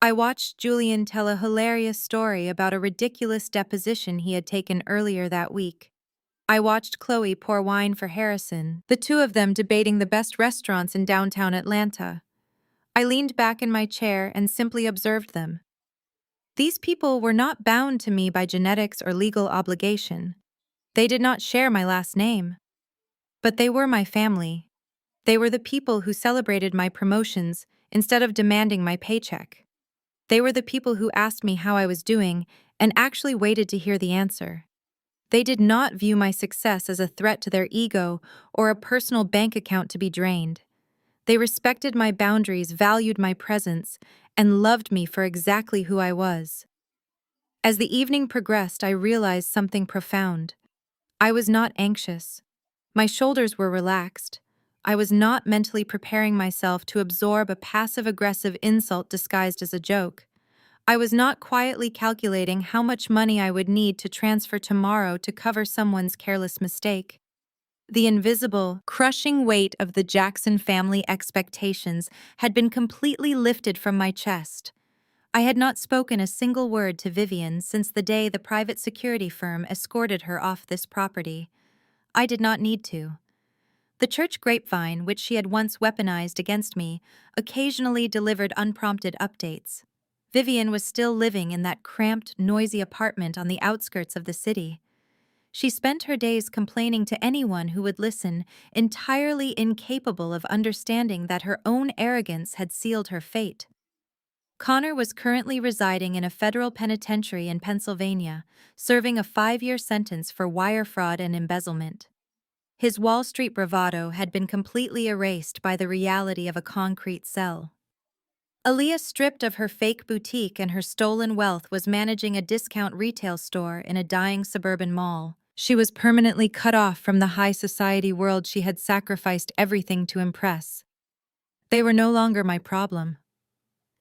I watched Julian tell a hilarious story about a ridiculous deposition he had taken earlier that week. I watched Chloe pour wine for Harrison, the two of them debating the best restaurants in downtown Atlanta. I leaned back in my chair and simply observed them. These people were not bound to me by genetics or legal obligation. They did not share my last name. But they were my family. They were the people who celebrated my promotions instead of demanding my paycheck. They were the people who asked me how I was doing and actually waited to hear the answer. They did not view my success as a threat to their ego or a personal bank account to be drained. They respected my boundaries, valued my presence, and loved me for exactly who I was. As the evening progressed, I realized something profound. I was not anxious. My shoulders were relaxed. I was not mentally preparing myself to absorb a passive-aggressive insult disguised as a joke. I was not quietly calculating how much money I would need to transfer tomorrow to cover someone's careless mistake. The invisible, crushing weight of the Jackson family expectations had been completely lifted from my chest. I had not spoken a single word to Vivian since the day the private security firm escorted her off this property. I did not need to. The church grapevine, which she had once weaponized against me, occasionally delivered unprompted updates. Vivian was still living in that cramped, noisy apartment on the outskirts of the city. She spent her days complaining to anyone who would listen, entirely incapable of understanding that her own arrogance had sealed her fate. Connor was currently residing in a federal penitentiary in Pennsylvania, serving a 5-year sentence for wire fraud and embezzlement. His Wall Street bravado had been completely erased by the reality of a concrete cell. Aaliyah, stripped of her fake boutique and her stolen wealth, was managing a discount retail store in a dying suburban mall. She was permanently cut off from the high society world she had sacrificed everything to impress. They were no longer my problem.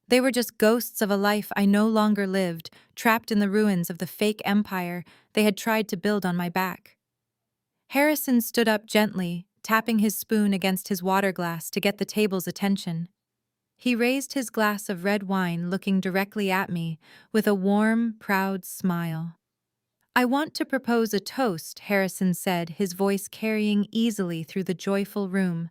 They were just ghosts of a life I no longer lived, trapped in the ruins of the fake empire they had tried to build on my back. Harrison stood up gently, tapping his spoon against his water glass to get the table's attention. He raised his glass of red wine, looking directly at me, with a warm, proud smile. "I want to propose a toast," Harrison said, his voice carrying easily through the joyful room.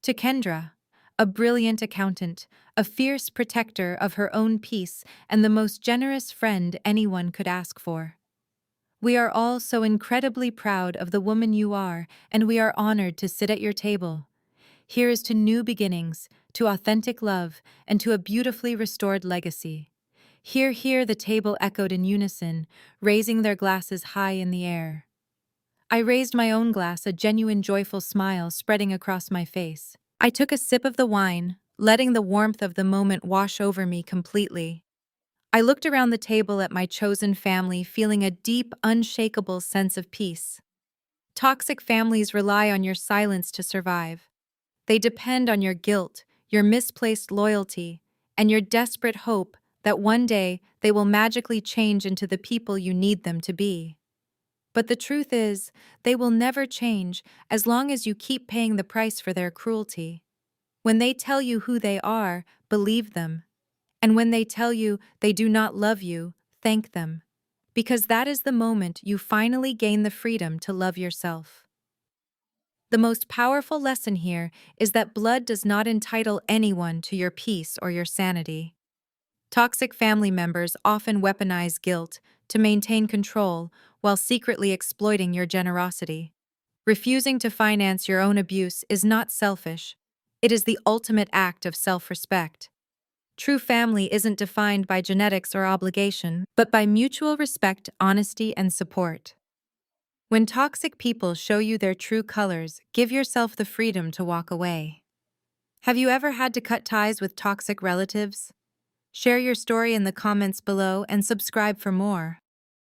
"To Kendra, a brilliant accountant, a fierce protector of her own peace, and the most generous friend anyone could ask for. We are all so incredibly proud of the woman you are, and we are honored to sit at your table. Here is to new beginnings, to authentic love, and to a beautifully restored legacy." Hear, hear, the table echoed in unison, raising their glasses high in the air. I raised my own glass, a genuine joyful smile spreading across my face. I took a sip of the wine, letting the warmth of the moment wash over me completely. I looked around the table at my chosen family, feeling a deep, unshakable sense of peace. Toxic families rely on your silence to survive. They depend on your guilt, your misplaced loyalty, and your desperate hope that one day they will magically change into the people you need them to be. But the truth is, they will never change as long as you keep paying the price for their cruelty. When they tell you who they are, believe them. And when they tell you they do not love you, thank them. Because that is the moment you finally gain the freedom to love yourself. The most powerful lesson here is that blood does not entitle anyone to your peace or your sanity. Toxic family members often weaponize guilt to maintain control while secretly exploiting your generosity. Refusing to finance your own abuse is not selfish. It is the ultimate act of self-respect. True family isn't defined by genetics or obligation, but by mutual respect, honesty, and support. When toxic people show you their true colors, give yourself the freedom to walk away. Have you ever had to cut ties with toxic relatives? Share your story in the comments below and subscribe for more.